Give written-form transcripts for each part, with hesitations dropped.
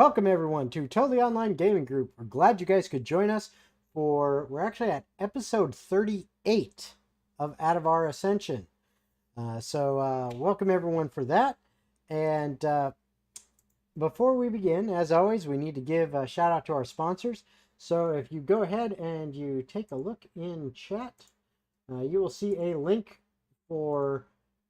Welcome everyone to Totally Online Gaming Group. We're glad you guys could join us we're actually at episode 38 of Atavar Ascension. Welcome everyone for that. And before we begin, as always, we need to give a shout out to our sponsors. So if you go ahead and you take a look in chat, you will see a link for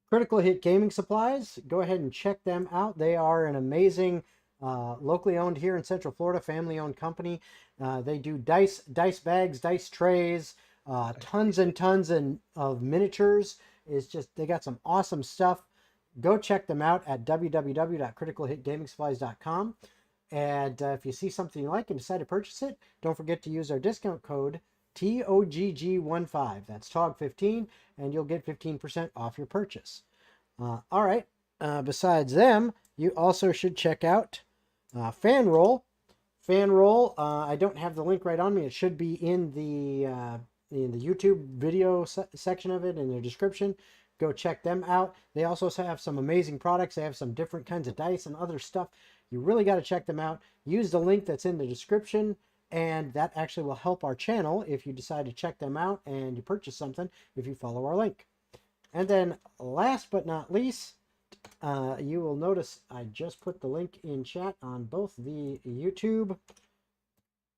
Critical Hit Gaming Supplies. Go ahead and check them out. They are an amazing locally owned here in Central Florida, family-owned company. They do dice bags, dice trays, tons and tons of miniatures. They got some awesome stuff. Go check them out at www.criticalhitgamingsupplies.com. And if you see something you like and decide to purchase it, don't forget to use our discount code TOGG15. That's TOGG15, and you'll get 15% off your purchase. All right. Besides them, you also should check out Fanroll. Fanroll, I don't have the link right on me. It should be in the YouTube video section of it in the description. Go check them out. They also have some amazing products. They have some different kinds of dice and other stuff. You really got to check them out. Use the link that's in the description, and that actually will help our channel if you decide to check them out and you purchase something if you follow our link. And then last but not least, you will notice I just put the link in chat on both the YouTube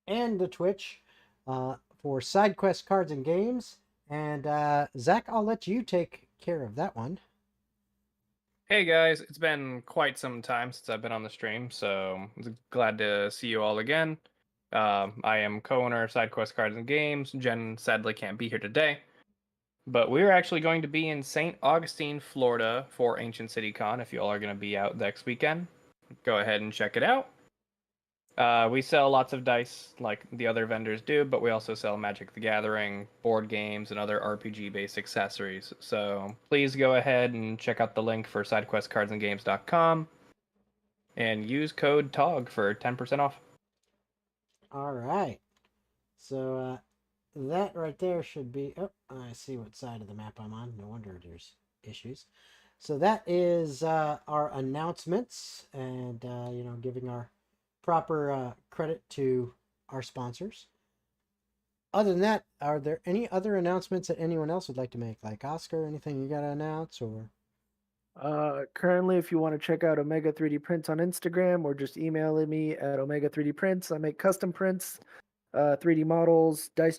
and the Twitch for Side Quest Cards and Games. And Zach, I'll let you take care of that one. Hey guys, it's been quite some time since I've been on the stream, so I'm glad to see you all again. I am co-owner of Side Quest Cards and Games. Jen sadly can't be here today. But we're actually going to be in St. Augustine, Florida for Ancient City Con if you all are going to be out next weekend. Go ahead and check it out. We sell lots of dice like the other vendors do, but we also sell Magic the Gathering, board games, and other RPG-based accessories. So please go ahead and check out the link for sidequestcardsandgames.com and use code TOGG for 10% off. All right. So that right there should be... Oh, I see what side of the map I'm on. No wonder there's issues. So that is our announcements and, giving our proper credit to our sponsors. Other than that, are there any other announcements that anyone else would like to make? Like Oscar, anything you got to announce or... Currently, if you want to check out Omega 3D Prints on Instagram or just email me at Omega 3D Prints, I make custom prints, 3D models, dice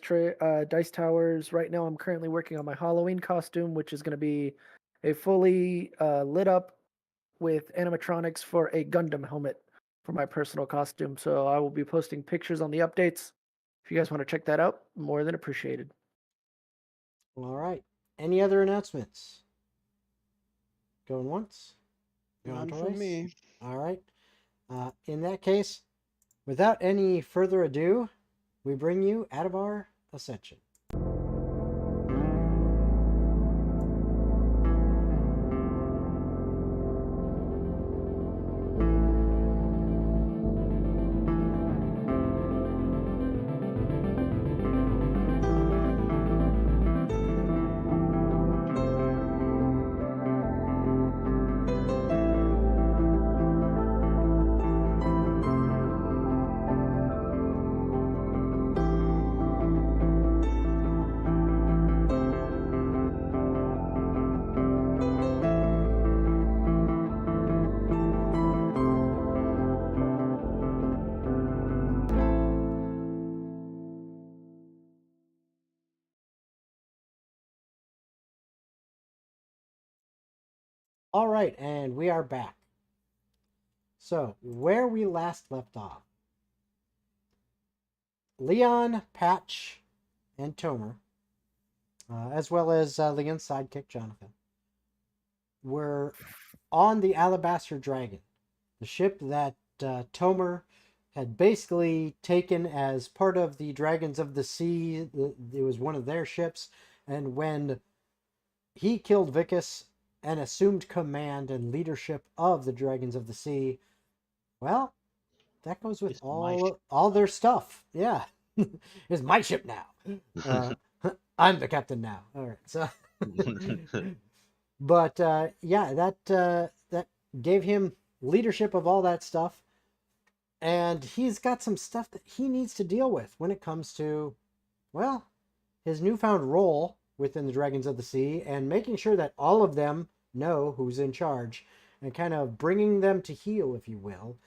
towers. Right now, I'm currently working on my Halloween costume, which is going to be a fully lit up with animatronics for a Gundam helmet for my personal costume. So I will be posting pictures on the updates. If you guys want to check that out, more than appreciated. All right. Any other announcements? Going once? None from me. All right. In that case, without any further ado, we bring you Atavar Ascension. All right, and we are back. So, where we last left off, Leon, Patch, and Tomer, as well as Leon's sidekick, Jonathan, were on the Alabaster Dragon, the ship that Tomer had basically taken as part of the Dragons of the Sea. It was one of their ships, and when he killed Vicus and assumed command and leadership of the Dragons of the Sea, well, that goes with all their stuff. Yeah. It's my ship now. I'm the captain now. All right. So, but yeah, that gave him leadership of all that stuff. And he's got some stuff that he needs to deal with when it comes to, well, his newfound role within the Dragons of the Sea and making sure that all of them know who's in charge and kind of bringing them to heel, if you will,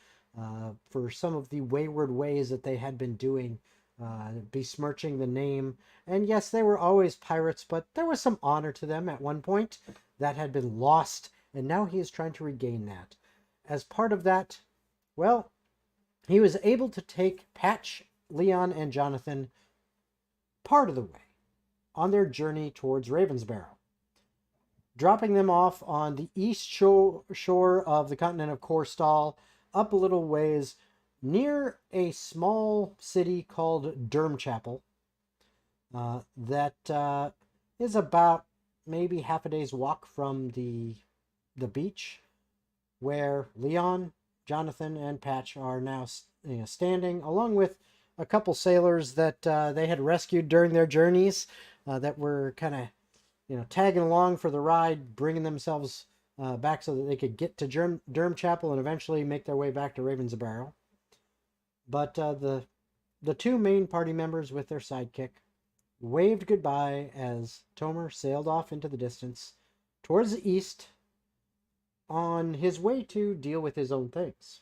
for some of the wayward ways that they had been doing, besmirching the name. And yes, they were always pirates, but there was some honor to them at one point that had been lost, and now he is trying to regain that. As part of that, well, he was able to take Patch, Leon, and Jonathan part of the way on their journey towards Ravensbarrow, dropping them off on the east shore of the continent of Korstal, up a little ways near a small city called Durmchapel that is about maybe half a day's walk from the beach where Leon, Jonathan, and Patch are now standing, along with a couple sailors that they had rescued during their journeys that were kind of tagging along for the ride, bringing themselves back so that they could get to Durmchapel and eventually make their way back to Ravensbarrow. But the two main party members with their sidekick waved goodbye as Tomer sailed off into the distance towards the east on his way to deal with his own things.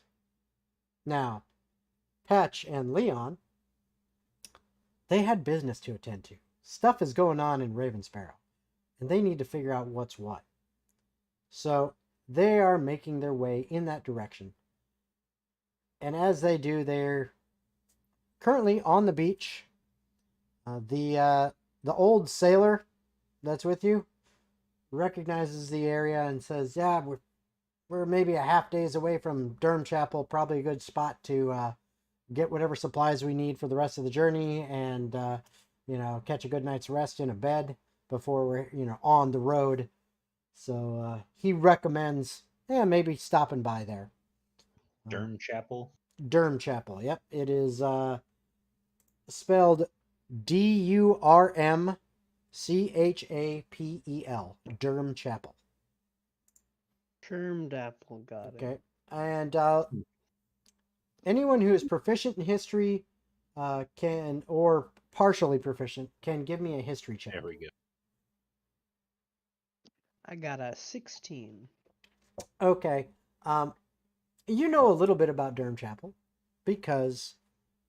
Now, Patch and Leon, they had business to attend to. Stuff is going on in Ravensbarrow, and they need to figure out what's what. So they are making their way in that direction. And as they do, they're currently on the beach. The old sailor that's with you recognizes the area and says, "Yeah, we're maybe a half days away from Durmchapel. Probably a good spot to get whatever supplies we need for the rest of the journey, and catch a good night's rest in a bed before we're on the road." So he recommends, maybe stopping by there. Durmchapel. Durmchapel. Yep, it is spelled Durmchapel. Durmchapel. Durmchapel, got it. Okay, and anyone who is proficient in history can, or partially proficient, can give me a history check. There we go. I got a 16. Okay. You know a little bit about Durmchapel because,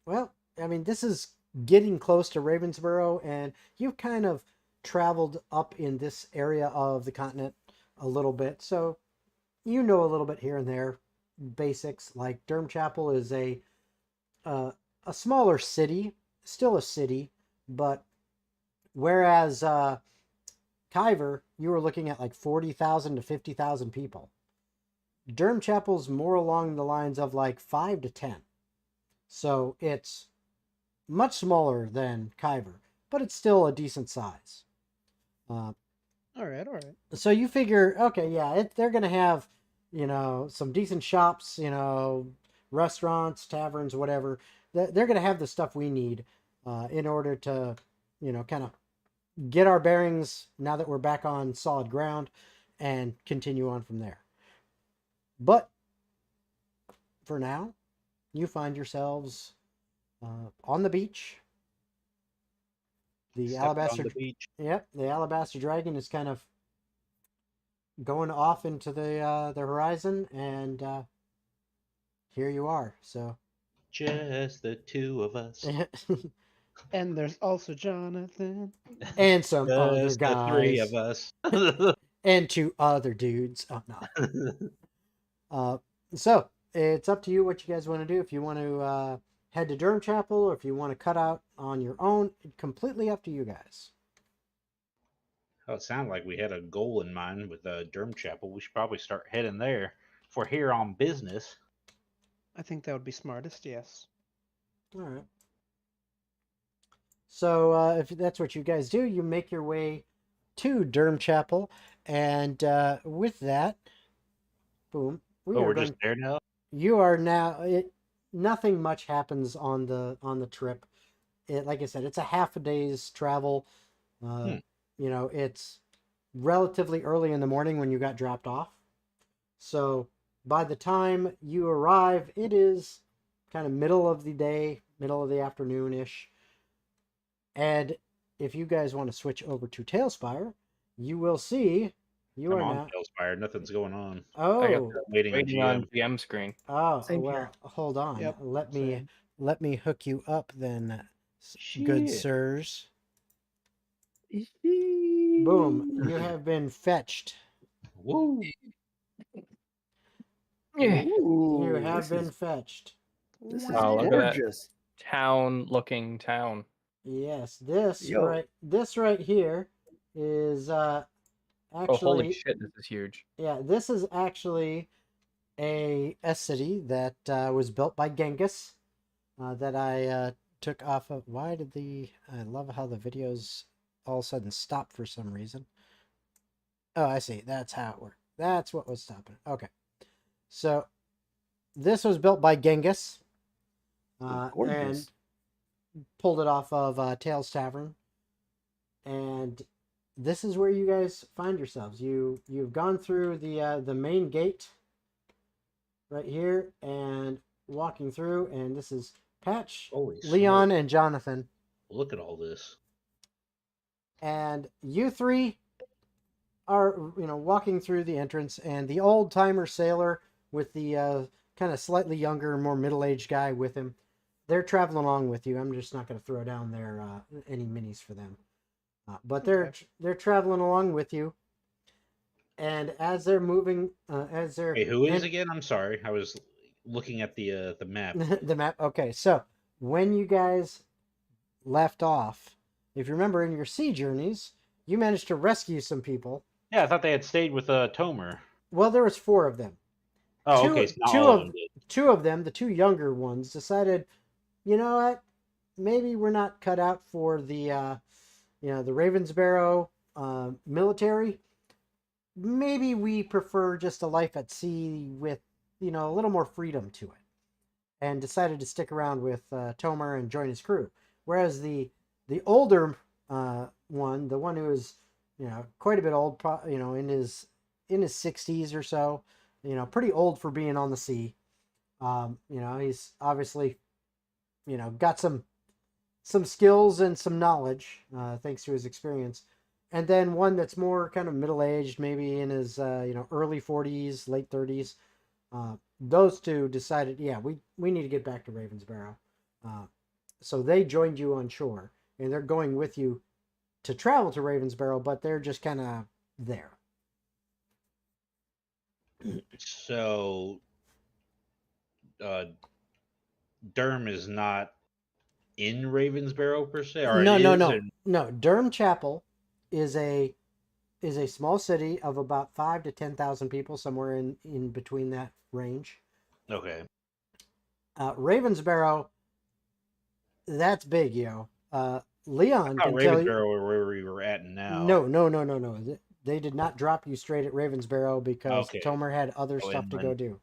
well, I mean, this is getting close to Ravensborough, and you've kind of traveled up in this area of the continent a little bit, so you know a little bit here and there, basics. Like Durmchapel is a smaller city, still a city, but whereas Kyver, you were looking at like 40,000 to 50,000 people. Durmchapel's more along the lines of like 5 to 10. So it's much smaller than Kyver, but it's still a decent size. All right. So you figure, okay, yeah, they're going to have, some decent shops, restaurants, taverns, whatever. They're going to have the stuff we need in order to, kind of get our bearings now that we're back on solid ground and continue on from there. But for now, you find yourselves on the beach. The Alabaster, on the beach. Yep, the Alabaster Dragon is kind of going off into the horizon, and here you are. So Just the two of us. And there's also Jonathan. And some other Just the three guys. of us. And two other dudes. Oh, no. So it's up to you what you guys want to do. If you want to head to Durmchapel, or if you want to cut out on your own, completely up to you guys. Oh, it sounded like we had a goal in mind with Durmchapel. We should probably start heading there if we're here on business. I think that would be smartest, yes. All right. So if that's what you guys do, you make your way to Durmchapel, and with that, boom. We're just there now. You are now. Nothing much happens on the trip. Like I said, it's a half a day's travel. It's relatively early in the morning when you got dropped off. So by the time you arrive, it is kind of middle of the day, middle of the afternoon ish. And if you guys want to switch over to Tailspire, you will see you I'm are on now. Tailspire. Nothing's going on. I got Oh, Waiting on waiting on GM. GM screen. oh, Same well, here. hold on. Yep, Let same. me hook you up then, good Shit. sirs. Boom! You have been fetched. Woo! Yeah. You Ooh, have this been is fetched. this is Oh, look at that. gorgeous. Town-looking town. Yes, this Yo. right here is Oh, holy actually shit, this is huge. yeah, this is actually a city that was built by Genghis that I took off of. Why did I love how the videos all of a sudden stopped for some reason. Oh, I see. That's how it worked. That's what was stopping it. Okay. So this was built by Genghis and Gorgeous. pulled it off of Tails Tavern. And this is where you guys find yourselves. You've gone through the main gate right here and walking through, and this is Patch, Holy Leon, smoke. and Jonathan. Look at all this. And you three are walking through the entrance, and the old timer sailor with the kind of slightly younger, more middle-aged guy with him, they're traveling along with you. I'm just not going to throw down their any minis for them, but they're traveling along with you. And as they're moving, as they're Hey, who is again? I'm sorry. I was looking at the map. the map. Okay, so when you guys left off, if you remember in your sea journeys, you managed to rescue some people. Yeah, I thought they had stayed with Tomer. Well, there was 4 of them. Oh, Two- okay. So not two all of- of them did. 2 of them, the 2 younger ones, decided, you know what? Maybe we're not cut out for the the Ravensborough military. Maybe we prefer just a life at sea with a little more freedom to it, and decided to stick around with Tomer and join his crew. Whereas the older one, the one who is quite a bit old, in his 60s or so, pretty old for being on the sea. He's obviously got some skills and some knowledge thanks to his experience. And then one that's more kind of middle-aged, maybe in his early 40s, late 30s. Those 2 decided, yeah, we need to get back to Ravensborough. So they joined you on shore, and they're going with you to travel to Ravensborough, but they're just kind of there. So, Durm is not in Ravensborough per se. Or No. or- No, Durmchapel is a small city of about 5 to 10,000 people, somewhere in between that range. Okay. Ravensborough, that's big, yo. Leon Not can tell you. Ravensborough where we were at now. No. They did not drop you straight at Ravensborough because Okay. Tomer had other Oh, stuff to go inland. do.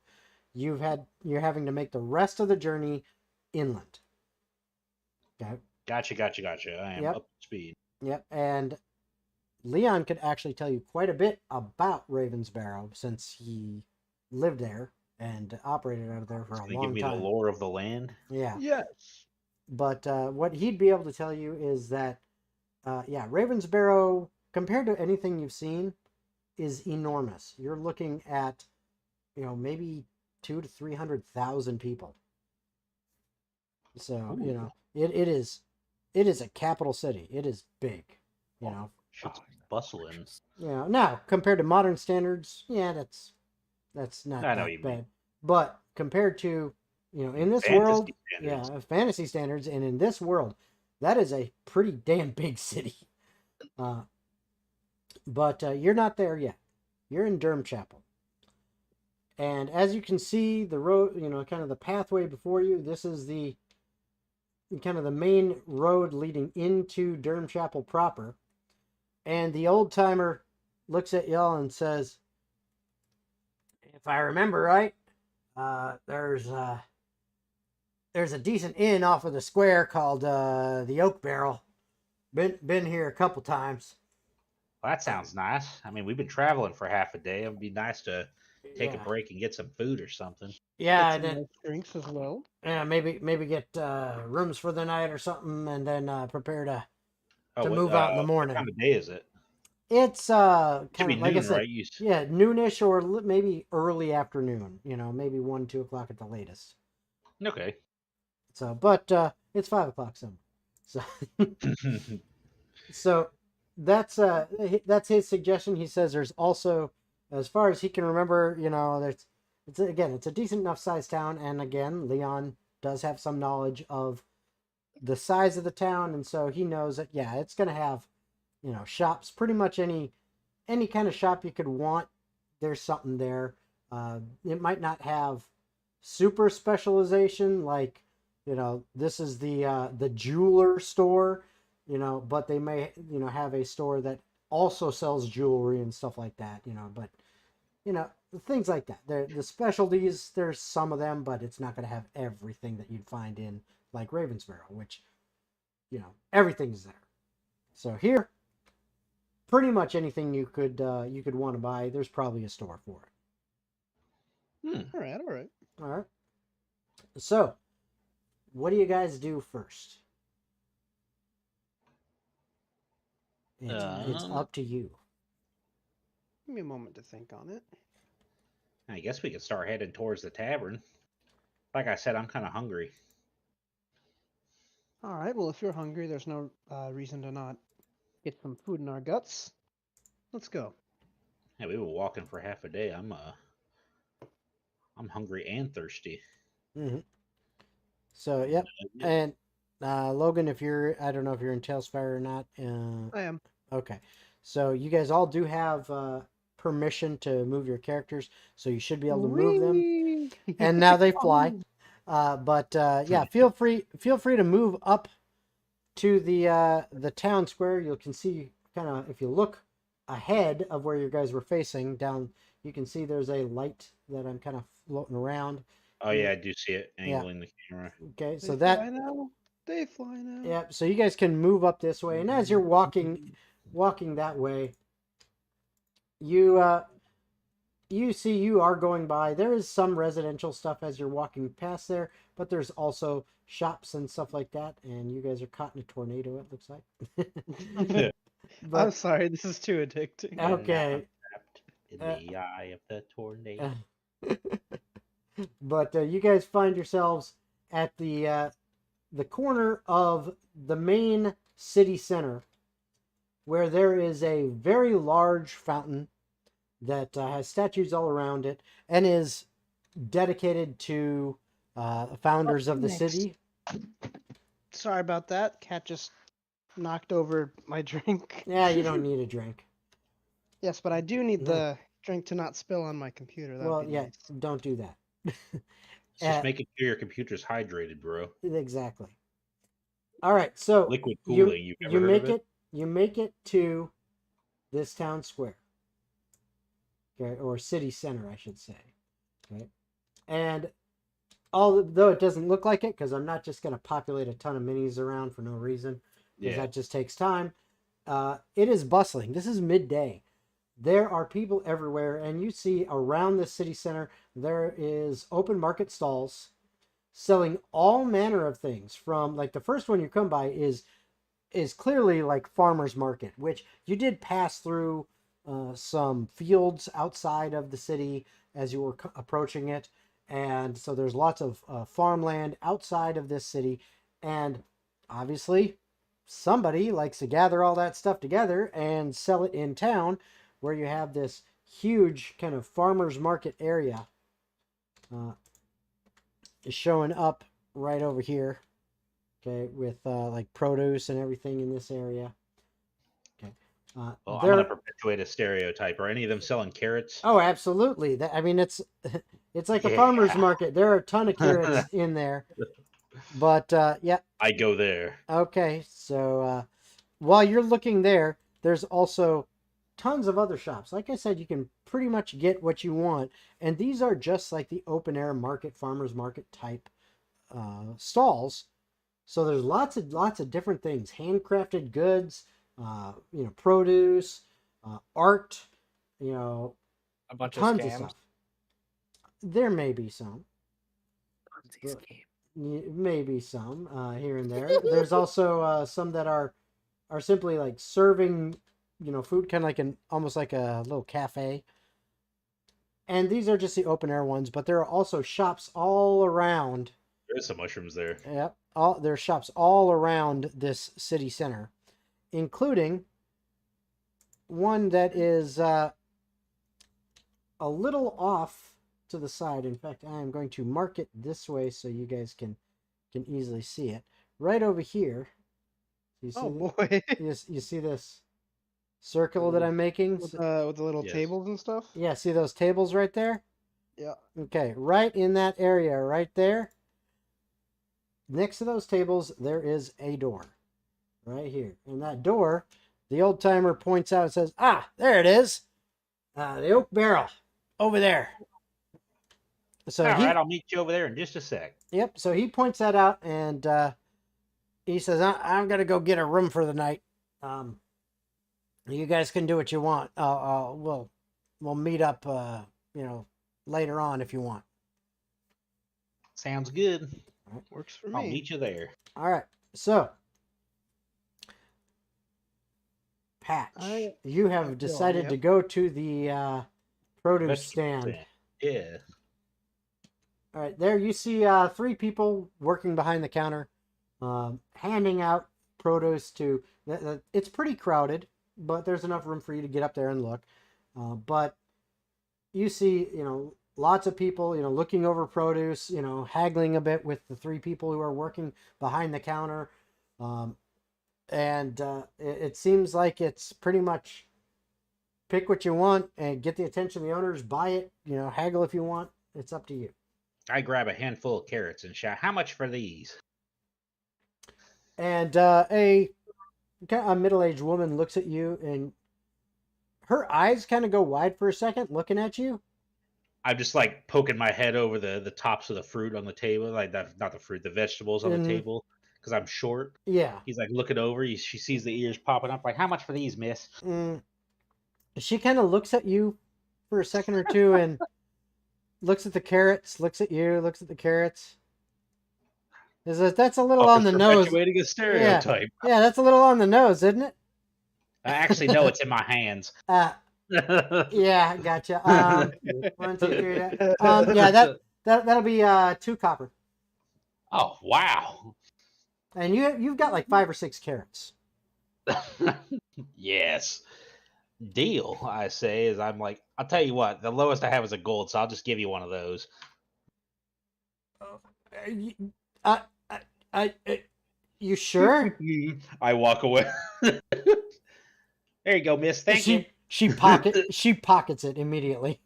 You're having to make the rest of the journey inland. Okay. Gotcha. I am Yep. up to speed. Yep. And Leon could actually tell you quite a bit about Ravensborough since he lived there and operated out of there for a Can you long give me time. the lore of the land? Yeah. Yes. But what he'd be able to tell you is that, Ravensborough, compared to anything you've seen, is enormous. You're looking at, maybe 200,000 to 300,000 people. So Ooh. it is a capital city. It is big. Shit's bustling. Now compared to modern standards, that's not I know that you bad. mean. But compared to in this Fantasy world, standards. fantasy standards, and in this world, that is a pretty damn big city. But you're not there yet. You're in Durmchapel. And as you can see, the road, kind of the pathway before you, this is the kind of the main road leading into Durmchapel proper. And the old timer looks at y'all and says, if I remember right, there's a decent inn off of the square called the Oak Barrel. Been here a couple times. Well, that sounds nice. I mean, we've been traveling for half a day. It would be nice to take a break and get some food or something. Yeah, Get and some then nice drinks as well. yeah, maybe get rooms for the night or something, and then prepare to Oh, move out in the what morning. time of day is it? It's Should kind be of like I noon, said, right? yeah, noonish or maybe early afternoon. Maybe 1-2 o'clock at the latest. Okay. So, but it's 5 o'clock somewhere. So, so that's his suggestion. He says there's also, as far as he can remember, it's a decent enough sized town, and again, Leon does have some knowledge of the size of the town, and so he knows that it's gonna have, shops, pretty much any kind of shop you could want. There's something there. It might not have super specialization like, this is the jeweler store, but they may have a store that also sells jewelry and stuff like that, but things like that. The specialties, there's some of them, but it's not going to have everything that you'd find in like Ravensboro, which everything's there. So here, pretty much anything you could want to buy, there's probably a store for it. All right, all right. All right. So, what do you guys do first? It's up to you. Give me a moment to think on it. I guess we could start heading towards the tavern. Like I said, I'm kind of hungry. All right. Well, if you're hungry, there's no reason to not get some food in our guts. Let's go. Yeah, we were walking for half a day. I'm hungry and thirsty. Mm-hmm. So, yep. And Logan, I don't know if you're in Tailspire or not. I am. Okay. So you guys all do have permission to move your characters, so you should be able to move them. Whee! And now they fly. But yeah, feel free to move up to the town square. You can see kind of, if you look ahead of where you guys were facing down, you can see there's a light that I'm kind of floating around. Oh yeah, I do see it angling the camera. Okay, so They that fly now. They fly now. yeah, so you guys can move up this way, and as you're walking that way, you see you are going by. There is some residential stuff as you're walking past there, but there's also shops and stuff like that. And you guys are caught in a tornado, it looks like. I'm But sorry, this is too addicting. okay, In the eye of the tornado. but you guys find yourselves at the corner of the main city center, where there is a very large fountain that has statues all around it and is dedicated to founders of the city. Sorry about that. Cat just knocked over my drink. Yeah, you don't need a drink. Yes, but I do need the drink to not spill on my computer. That'd Well, be yeah, nice. don't do that. It's just making sure your computer's hydrated, bro. Exactly. All right, so Liquid cooling. you make it. You make it to this town square. Okay, or city center, I should say. Okay, and although it doesn't look like it, because I'm not just going to populate a ton of minis around for no reason, because that just takes time. It is bustling. This is midday. There are people everywhere, and you see around the city center there is open market stalls selling all manner of things. From like the first one you come by is clearly like farmers market, which you did pass through some fields outside of the city as you were approaching it, and so there's lots of farmland outside of this city, and obviously somebody likes to gather all that stuff together and sell it in town, where you have this huge kind of farmers market area is showing up right over here. Okay, with like produce and everything in this area. Okay. Well, I'm gonna perpetuate a stereotype. Are any of them selling carrots? Oh, absolutely. I mean, it's like a farmer's market. There are a ton of carrots in there. But yeah. I go there. Okay, so while you're looking there, there's also tons of other shops. Like I said, you can pretty much get what you want, and these are just like the open air market, farmers market type stalls. So there's lots of different things: handcrafted goods, produce, art, A bunch of tons scams. of stuff. There may be some. Ponzi scheme. Maybe some here and there. There's also some that are simply like serving, food, kind of like almost like a little cafe. And these are just the open air ones, but there are also shops all around. There's some mushrooms there. Yep, there's shops all around this city center, including one that is a little off to the side. In fact, I am going to mark it this way so you guys can easily see it. Right over here. You see boy. you see this circle that I'm making? With the little Yes. tables and stuff? Yeah, see those tables right there? Yeah. Okay, right in that area right there. Next to those tables, there is a door. Right here. And that door, the old timer points out and says, there it is. The oak barrel. Over there. So All right, I'll meet you over there in just a sec. Yep. So he points that out, and he says, "I'm gonna go get a room for the night. You guys can do what you want. We'll meet up, later on if you want." Sounds good. Works for I'll me. meet you there. All right. So, Patch, I- you have on, decided yep. to go to the produce Vegetable stand. Yeah. All right, there you see 3 people working behind the counter, handing out produce to. It's pretty crowded, but there's enough room for you to get up there and look. But you see, lots of people, looking over produce, haggling a bit with the 3 people who are working behind the counter, and it seems like it's pretty much pick what you want and get the attention of the owners. Buy it, haggle if you want. It's up to you. I grab a handful of carrots and shout, "How much for these?" And a middle-aged woman looks at you, and her eyes kind of go wide for a second, looking at you. I'm just like poking my head over the tops of the fruit on the table, like that, not the fruit, the vegetables on the table, because I'm short. Yeah. He's like looking over. She sees the ears popping up, like, "How much for these, miss?" She kind of looks at you for a second or two, and looks at the carrots, looks at you, looks at the carrots. That's a little on the nose. Perpetuating a stereotype. Yeah, that's a little on the nose, isn't it? I actually know it's in my hands. Yeah, gotcha. 1, 2, 3. Yeah, that'll be 2 copper. Oh, wow. And you've got like 5 or 6 carrots. Yes. Deal, I say, as I'm like, I'll tell you what, the lowest I have is a gold, so I'll just give you one of those. You sure? I walk away. There you go, miss. Thank you. She pockets it immediately.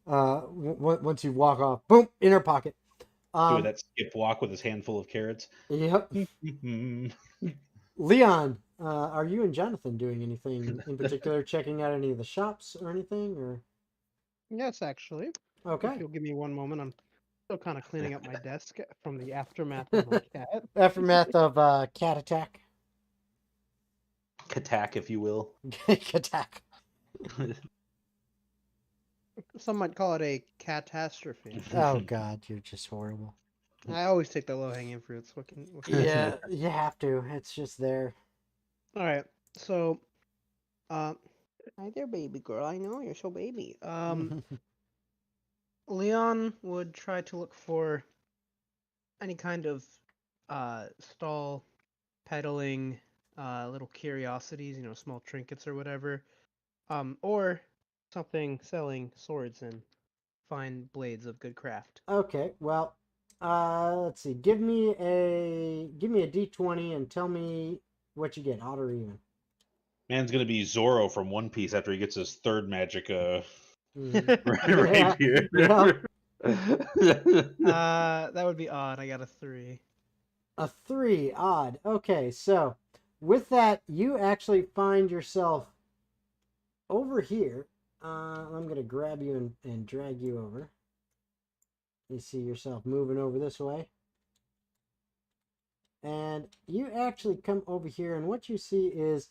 Once you walk off, boom, in her pocket. Doing that skip walk with his handful of carrots. Yep. Leon, are you and Jonathan doing anything in particular? Checking out any of the shops or anything? Or Yes, actually. okay. If you'll give me one moment, I'm still kind of cleaning up my desk from the aftermath of my cat. Aftermath of cat attack. Katak, if you will. Attack. Some might call it a catastrophe. Oh God, you're just horrible. I always take the low-hanging fruits. What can I Yeah, say? you have to. It's just there. All right. So, hi there, baby girl. I know you're so baby. Leon would try to look for any kind of stall peddling little curiosities, small trinkets or whatever, or something selling swords and fine blades of good craft. Okay, well, let's see. Give me a D20 and tell me what you get, odd or even. Man's gonna be Zoro from One Piece after he gets his third magic Yeah, rapier. yeah. That would be odd. I got a 3. A 3, odd. Okay, so with that, you actually find yourself over here. I'm going to grab you and drag you over. You see yourself moving over this way. And you actually come over here, and what you see is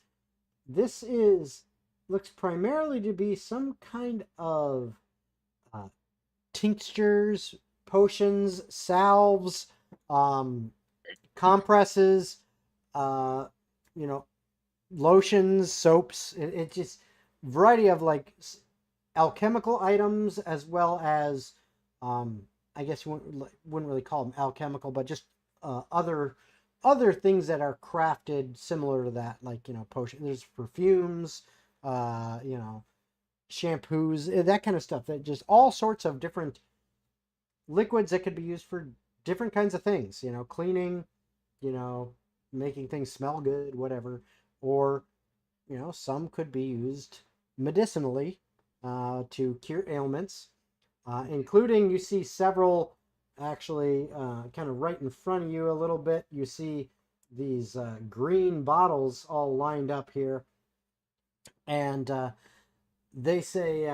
looks primarily to be some kind of tinctures, potions, salves, compresses, lotions, soaps. It just variety of like alchemical items, as well as I guess you wouldn't really call them alchemical, but just other things that are crafted similar to that, like potion. There's perfumes, shampoos, that kind of stuff. That just all sorts of different liquids that could be used for different kinds of things. Cleaning, making things smell good, whatever. Or some could be used medicinally to cure ailments, including, you see several actually kind of right in front of you a little bit. You see these green bottles all lined up here, and they say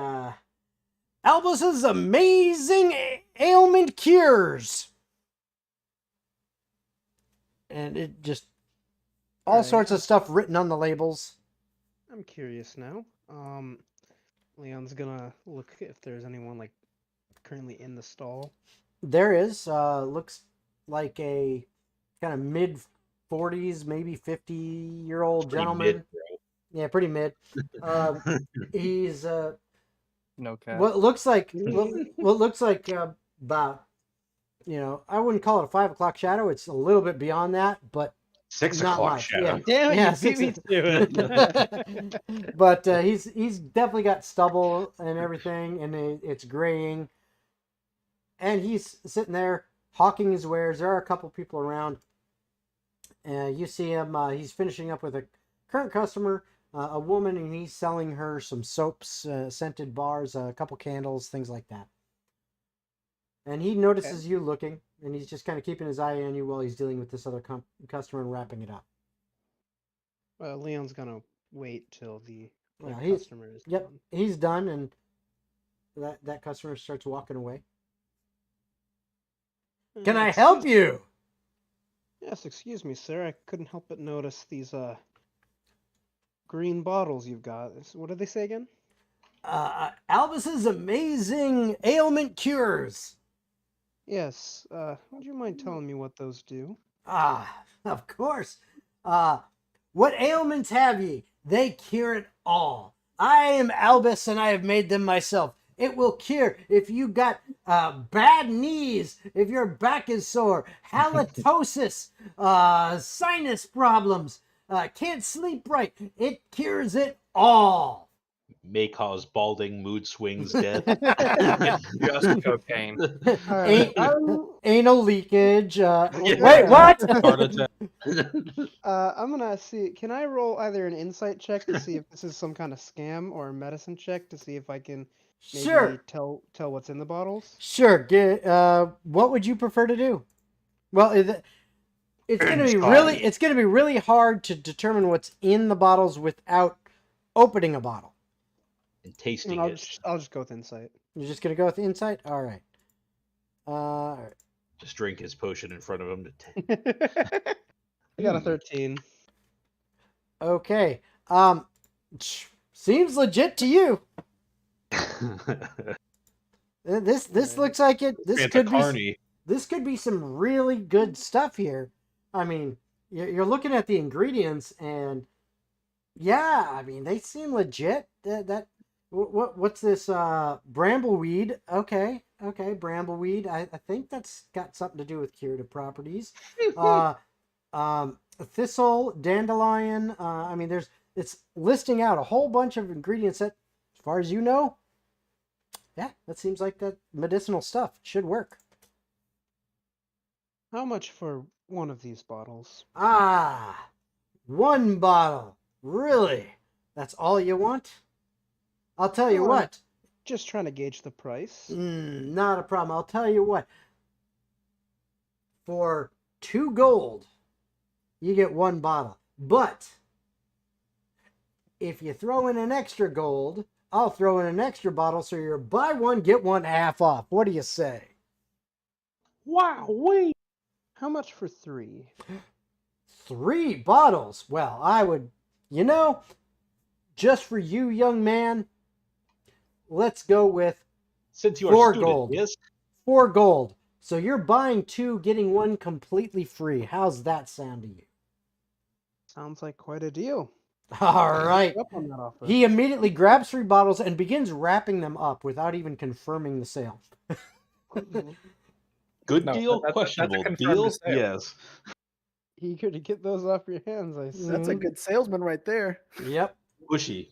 Albus's amazing ailment cures, and it just all Right. sorts of stuff written on the labels. I'm curious now. Leon's gonna look if there's anyone like currently in the stall. There is looks like a kind of mid 40s, maybe 50-year-old Pretty gentleman. mid, bro. Yeah, pretty mid. He's No cap. what looks like about, I wouldn't call it a 5 o'clock shadow. It's a little bit beyond that, but 6 not o'clock much. shadow. Yeah. Damn it, Yeah, you beat me six- to it. But he's definitely got stubble and everything, and it's graying. And he's sitting there hawking his wares. There are a couple people around. You see him. He's finishing up with a current customer, a woman, and he's selling her some soaps, scented bars, a couple candles, things like that. And he notices you looking, and he's just kind of keeping his eye on you while he's dealing with this other customer and wrapping it up. Leon's gonna wait till the Well, customer is Yep, done. he's done, and that customer starts walking away. Can I help you? Yes, excuse me, sir. I couldn't help but notice these green bottles you've got. What did they say again? Albus's amazing ailment cures. Yes. Would you mind telling me what those do? Of course. What ailments have ye? They cure it all. I am Albus, and I have made them myself. It will cure if you got bad knees, if your back is sore, halitosis, sinus problems, can't sleep right. It cures it all. May cause balding, mood swings, death. Just cocaine. Alright, Anal leakage. Yeah. Wait, what? Heart attack. I'm gonna see. Can I roll either an insight check to see if this is some kind of scam, or a medicine check to see if I can maybe Sure. tell what's in the bottles? Sure. What would you prefer to do? Well, it's gonna be really hard to determine what's in the bottles without opening a bottle. And tasting I'll it. just go with insight. You're just gonna go with insight. All right. All right. Just drink his potion in front of him. I got a 13. Okay. Seems legit to you. This looks like it. This could be some really good stuff here. I mean, you're looking at the ingredients, and yeah, I mean, they seem legit. What's this? Brambleweed. Okay, brambleweed. I think that's got something to do with curative properties. Thistle, dandelion. I mean, it's listing out a whole bunch of ingredients that, as far as you know, yeah, that seems like that medicinal stuff should work. How much for one of these bottles? One bottle. Really? That's all you want? I'll tell you Well, what. Just trying to gauge the price. Not a problem. I'll tell you what. For 2 gold, you get 1 bottle. But if you throw in an extra gold, I'll throw in an extra bottle, so you're buy one, get one half off. What do you say? Wow, wait. How much for 3? 3 bottles? Well, I would, just for you, young man, let's go with Since you 4 are student, gold. yes. 4 gold. So you're buying 2, getting 1 completely free. How's that sound to you? Sounds like quite a deal. All I'll right. take you up on that offer. He immediately grabs 3 bottles and begins wrapping them up without even confirming the sale. Good No, deal? that's a Questionable confirmed deal? sale. Yes. Eager to get those off your hands, I see. That's a good salesman right there. Yep. Pushy.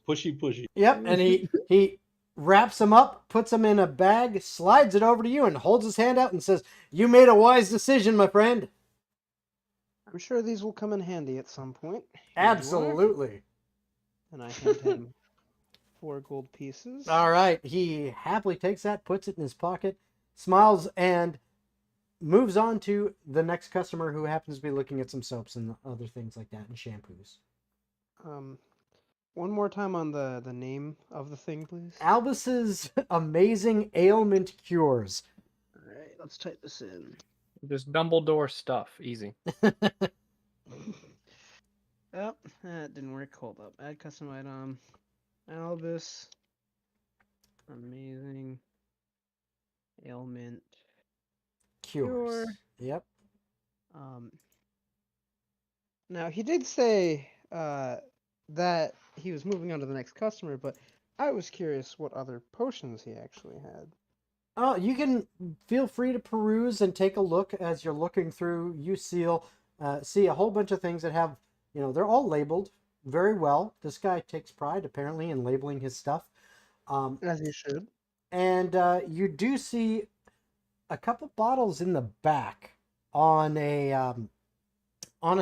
Yep. And he wraps them up, puts them in a bag, slides it over to you, and holds his hand out and says, "You made a wise decision, my friend." I'm sure these will come in handy at some point. Here you are. Absolutely. And I hand him 4 gold pieces. All right. He happily takes that, puts it in his pocket, smiles, and moves on to the next customer who happens to be looking at some soaps and other things like that and shampoos. One more time on the name of the thing, please. Albus's Amazing Ailment Cures. All right, let's type this in. Just Dumbledore stuff. Easy. Oh, that didn't work. Hold up. Add custom item. Albus. Amazing. Ailment. Cures. Yep. Now, he did say that he was moving on to the next customer, but I was curious what other potions he actually had. Oh, you can feel free to peruse and take a look as you're looking through. You see a whole bunch of things that have, they're all labeled very well. This guy takes pride, apparently, in labeling his stuff. As he should. And you do see a couple bottles in the back on a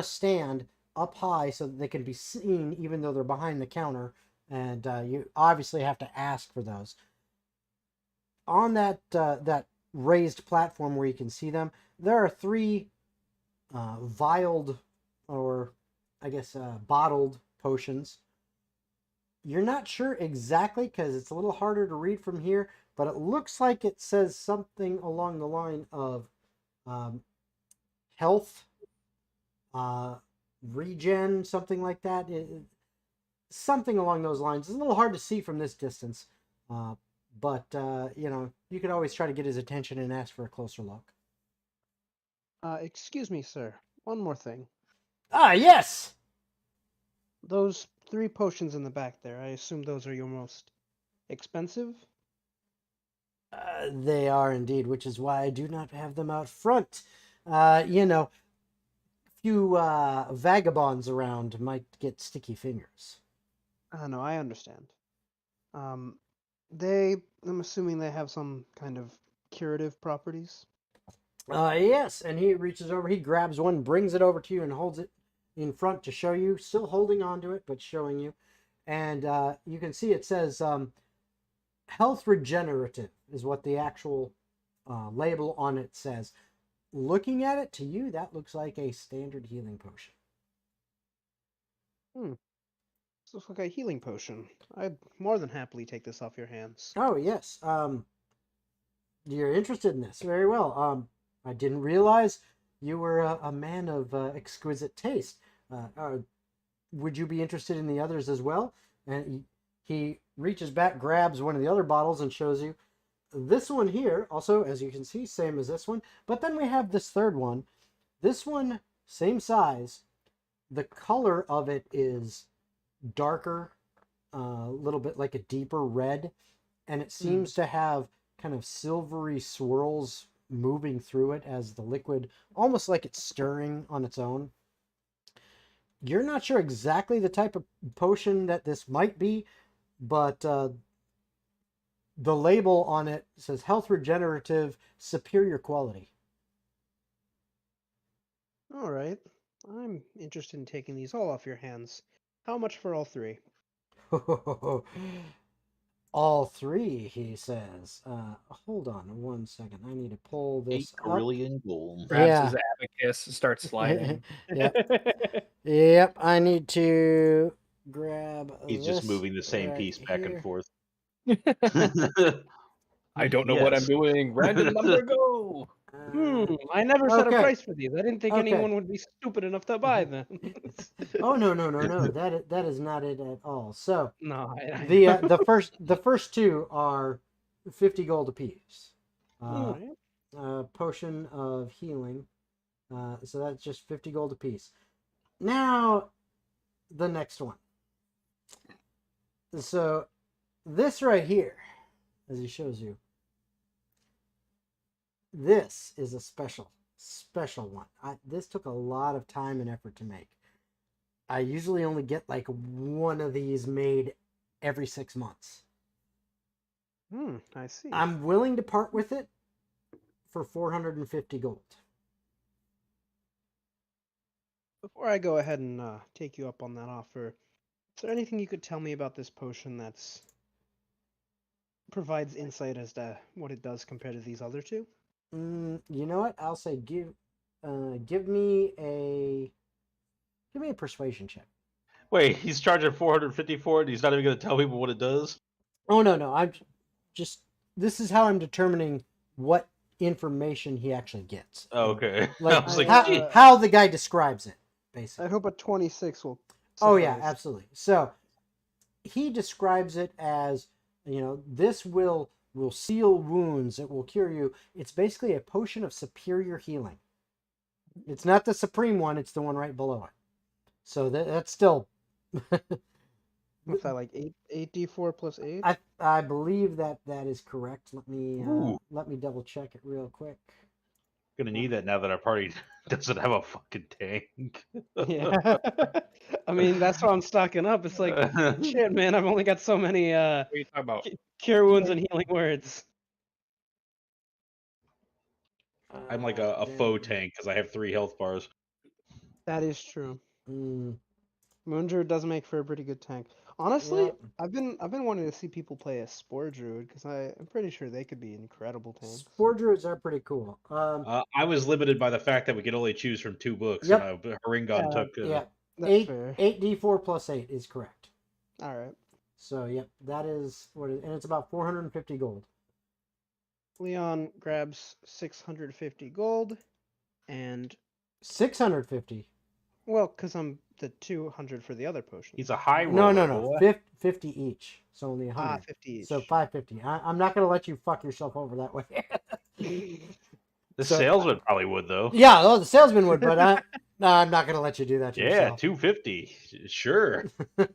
stand up high so that they can be seen even though they're behind the counter. And you obviously have to ask for those. On that raised platform where you can see them, there are 3 vialed, or I guess bottled potions. You're not sure exactly because it's a little harder to read from here, but it looks like it says something along the line of health, regen, something like that. Something along those lines. It's a little hard to see from this distance. But, you could always try to get his attention and ask for a closer look. Excuse me, sir. One more thing. Ah, yes! Those 3 potions in the back there, I assume those are your most expensive? They are indeed, which is why I do not have them out front. Few vagabonds around might get sticky fingers. No, I understand. I'm assuming they have some kind of curative properties. Yes, and he reaches over, he grabs one, brings it over to you, and holds it in front to show you, still holding on to it, but showing you. And you can see it says health regenerative is what the actual label on it says. Looking at it, to you, that looks like a standard healing potion. This looks like a healing potion. I'd more than happily take this off your hands. Oh, yes. You're interested in this. Very well. I didn't realize you were a man of exquisite taste. Would you be interested in the others as well? And he reaches back, grabs one of the other bottles, and shows you. This one here, also, as you can see, same as this one. But then we have this third one. This one, same size. The color of it is darker, a little bit like a deeper red. And it seems to have kind of silvery swirls moving through it as the liquid, almost like it's stirring on its own. You're not sure exactly the type of potion that this might be, but the label on it says health regenerative, superior quality. All right. I'm interested in taking these all off your hands. How much for all 3? All 3, he says. Hold on 1 second. I need to pull this 8 Carillion gold. Grabs his abacus, starts sliding. Yep, I need to grab He's just moving the same piece back and forth. I don't know what I'm doing. Random number go. I never set a okay. price for these. I didn't think anyone would be stupid enough to buy them. Oh no. That is not it at all. So no, the first 2 are 50 gold apiece. Right. potion of healing. So that's just 50 gold apiece. Now, the next one. So, this right here, as he shows you, this is a special one. This took a lot of time and effort to make. I usually only get like one of these made every 6 months. I see. I'm willing to part with it for 450 gold. Before I go ahead and take you up on that offer, is there anything you could tell me about this potion that's provides insight as to what it does compared to these other two? You know what? I'll say give me a persuasion check. Wait, he's charging 450 for it. He's not even going to tell people what it does. Oh no, I'm just this is how I'm determining what information he actually gets. Oh, okay. Like, I was like, how the guy describes it, basically. I hope a 26 will. Oh yeah, suffice. absolutely. So he describes it as, this will seal wounds. It will cure you. It's basically a potion of superior healing. It's not the supreme one. It's the one right below it. So that's still. What's that, like 8d4 plus 8? I believe that is correct. Let me Ooh. double check it real quick. gonna need that now that our party doesn't have a fucking tank. Yeah. I mean, that's why I'm stocking up. It's like, shit, man, I've only got so many What are you talking about? cure wounds and healing words. I'm like a faux tank because I have 3 health bars. That is true. Mm, Moondruid does make for a pretty good tank. Honestly, yeah. I've been wanting to see people play a Spore Druid because I'm pretty sure they could be incredible tanks. Spore druids are pretty cool. I was limited by the fact that we could only choose from 2 books, Yep. and Haringon took. Yeah, That's fair. 8d4 plus 8 is correct. All right. So yep, that is what it, and it's about 450 gold. Leon grabs 650 gold, and 650. well, because I'm the 200 for the other potion. He's a high No, roller. no. 50 each. So only 100. 50 each. So 550. I'm not going to let you fuck yourself over that way. The So- salesman probably would though. Yeah, the salesman would, but I'm not going to let you do that to Yeah, yourself. 250. Sure. All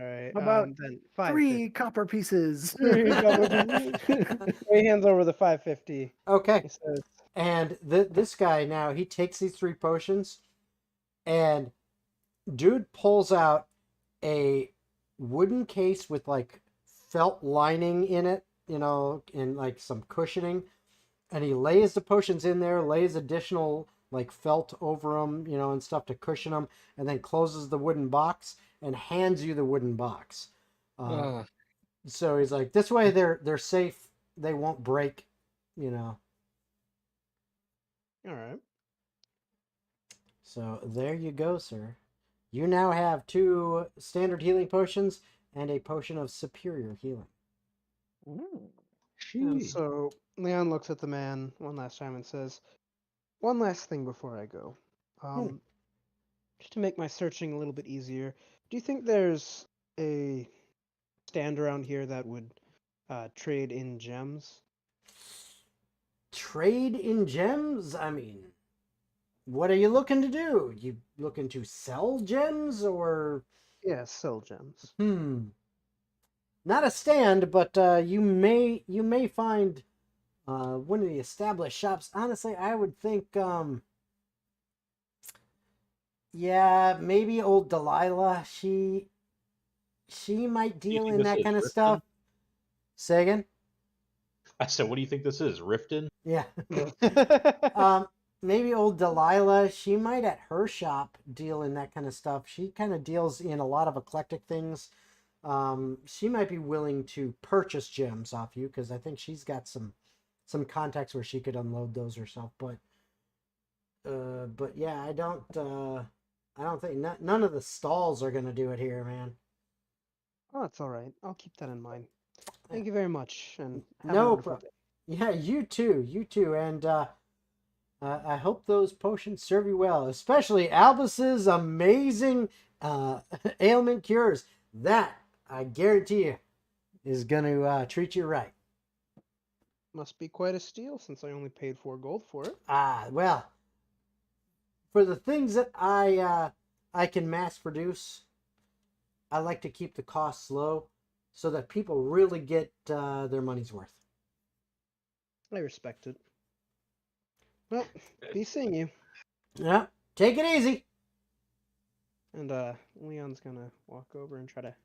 right. How about then 3 copper pieces. He hands over the 550. Okay. He says, And this guy now, he takes these 3 potions, and dude pulls out a wooden case with like felt lining in it, and like some cushioning, and he lays the potions in there, lays additional like felt over them, and stuff to cushion them, and then closes the wooden box and hands you the wooden box. So he's like, this way they're safe, they won't break, all right. So there you go, sir. You now have 2 standard healing potions and a potion of superior healing. And so Leon looks at the man one last time and says, one last thing before I go. Just to make my searching a little bit easier, do you think there's a stand around here that would trade in gems? Trade in gems? I mean, what are you looking to do? You looking to sell gems or? Yeah, sell gems. Not a stand, but you may find one of the established shops. Honestly, I would think, maybe old Delilah. She might deal in that kind of stuff. Say again? I said, what do you think this is? Riften? Yeah. Maybe old Delilah, she might at her shop deal in that kind of stuff. She kind of deals in a lot of eclectic things. She might be willing to purchase gems off you because I think she's got some contacts where she could unload those herself. But yeah, I don't think none of the stalls are gonna do it here, man. Oh, that's all right. I'll keep that in mind. Thank you very much, and have a No wonderful problem. day. Yeah, you too, and I hope those potions serve you well, especially Albus's amazing ailment cures. That I guarantee you is going to treat you right. Must be quite a steal since I only paid 4 gold for it. Well, for the things that I can mass produce, I like to keep the costs low so that people really get their money's worth. I respect it. Well, be seeing you. Yeah, take it easy. And Leon's gonna walk over and try to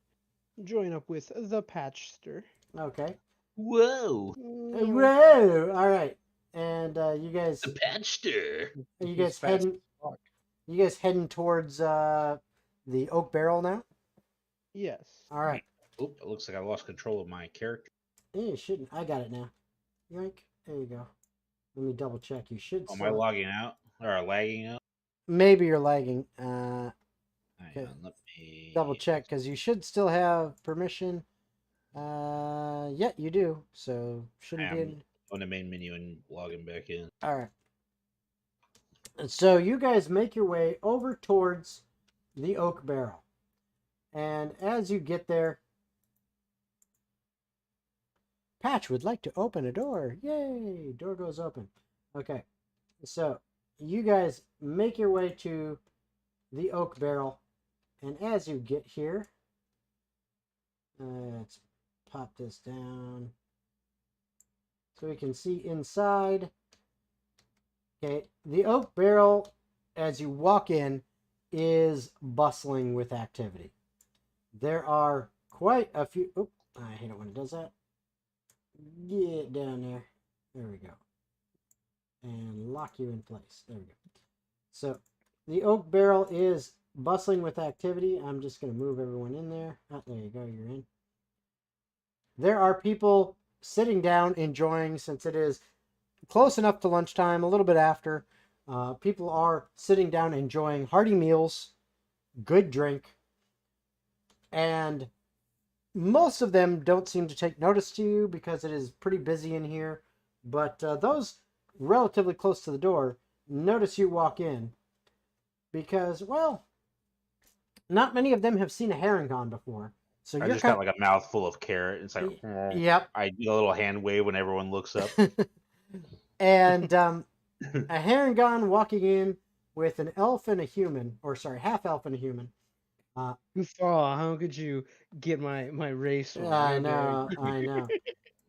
join up with the Patchster. Okay. Whoa, Whoa! All right, and you guys, the Patchster. are you He's guys fast heading? as fuck. You guys heading towards the oak barrel now? Yes. All right. Oop, it looks like I lost control of my character. You shouldn't. I got it now. Yoink. There you go. Let me double check. You should. Am I logging out or lagging out? Maybe you're lagging. Hang Okay. on, let me Double check because you should still have permission. Yeah, you do. So shouldn't be. I'm on the main menu and logging back in. All right. And so you guys make your way over towards the oak barrel, and as you get there, Patch would like to open a door. Yay! Door goes open. Okay. So you guys make your way to the oak barrel, and as you get here, let's pop this down so we can see inside. Okay, the oak barrel, as you walk in, is bustling with activity. There are quite a few. Oop, I hate it when it does that. Get down there. There we go. And lock you in place. There we go. So the oak barrel is bustling with activity. I'm just going to move everyone in there. Oh, there you go. You're in. There are people sitting down enjoying, since it is close enough to lunchtime, a little bit after. People are sitting down enjoying hearty meals, good drink, and most of them don't seem to take notice to you because it is pretty busy in here. But those relatively close to the door notice you walk in because, well, not many of them have seen a herringon before. So I you're just got like a mouthful of carrot. It's like, Yep. I do a little hand wave when everyone looks up. And a herringon walking in with an elf and a human, or sorry, half elf and a human. Guffaw, how could you get my race wrong? I How dare know, you? I know.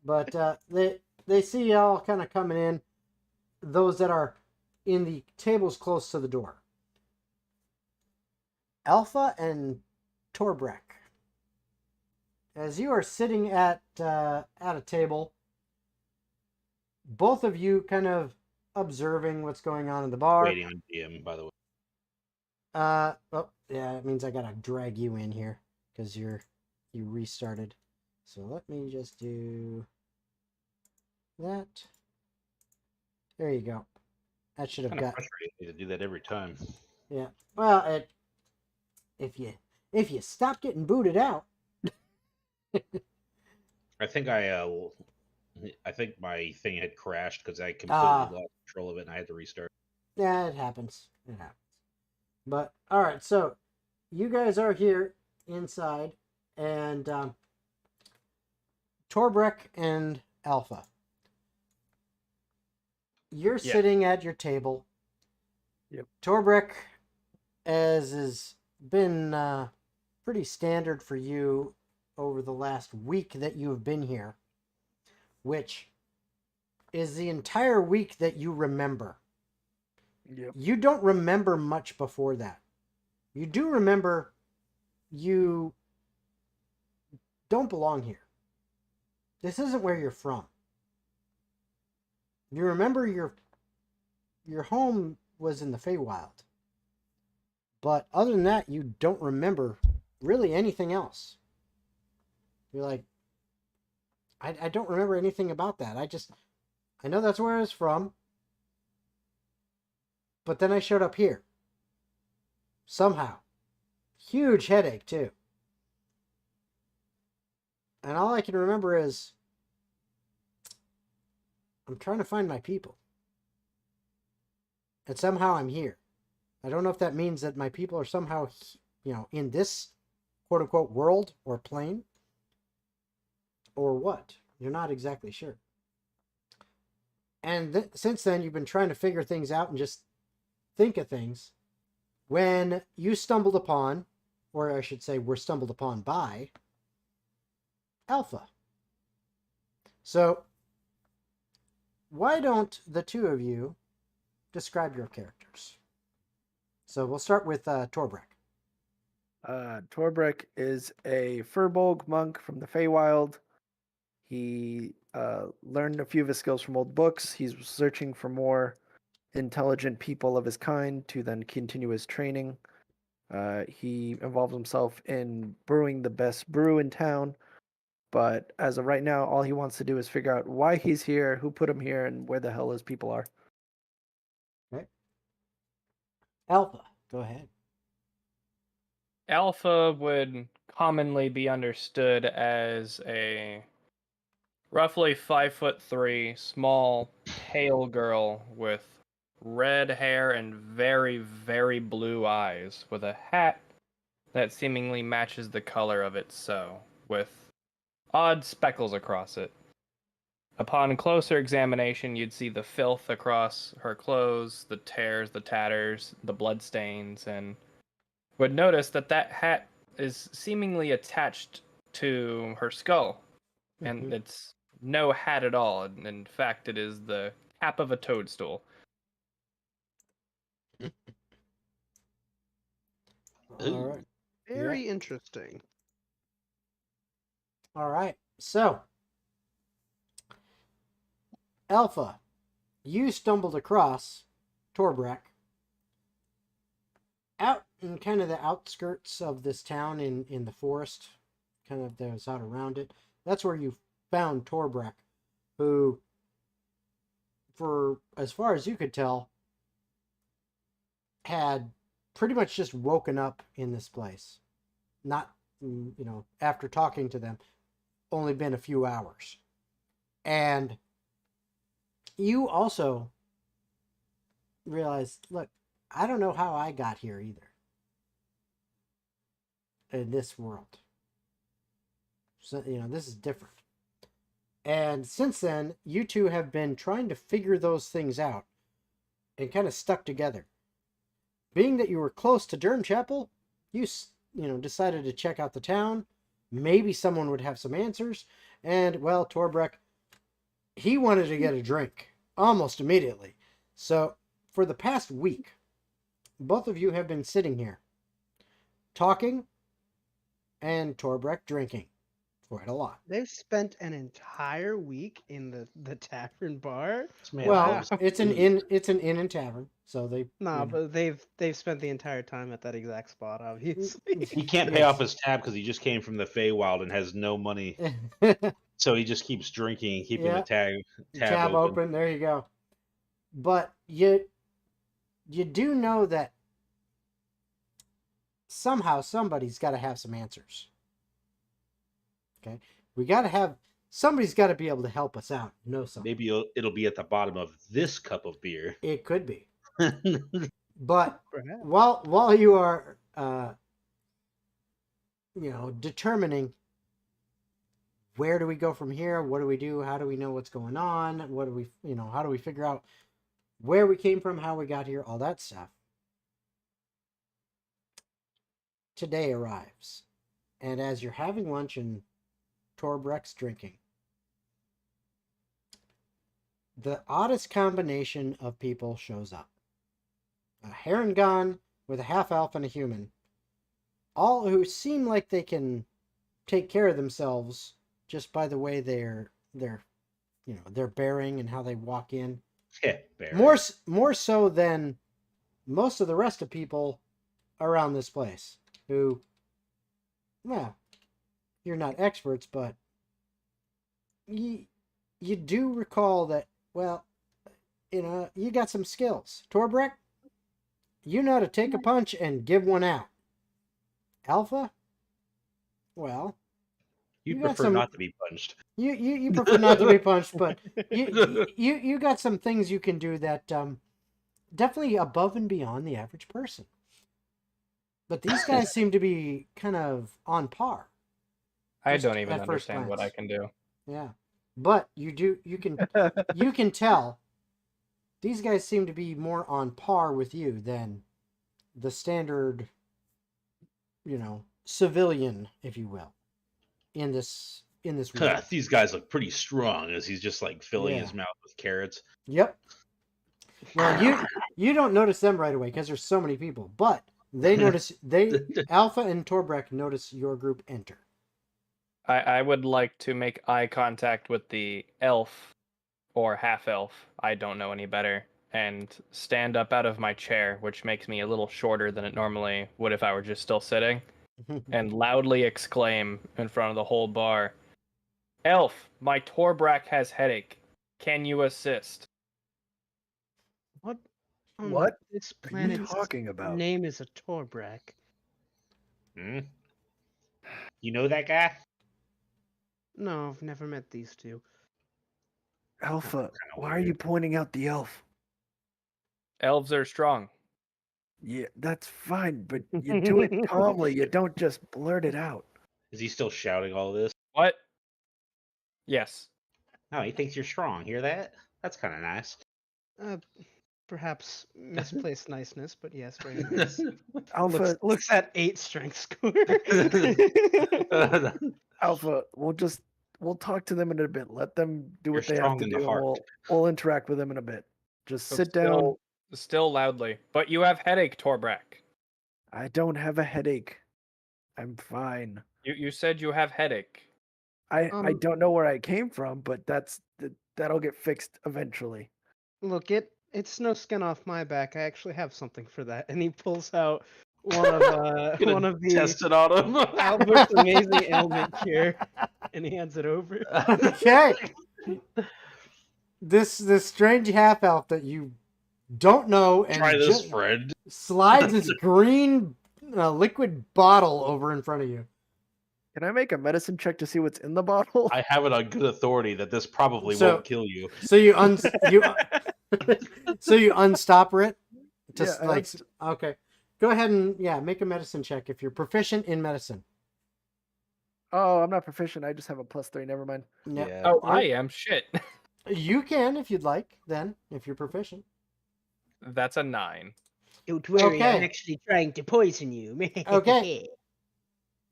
But they see y'all kind of coming in. Those that are in the tables close to the door. Alpha and Torbrek. As you are sitting at a table, both of you kind of observing what's going on in the bar. Waiting on DM, by the way. Oh, yeah, it means I gotta drag you in here because you restarted. So let me just do that. There you go. That should have Kind of got. frustrating to do that every time. Yeah. Well, if you stop getting booted out. I think I think my thing had crashed because I completely lost control of it and I had to restart. Yeah, it happens. It happens. But all right, so you guys are here inside, and Torbrek and Alpha. You're sitting at your table. Yep. Torbrek, as has been pretty standard for you over the last week that you have been here, which is the entire week that you remember. Yep. You don't remember much before that. You do remember you don't belong here. This isn't where you're from. You remember your home was in the Feywild. But other than that, you don't remember really anything else. You're like, I don't remember anything about that. I know that's where I was from. But then I showed up here. Somehow. Huge headache, too. And all I can remember is I'm trying to find my people. And somehow I'm here. I don't know if that means that my people are somehow, in this quote-unquote world or plane. Or what. You're not exactly sure. And since then, you've been trying to figure things out and just think of things. When you stumbled upon, or I should say, were stumbled upon by Alpha. So, why don't the two of you describe your characters? So we'll start with Torbrek. Torbrek is a Furbolg monk from the Feywild. He learned a few of his skills from old books. He's searching for more intelligent people of his kind to then continue his training. He involves himself in brewing the best brew in town. But as of right now, all he wants to do is figure out why he's here, who put him here, and where the hell his people are. Okay. Alpha, go ahead. Alpha would commonly be understood as a roughly 5'3", small, pale girl with red hair and very, very blue eyes, with a hat that seemingly matches the color of it sew, with odd speckles across it. Upon closer examination, you'd see the filth across her clothes, the tears, the tatters, the bloodstains, and would notice that that hat is seemingly attached to her skull. And it's no hat at all. In fact, it is the cap of a toadstool. All right. Very interesting. All right. So, Alpha, you stumbled across Torbrek out in kind of the outskirts of this town in the forest, kind of those out around it. That's where you found Torbrek, who, for as far as you could tell, had pretty much just woken up in this place. Not, after talking to them, only been a few hours. And you also realized, look, I don't know how I got here either. In this world. So, this is different. And since then, you two have been trying to figure those things out and kind of stuck together. Being that you were close to Durmchapel, you decided to check out the town. Maybe someone would have some answers. And, well, Torbrek, he wanted to get a drink almost immediately. So, for the past week, both of you have been sitting here, talking, and Torbrek drinking. Quite a lot. They've spent an entire week in the tavern bar. Well, it's an inn and tavern, so they. Nah, but they've spent the entire time at that exact spot, obviously. He can't pay off his tab because he just came from the Feywild and has no money. So he just keeps drinking and keeping the tab open. There you go. But you do know that somehow somebody's got to have some answers. Okay, somebody's got to be able to help us out. Know something. Maybe it'll be at the bottom of this cup of beer. It could be. But while you are, determining where do we go from here, what do we do, how do we know what's going on, how do we figure out where we came from, how we got here, all that stuff. Today arrives, and as you're having lunch and Torbrek's drinking, the oddest combination of people shows up. A Harengon with a half-elf and a human, all who seem like they can take care of themselves just by the way they're bearing and how they walk in. Yeah, bearing. More so than most of the rest of people around this place, who, well, you're not experts, but you do recall that, well, you got some skills. Torbrek, you know how to take a punch and give one out. Alpha, well, you prefer not to be punched. You prefer not to be punched, but you got some things you can do that definitely above and beyond the average person. But these guys seem to be kind of on par. I don't even understand what I can do. Yeah, but you can tell these guys seem to be more on par with you than the standard, civilian, if you will, in this region. These guys look pretty strong as he's just like filling Yeah. his mouth with carrots. Yep. Well, you don't notice them right away because there's so many people, but they notice Alpha and Torbreck notice your group enter. I would like to make eye contact with the elf or half elf. I don't know any better. And stand up out of my chair, which makes me a little shorter than it normally would if I were just still sitting, and loudly exclaim in front of the whole bar, "Elf, my Torbrak has headache. Can you assist?" What? on What This are you planet's talking about? name is a Torbrak. Hmm? You know that guy? No, I've never met these two. Alpha, Kinda why are weird. you pointing out the elf? Elves are strong. Yeah, that's fine, but you do it calmly. You don't just blurt it out. Is he still shouting all this? What? Yes. No, he thinks you're strong. Hear that? That's kind of nice. Perhaps misplaced niceness, but yes, very nice. Alpha, looks at 8 strength score. Alpha, we'll talk to them in a bit. Let them do You're what they have strong to in do. the heart. We'll interact with them in a bit. Just So sit down. Still loudly. But you have headache, Torbrak. I don't have a headache. I'm fine. You said you have headache. I Um, don't know where I came from, but that'll get fixed eventually. Look, it's no skin off my back. I actually have something for that. And he pulls out one of the Test it on him. Albert's amazing ailment cure, and he hands it over. Okay. This strange half elf that you don't know and Try this, friend. slides this green liquid bottle over in front of you. Can I make a medicine check to see what's in the bottle? I have it on good authority that this probably So- won't kill you. So you so you unstopper it. Just Yeah, like okay. Go ahead and make a medicine check if you're proficient in medicine. Oh, I'm not proficient. I just have a +3. Never mind. No, Yeah. Oh, I am. Shit. you can if you'd like. Then, if you're proficient. That's a 9. Don't worry, I'm Okay. actually trying to poison you. Okay. You could be.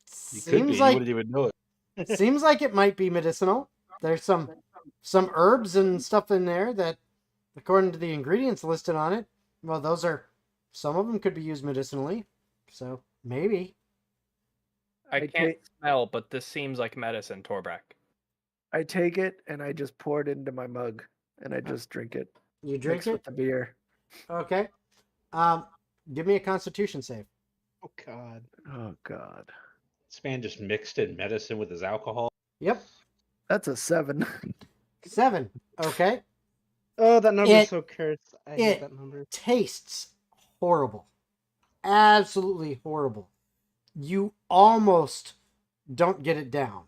Seems You like wouldn't even know it. seems like it might be medicinal. There's some herbs and stuff in there that, according to the ingredients listed on it, well, those are some of them could be used medicinally. So maybe. I I can't take- smell, but this seems like medicine, Torbrak. I take it and I just pour it into my mug and I just drink it. You drink Mixed it. with the beer. Okay. Give me a Constitution save. Oh God. Oh God, This man just mixed in medicine with his alcohol. Yep. that's a 7. 7. Okay. Oh, that number's It- so cursed. I it- hate that number. Tastes horrible. Absolutely horrible. You almost don't get it down,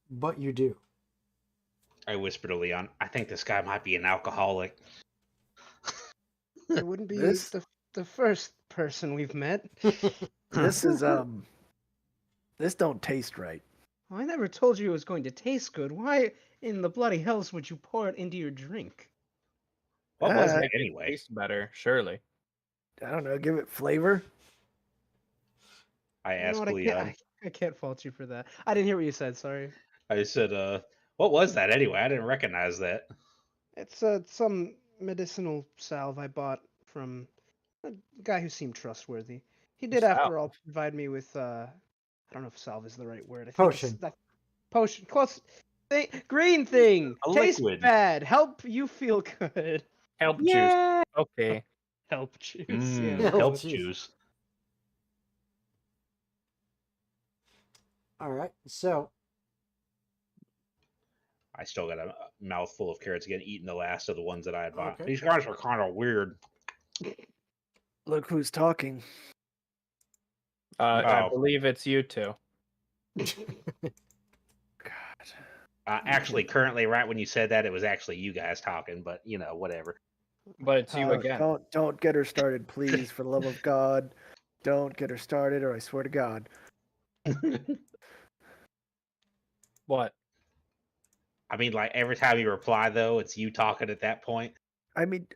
but you do. I whisper to Leon, I think this guy might be an alcoholic. It wouldn't be This- the first person we've met. This is this don't taste right. I never told you it was going to taste good. Why in the bloody hells would you pour it into your drink? What was Uh, it anyway? Tastes better, surely. I don't know. Give it flavor. I You know asked what, Leon. I can't fault you for that. I didn't hear what you said. Sorry. I said, what was that anyway? I didn't recognize that. It's some medicinal salve I bought from a guy who seemed trustworthy. He did, Salve. after all, provide me with I don't know if salve is the right word. I think Potion. It's that potion. Close. Green thing. A Tastes liquid. bad. Help you feel good. Help juice. Yeah. Okay. Help juice. Mm, Yeah. Oh, help jeez. juice. All right. So, I still got a mouthful of carrots again, eating the last of the ones that I had bought. Okay. These guys are kind of weird. Look who's talking. I Oh. believe it's you two. God. Actually, currently, right when you said that, it was actually you guys talking, but, whatever. But it's you again. Don't get her started, please, for the love of God. Don't get her started, or I swear to God. What? I mean, like, every time you reply, though, it's you talking at that point. I mean,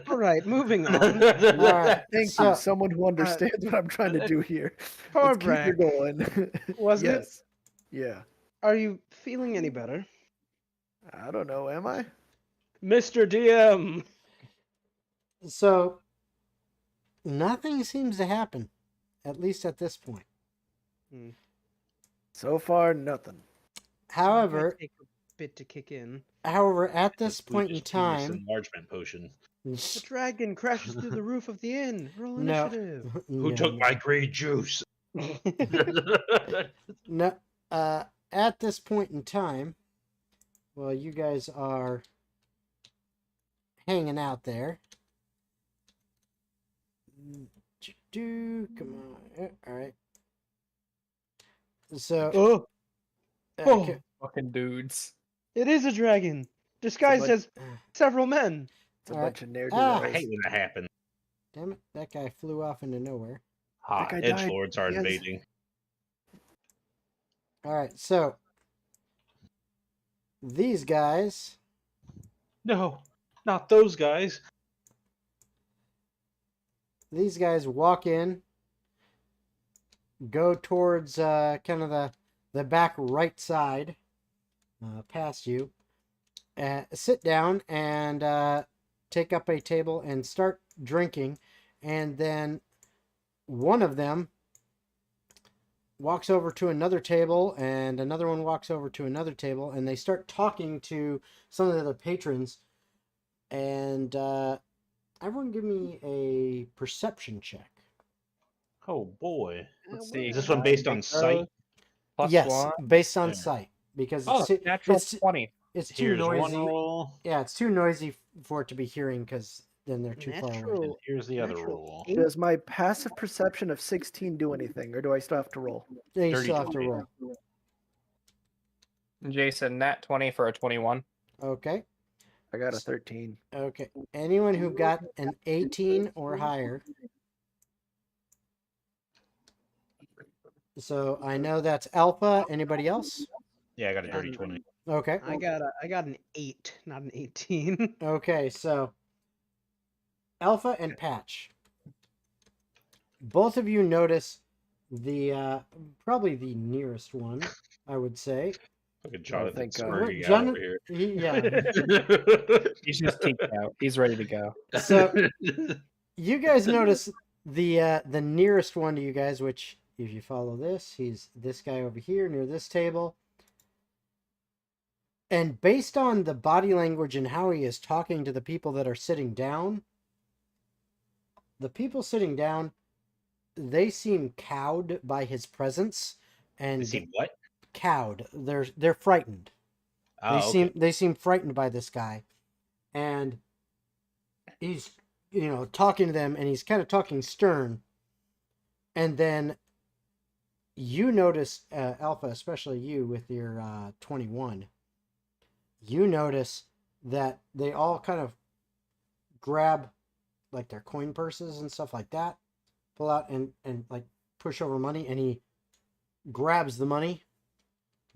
All right, moving on. right. thank So- you. Someone who understands what I'm trying to do here. Let's keep Torbrack, it going. wasn't it? Yes. Yeah. Are you feeling any better? I don't know. Am I? Mr. DM! So nothing seems to happen, at least at this point. So far, nothing. However, Might take a bit to kick in. at this point in Penis time, enlargement potion. The dragon crashes through the roof of the inn. Roll No. initiative. Who no, took my green juice? no, at this point in time, well, you guys are hanging out there. Come on. All right. So, Oh, okay. Fucking dudes. it is a dragon, disguised as several men. It's a All right. bunch of ne'er Ah. I hate when that happens. Damn it, that guy flew off into nowhere. Ha, guy died. edgelords are Yes. invading. All right, so these guys, No, not those guys. walk in, go towards kind of the back right side, past you, sit down and take up a table and start drinking, and then one of them walks over to another table, and another one walks over to another table, and they start talking to some of the other patrons. And everyone give me a perception check. Oh boy. Let's see. Is this one based on sight? Plus Yes, one. based on Yeah. sight, because Oh, it's too, natural it's, 20. it's too Here's one noisy. roll, Yeah, it's too noisy for it to be hearing, because then they're too far away. and Natural. here's the other Natural roll. eight? Does my passive perception of 16 do anything, or do I still have to roll? Then you Dirty still have to 20. roll. Jason, nat 20 for a 21. Okay. I got a 13. Okay. Anyone who got an 18 or higher. So I know that's Alpha. Anybody else? Yeah, I got a dirty 20. Okay. I got an 8, not an 18. Okay, so Alpha and Patch. Both of you notice the probably the nearest one, I would say. Fucking Jonathan thank God. smirking out Jon- over here. Yeah. He's just geeked out. He's ready to go. So you guys notice the nearest one to you guys, which if you follow this, he's this guy over here near this table. And based on the body language and how he is talking to the people that are sitting down, the people sitting down, they seem cowed by his presence, and They seem what? cowed. They're frightened. Oh, They seem frightened by this guy, and he's talking to them, and he's kind of talking stern. And then you notice Alpha, especially you with your 21. You notice that they all kind of grab like their coin purses and stuff like that, pull out and like push over money, and he grabs the money,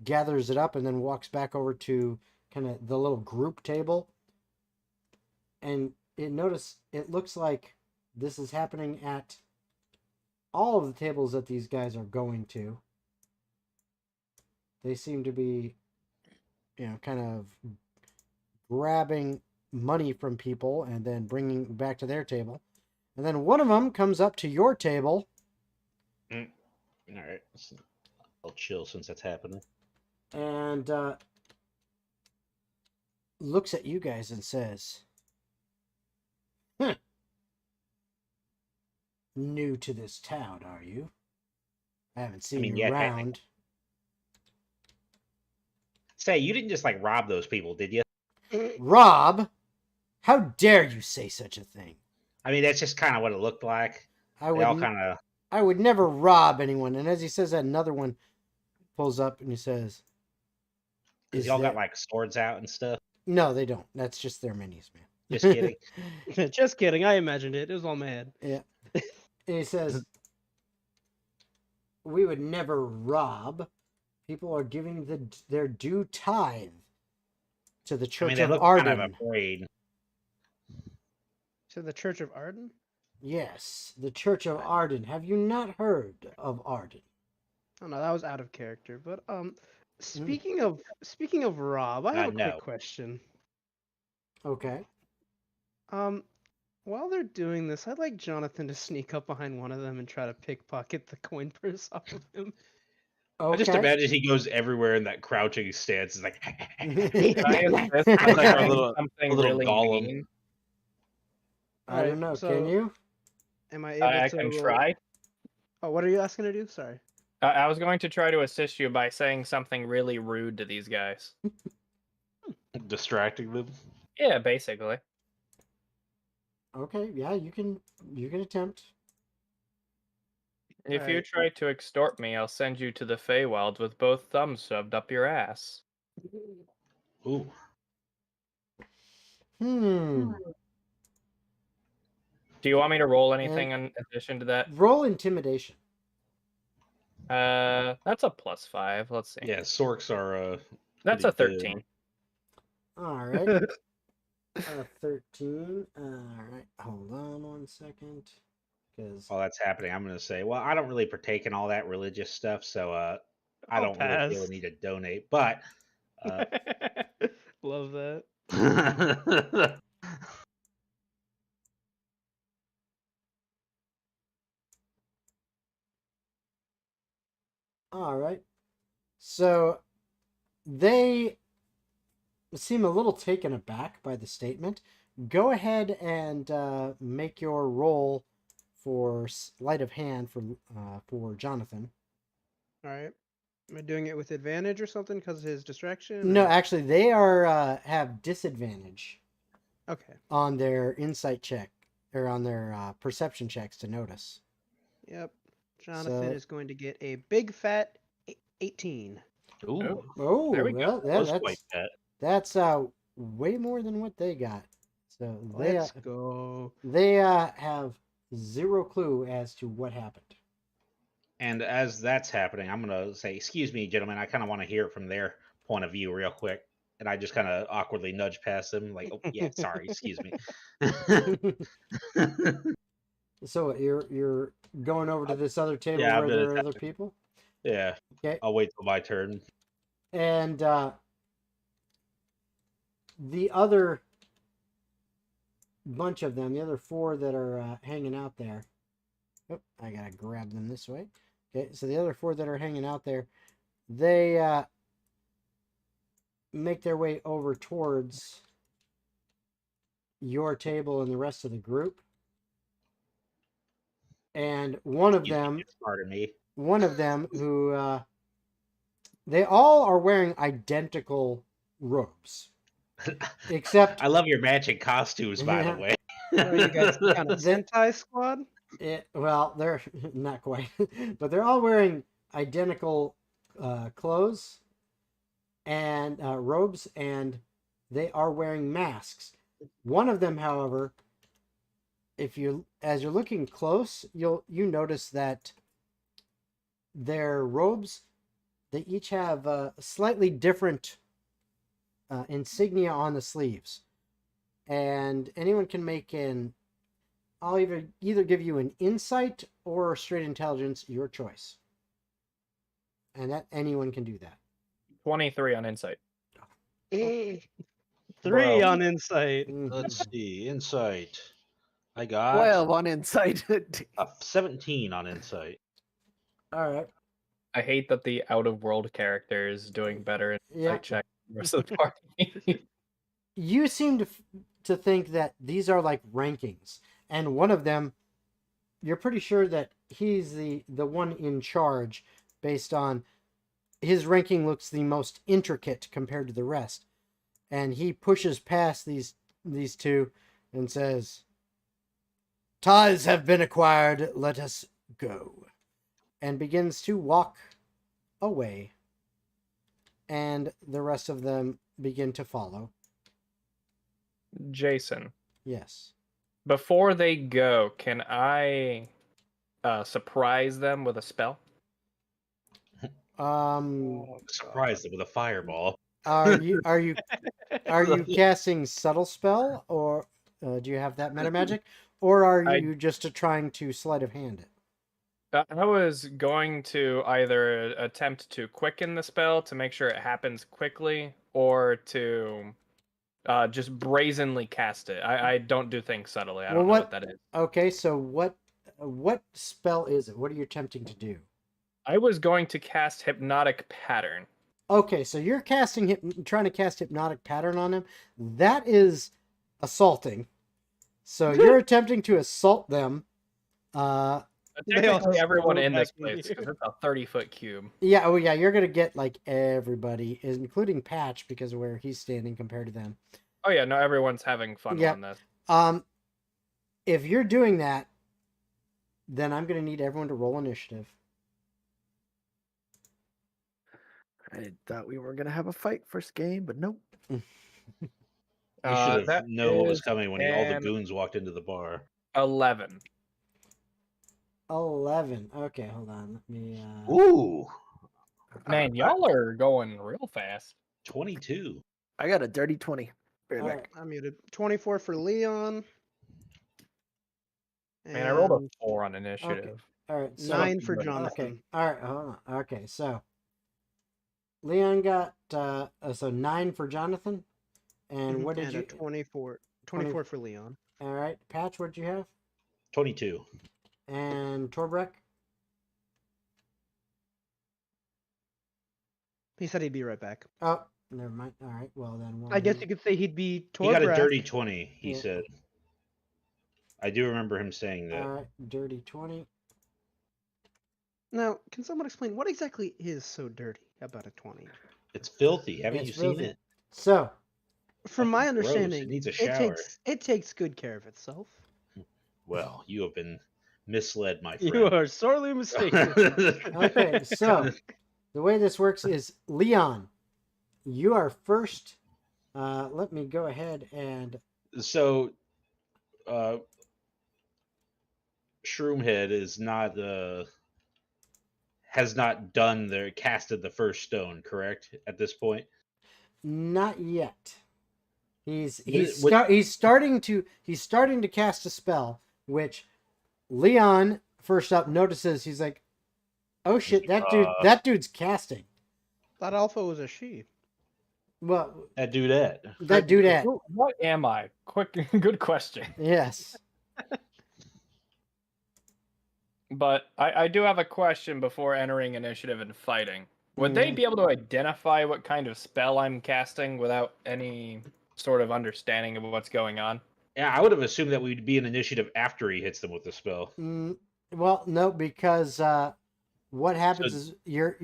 gathers it up, and then walks back over to kind of the little group table. And it looks like this is happening at all of the tables that these guys are going to. They seem to be kind of grabbing money from people and then bringing back to their table. And then one of them comes up to your table. All right. I'll chill since that's happening. And looks at you guys and says, "Huh. New to this town, are you? I haven't seen you yeah, around." Say, you didn't just like rob those people, did you? "Rob? How dare you say such a thing? I mean, that's just kind of what it looked like. I They all would kind of. I would never rob anyone." And as he says that, another one pulls up and he says, Because y'all got like swords out and stuff. No, they don't. That's just their minis, man. Just kidding. Just kidding. I imagined it. It was all mad. Yeah. And he says, "We would never rob. People are giving their due tithe to the I Church mean, they of look Arden." kind of afraid. So the Church of Arden? Yes, the Church of Arden. Have you not heard of Arden? Oh no, that was out of character. But speaking of Rob, I have a quick No. question. Okay. While they're doing this, I'd like Jonathan to sneak up behind one of them and try to pickpocket the coin purse off of him. I just Okay. imagine he goes everywhere in that crouching stance. It's like, Can I assist by Like our saying little- something little really golem. mean? I don't know. Can you? Am I able I to can roll- try. Oh, what are you asking to do? Sorry. I was going to try to assist you by saying something really rude to these guys. distracting them. Yeah, basically. Okay. Yeah, you can attempt. If you Alright. try to extort me, I'll send you to the Feywild with both thumbs shoved up your ass. Ooh. Hmm. Do you want me to roll anything in addition to that? Roll intimidation. That's a +5. Let's see. Yeah, Sorks are That's a pretty good. 13. All right. 13. All right. Hold on one second. Because While that's happening, I'm gonna say, well, I don't really partake in all that religious stuff, so I I'll don't really feel pass. the need to donate. But Love that. all right. So they seem a little taken aback by the statement. Go ahead and make your roll for sleight of hand for Jonathan. All right. Am I doing it with advantage or something because of his distraction? No, or- actually, they are have disadvantage Okay. on their insight check or on their perception checks to notice. Yep. Jonathan So- is going to get a big fat 18. ooh, Oh, There we go. well, that was quite that. that's way more than what they got. So Let's go. they have zero clue as to what happened. And as that's happening, I'm gonna say, "Excuse me, gentlemen. I kind of want to hear it from their point of view, real quick." And I just kind of awkwardly nudge past them, like, "Oh, yeah, sorry, excuse me." So what, you're going over to this other table Yeah, I'm where gonna there are other attempt people, Yeah, Okay. I'll wait till my turn. and the other bunch of them, the other four that are hanging out there. Oh, I gotta grab them this way. Okay, so the other four that are hanging out there, they make their way over towards your table and the rest of the group. And one of them Pardon me. who they all are wearing identical robes, except I love your matching costumes, by the Yeah. way. What are you guys kind of Then- Sentai squad? well, they're not quite, but they're all wearing identical clothes and robes, and they are wearing masks. One of them, however, as you're looking close, you notice that their robes, they each have slightly different insignia on the sleeves, and anyone can make I'll either give you an insight or straight intelligence, your choice. And that anyone can do that. 23 on insight. 3 Bro. on insight. Let's see, insight. I got 12 on insight. a 17 on insight. All right. I hate that the out-of-world character is doing better in Yeah. insight check than the rest of the party. You seem to think that these are like rankings, and one of them, you're pretty sure that he's the one in charge based on his ranking looks the most intricate compared to the rest, and he pushes past these two and says, "Ties have been acquired, let us go," and begins to walk away, and the rest of them begin to follow. Jason, Yes. before they go, can I surprise them with a spell? Surprised them with a fireball. Are you casting subtle spell or Do you have that meta magic, or are I- you just trying to sleight of hand it? I was going to either attempt to quicken the spell to make sure it happens quickly, or to just brazenly cast it. I don't do things subtly. I Well, don't know what that is. Okay, so what spell is it? What are you attempting to do? I was going to cast Hypnotic Pattern. Okay, so you're trying to cast hypnotic pattern on him. That is assaulting. So you're attempting to assault them. They all Technically, just everyone float in this back in place, here. because it's a 30-foot cube. Yeah, oh yeah, you're gonna get like everybody, including Patch, because of where he's standing compared to them. Oh yeah, no, everyone's having fun Yeah. on this. If you're doing that, then I'm gonna need everyone to roll initiative. I thought we were gonna have a fight first game, but nope. You should That have known what was is coming when all the an goons walked into the bar. 11. 11. Okay, hold on. Let me. Ooh, Man, y'all are going real fast. 22. I got a dirty 20. Right All back. right. I'm muted. 24 for Leon. Man, I rolled a and 4 on initiative. All right. So 9 for Okay. Jonathan. okay. All right. Hold on. Okay. So Leon got so 9 for Jonathan, and what did and you? a 24. 24 for Leon. All right, Patch. What did you have? 22. And Torbrek. He said he'd be right back. Oh, never mind. All right. Well then. I guess you could say he'd be He got a Torbrak. dirty 20, he Yeah. said. I do remember him saying that. All right. Dirty 20. Now, can someone explain what exactly is so dirty about a 20? It's filthy. Haven't It's you seen filthy. it? So From my Fucking gross. It understanding, needs a shower. it takes good care of itself. Well, you have been misled, my friend. You are sorely mistaken. okay. So the way this works is Leon, you are first. Let me go ahead and. So, Shroomhead is not has not casted the first stone, correct? At this point, Not yet. He's What- starting to cast a spell, which Leon first up notices. He's like, "Oh shit, that dude's casting." That alpha was a she. Well, that dudette. that dudette. What am I? Quick, good question. Yes. But I do have a question before entering initiative and fighting. Would they Mhm. be able to identify what kind of spell I'm casting without any sort of understanding of what's going on? Yeah, I would have assumed that we'd be in initiative after he hits them with the spell. Well, no, because what happens is you're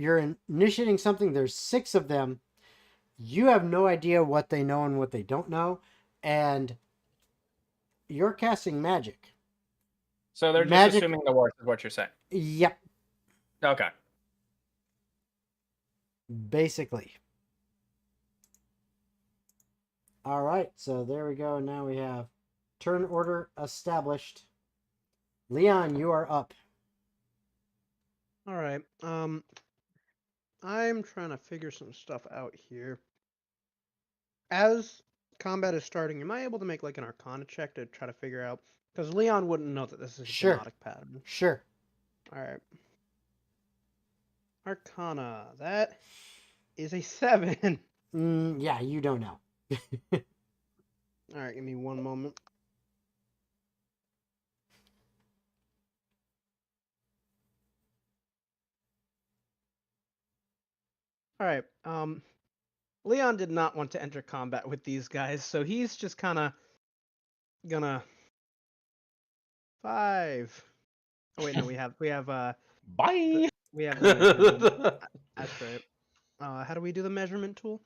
initiating something. There's 6 of them. You have no idea what they know and what they don't know, and you're casting magic. So they're just Magic- assuming the worst is what you're saying. Yep, Okay. basically. All right, so there we go. Now we have turn order established. Leon, you are up. All right. I'm trying to figure some stuff out here. As combat is starting, am I able to make like an Arcana check to try to figure out? Because Leon wouldn't know that this is a Sure. hypnotic pattern. Sure. All right. Arcana. That is a 7. Yeah, you don't know. All right, give me one moment. All right. Leon did not want to enter combat with these guys, so he's just kind of gonna 5. Oh wait, no, we have Bye. we have the measurement. That's right. How do we do the measurement tool?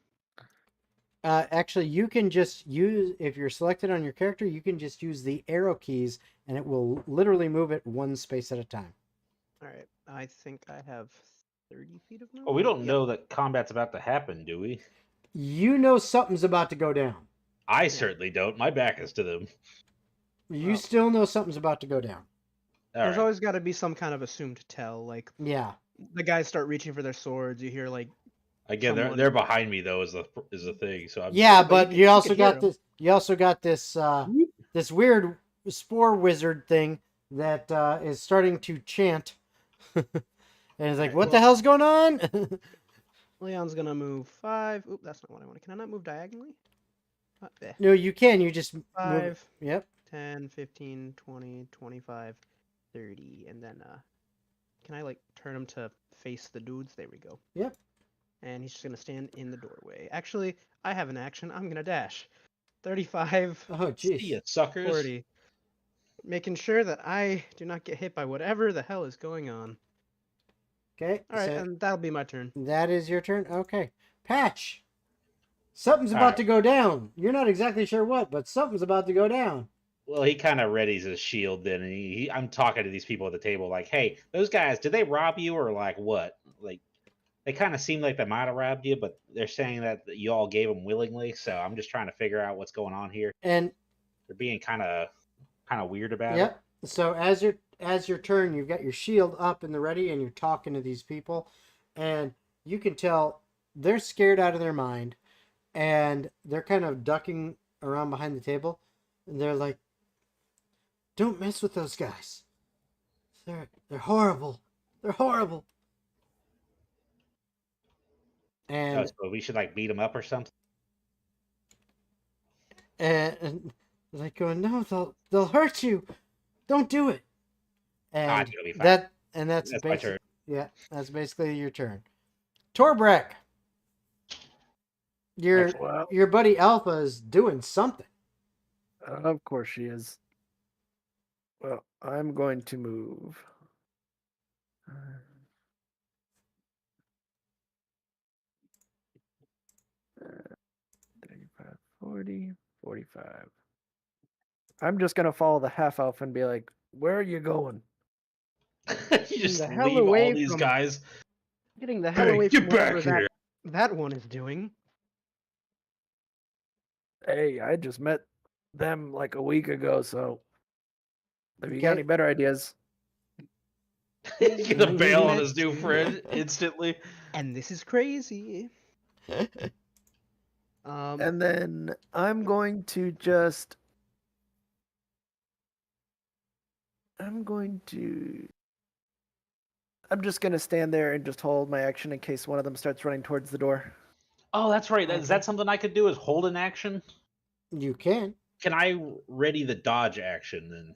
Actually, you can just use, if you're selected on your character, you can just use the arrow keys and it will literally move it one space at a time. All right. I think I have 30 feet of movement. Well, we don't Yep. know that combat's about to happen, do we? You know something's about to go down. I certainly don't. My back is to them. You Oh. still know something's about to go down. All There's right. always got to be some kind of assumed tell. Like Yeah. the guys start reaching for their swords. You hear like, Again, someone- they're behind me though is the thing. So I'm, Yeah, but but you you can also hear got 'em. this. You also got this this weird spore wizard thing that is starting to chant. And it's like, Alright, what the well- hell's going on? Leon's gonna move 5. Oop, that's not what I wanted. Can I not move diagonally? There. No, you can. You just move. 5, Yep. 10, 15, 20, 25, 30, and then can I like turn him to face the dudes? There we go. Yep. And he's just gonna stand in the doorway. Actually, I have an action. I'm gonna dash. 35, Oh, See jeez. ya, suckers. 40. Making sure that I do not get hit by whatever the hell is going on. Okay. All right, so and that'll be my turn. that is your turn. Okay. Patch. Something's All about right. to go down. You're not exactly sure what, but something's about to go down. Well, he kind of readies his shield then, and I'm talking to these people at the table, like, "Hey, those guys, did they rob you or like what? Like, they kind of seem like they might have robbed you, but they're saying that you all gave them willingly. So I'm just trying to figure out what's going on here. And They're being kind of weird about it. yep. So as your turn, you've got your shield up and the ready, and you're talking to these people, and you can tell they're scared out of their mind, and they're kind of ducking around behind the table, and they're like, "Don't mess with those guys. They're horrible. They're horrible." Oh, And so we should like beat them up or something. and like going, "No, they'll hurt you. Don't do it." And I think it'll be fine. that's That's my basically turn. yeah, that's basically your turn. Torbrek, your Well, your buddy Alpha is doing something. of course she is. Well, I'm going to move. 35, 40, 45. I'm just gonna follow the half elf and be like, "Where are you going?" You just the hell leave all away these from- guys. Getting the hell Hey, away get from back whatever here. that one is doing. Hey, I just met them like a week ago, so if you got Okay. any better ideas, Gonna bail on his new friend instantly. And this is crazy. and then I'm going to just. I'm just gonna stand there and just hold my action in case one of them starts running towards the door. Oh, that's right. Is Okay. that something I could do? Is hold an action? You can. Can I ready the dodge action then?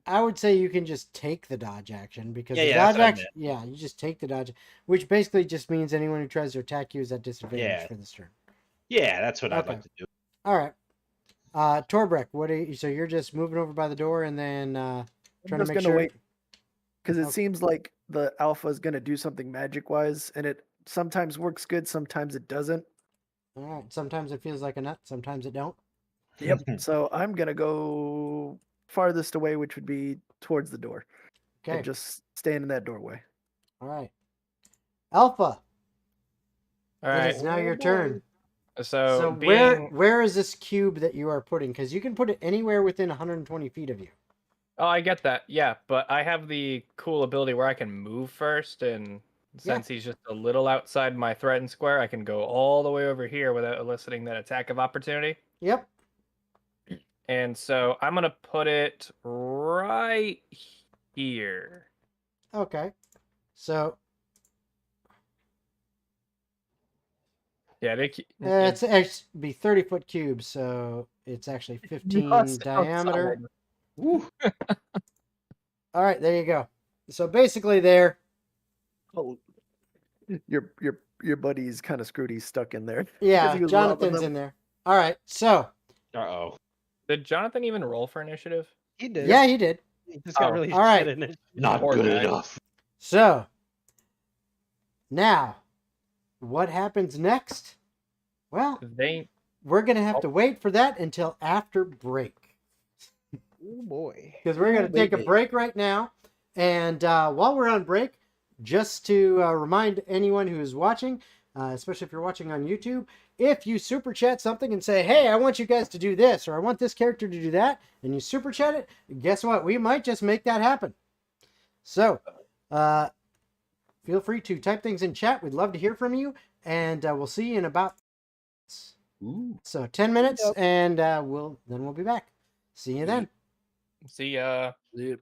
I would say you can just take the dodge action because Yeah, the yeah, that's dodge what I action. Yeah, you just take the dodge, which basically just means anyone who tries to attack you is at disadvantage Yeah. for this turn. Yeah, that's what I'd Okay. like to do. All right. Torbrek, what are you? So you're just moving over by the door and then I'm trying to just make gonna sure. wait because it Okay. seems like the alpha is gonna do something magic wise, and it sometimes works good, sometimes it doesn't. All right. Sometimes it feels like a nut. Sometimes it don't. Yep. So I'm gonna go farthest away, which would be towards the door, Okay. and just stand in that doorway. All right. Alpha, All it right. is now your Oh, boy. turn. So, So where is this cube that you are putting? Because you can put it anywhere within 120 feet of you. Oh, I get that. Yeah, but I have the cool ability where I can move first, and since he's just a little outside my threatened square, I can go all the way over here without eliciting that attack of opportunity. Yep. And so I'm gonna put it right here. Okay. So Yeah, it's be 30-foot cube, so it's actually 15 Just diameter. outside. Woo. All right, there you go. So basically, there. Oh, your buddy's kind of screwed. He's stuck in there. Yeah, he was robbing Jonathan's them. in there. All right, so Uh-oh. Did Jonathan even roll for initiative? He did. yeah, he did. He just got Oh, really all right. shit in it. Not Poor good guy. enough. So now, what happens next? Well, They we're gonna have to wait for that until after break. Oh boy. Because we're going to take a baby. break right now. And while we're on break, just to remind anyone who is watching, especially if you're watching on YouTube, if you super chat something and say, "Hey, I want you guys to do this," or "I want this character to do that," and you super chat it, guess what? We might just make that happen. So feel free to type things in chat. We'd love to hear from you. And we'll see you in about... Ooh. So 10 minutes, Yep. and we'll be back. See you then. See ya. Yep.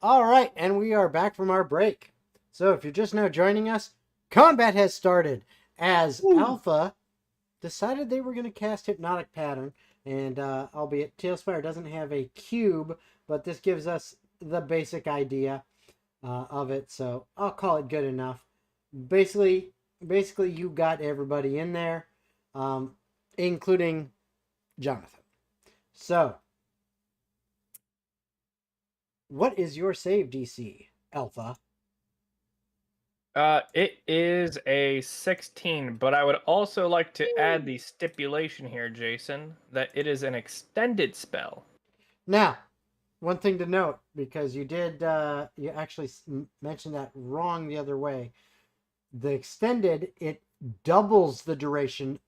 All right, and we are back from our break. So if you're just now joining us, combat has started as Alpha decided they were going to cast Hypnotic Pattern, and albeit Tailspire doesn't have a cube, but this gives us the basic idea of it, so I'll call it good enough. Basically, you got everybody in there, including Jonathan. So, what is your save DC, Alpha? It is a 16, but I would also like to add the stipulation here, Jason, that it is an extended spell. Now, one thing to note, because you did, you actually mentioned that wrong the other way. The extended, it doubles the duration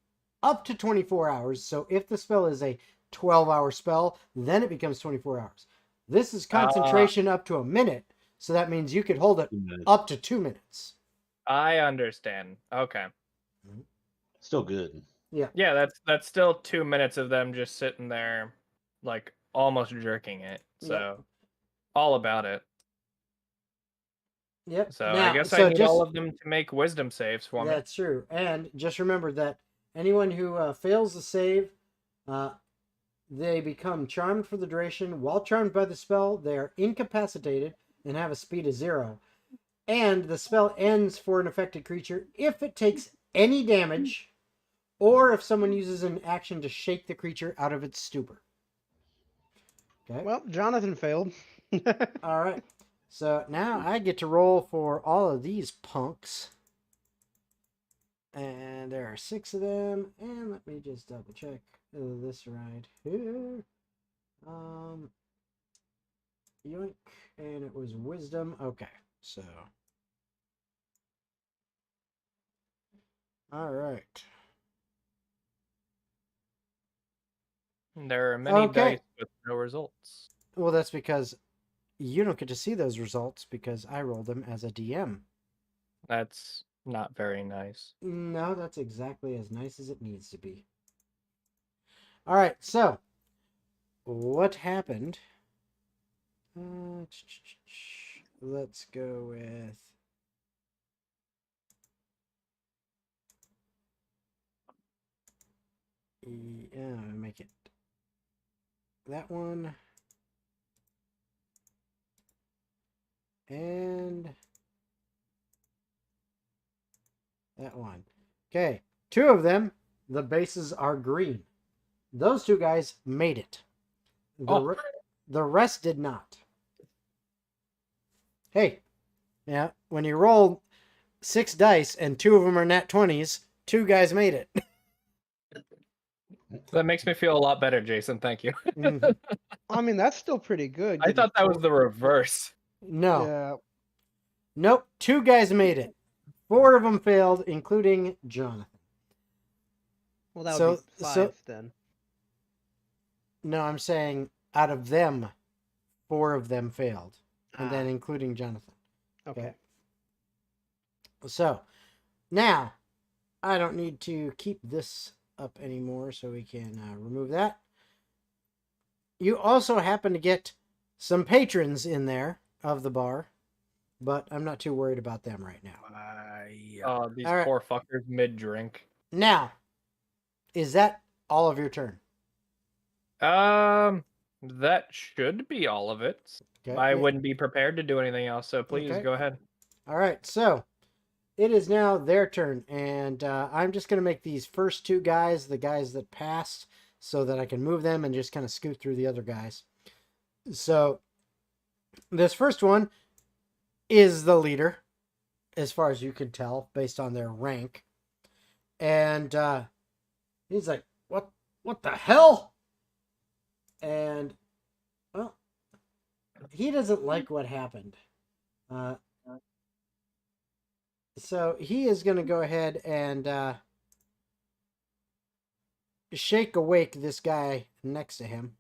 up to 24 hours. So if the spell is a 12-hour spell, then it becomes 24 hours. This is concentration up to a minute. So that means you could hold it up to 2 minutes. I understand. Okay. Still good. Yeah. Yeah, that's still 2 minutes of them just sitting there, like almost jerking it. So, all about it. Yep. So Now, I guess I need all of them to make wisdom saves for me. That's true. And just remember that anyone who fails the save, they become charmed for the duration. While charmed by the spell, they are incapacitated and have a speed of 0. And the spell ends for an affected creature if it takes any damage, or if someone uses an action to shake the creature out of its stupor. Okay. Well, Jonathan failed. All right. So now I get to roll for all of these punks. And there are 6 of them. And let me just double check this right here. Yoink. And it was wisdom. Okay. So. All right. There are many dice with no results. Well, that's because you don't get to see those results because I rolled them as a DM. That's not very nice. No, that's exactly as nice as it needs to be. All right, so what happened? Let's go with... Yeah, make it that one. And that one. Okay, 2 of them, the bases are green. Those 2 guys made it. The rest did not. Hey, yeah, when you roll 6 dice and 2 of them are nat 20s, 2 guys made it. That makes me feel a lot better, Jason. Thank you. I mean, that's still pretty good. I thought that was the reverse. No. Yeah. Nope, 2 guys made it. 4 of them failed, including Jonathan. Well, that would be 5 then. No, I'm saying out of them, 4 of them failed. And then including Jonathan. Okay. So, now, I don't need to keep this up anymore, so we can remove that. You also happen to get some patrons in there of the bar, but I'm not too worried about them right now. These All right. poor fuckers mid-drink. Now, is that all of your turn? That should be all of it. Okay. I wouldn't be prepared to do anything else, so please go ahead. All right, so it is now their turn, and I'm just going to make these first 2 guys the guys that passed so that I can move them and just kind of scoot through the other guys. So this first one is the leader, as far as you can tell, based on their rank. And he's like, what the hell? And, well, he doesn't like what happened. So he is going to go ahead and shake awake this guy next to him.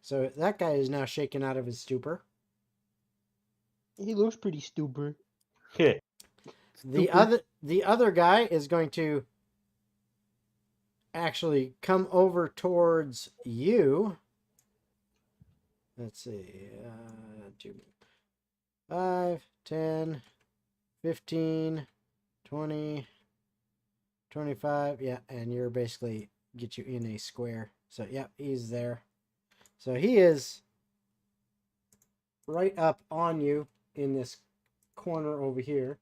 So that guy is now shaken out of his stupor. He looks pretty stupid. The other guy is going to actually come over towards you let's see, 2, 5, 10, 15, 20, 25. Yeah, and you're basically get you in a square. So, yeah, he's there. So he is right up on you in this corner over here.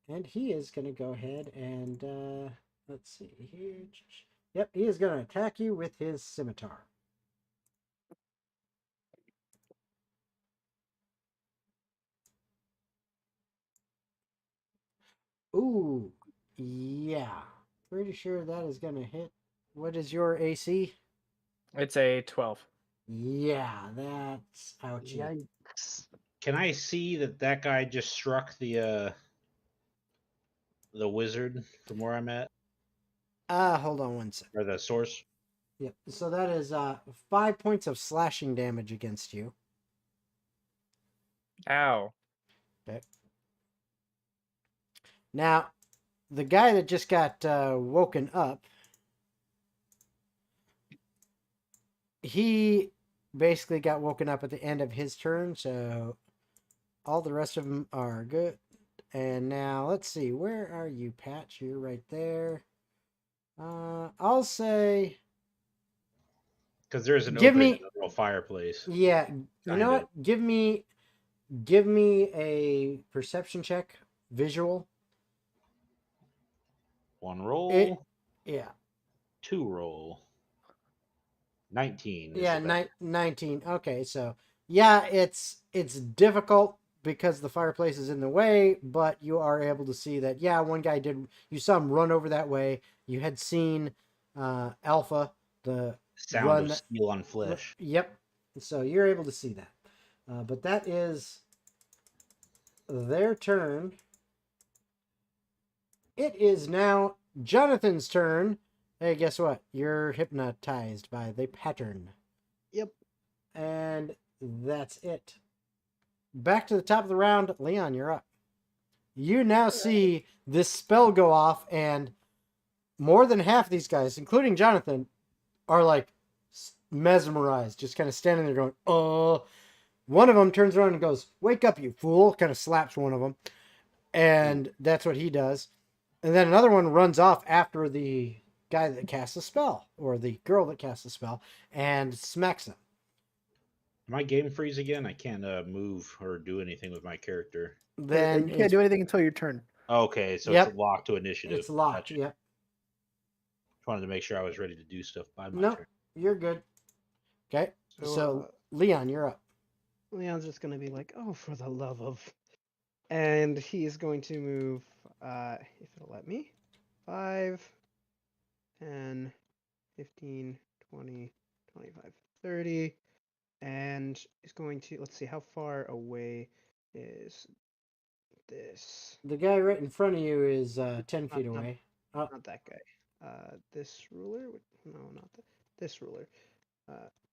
And he is going to go ahead and, let's see here. Yep, he is going to attack you with his scimitar. Ooh, yeah. Pretty sure that is going to hit. What is your AC? It's a 12. Yeah, that's ouchie. Yikes. Can I see that guy just struck the wizard from where I'm at, Hold on one sec. or the source? Yep. So that is 5 points of slashing damage against you. Ow. Okay. Now, the guy that just got woken up, he basically got woken up at the end of his turn, so all the rest of them are good. And now, let's see, where are you, Patch? You're right there. I'll say... Because there's an Give opening me- in the little fireplace. Yeah, you know Kinda. what? Give me a perception check, visual. One roll, Yeah. 2 roll. 19. is Yeah, the better. 19. Okay, so yeah, it's difficult because the fireplace is in the way, but you are able to see that. Yeah, one guy did. You saw him run over that way. You had seen Alpha, the Sound run of that- steel on flesh. Yep. So you're able to see that. But that is their turn. It is now Jonathan's turn. Hey, guess what? You're hypnotized by the pattern. Yep. And that's it. Back to the top of the round. Leon, you're up. You now see this spell go off, and more than half of these guys, including Jonathan, are like mesmerized, just kind of standing there going, oh. One of them turns around and goes, wake up, you fool, kind of slaps one of them. And that's what he does. And then another one runs off after the guy that casts a spell, or the girl that casts a spell, and smacks them. My game freeze again? I can't move or do anything with my character. Then You can't do anything until your turn. Okay, so Yep. it's locked to initiative. it's locked. Gotcha. Yep. Just wanted to make sure I was ready to do stuff by my No, turn. you're good. Okay. So Leon, you're up. Leon's just gonna be like, "Oh, for the love of," and he's going to move. If it'll let me, 5, 10, 15, 20, 25, 30, and he's going to. Let's see, how far away is this? The guy right in front of you is 10 feet Not- away. Not that guy. This ruler? No, not that. This ruler.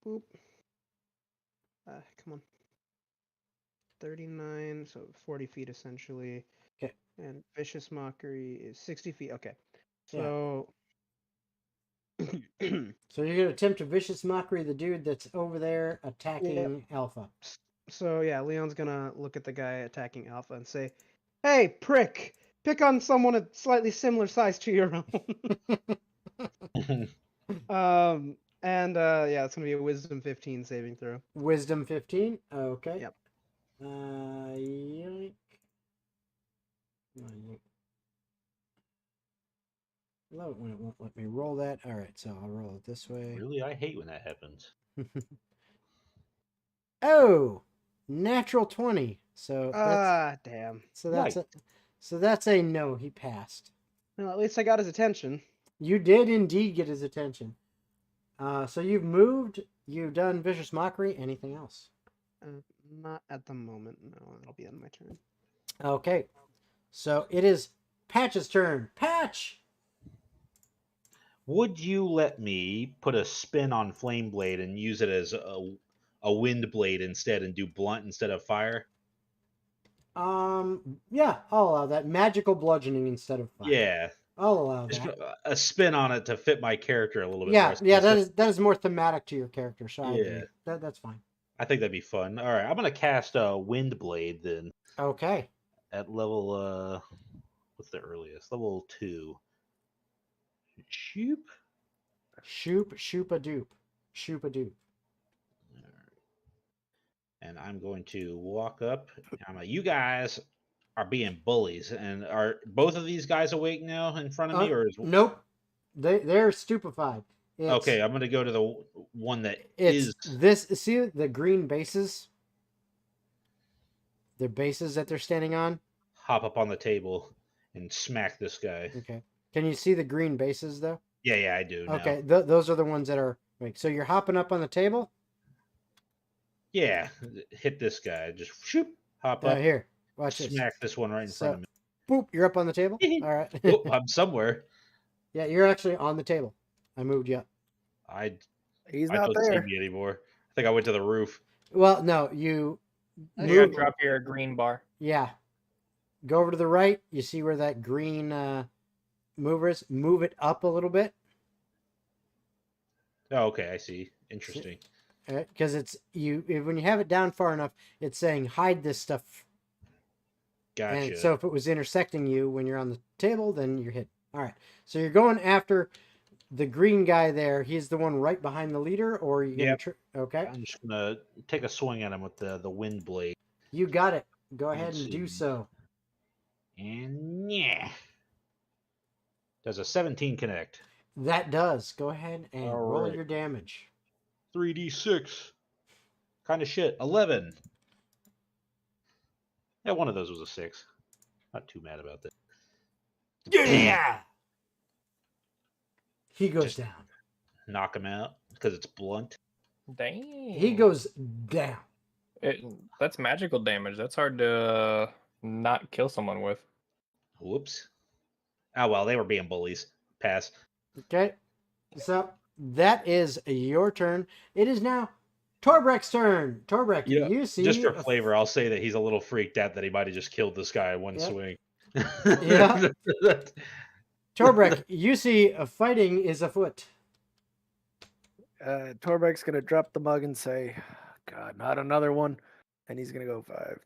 Boop. Come on. 39, so 40 feet essentially. Okay. And Vicious Mockery is 60 feet. Okay. Yeah. So. So you're going to attempt a vicious mockery of the dude that's over there attacking Alpha. So, yeah, Leon's gonna look at the guy attacking Alpha and say, "Hey, prick! Pick on someone a slightly similar size to your own." Yeah, it's gonna be a Wisdom 15 saving throw. Wisdom 15. Okay. Yep. Yoink. Come on, yoink. Love it when it won't let me roll that. All right, so I'll roll it this way. Really, I hate when that happens. Oh, natural 20. So that's Damn. that's a no. He passed. Well, at least I got his attention. You did indeed get his attention. So you've moved. You've done vicious mockery. Anything else? Not at the moment. No, it'll be on my turn. Okay. So it is Patch's turn. Patch. Would you let me put a spin on Flame Blade and use it as a wind blade instead and do blunt instead of fire? Yeah, I'll allow that. Magical bludgeoning instead of fire. Yeah. I'll allow Just that. put a spin on it to fit my character a little bit Yeah, more. yeah, that is more thematic to your character. So I Yeah. agree. That's fine. I think that'd be fun. All right, I'm gonna cast Wind Blade then Okay. at level what's the earliest? Level 2. Shoop. Shoop a doop. Shoop a doop. And I'm going to walk up. I'm like, you guys are being bullies, and are both of these guys awake now in front of me, or is Nope. They're stupefied. okay? I'm gonna go to the one that It's is this. See the green bases? The bases that they're standing on? hop up on the table and smack this guy. Okay. Can you see the green bases though? Yeah, I do now. Okay. Those are the ones that are awake. So you're hopping up on the table? Yeah, hit this guy. Just shoop, hop up, Here. Watch this. smack this one right in front of me. Boop, you're up on the table. All right. Oh, I'm somewhere. Yeah, you're actually on the table. I moved you up. He's I not don't see there. me anymore. I think I went to the roof. Well, no, you You gotta move. drop your green bar. Yeah. Go over to the right. You see where that green mover is? Move it up a little bit. Oh, okay, I see. Interesting. Because it's when you have it down far enough, it's saying hide this stuff. Gotcha. And so if it was intersecting you when you're on the table, then you're hit. All right. So you're going after the green guy there. He's the one right behind the leader, or you Yep. okay. I'm just gonna take a swing at him with the wind blade. You got it. Go ahead Let's and do see. so. And yeah. Does a 17 connect? That does. Go ahead and All roll right. your damage. 3d6. Kind of shit. 11. Yeah, one of those was a 6. Not too mad about that. Yeah. He goes Just- down. Knock him out because it's blunt. Dang. He goes down. That's magical damage. That's hard to not kill someone with. Whoops. Oh, well, they were being bullies. Pass. Okay. So that is your turn. It is now Torbreck's turn. Torbrek, Yeah, you see. Just for flavor, I'll say that he's a little freaked out that he might have just killed this guy in one Yep. swing. Yeah. Torbrek, you see fighting is afoot. Torbek's gonna drop the mug and say, "God, not another one," and he's gonna go 5.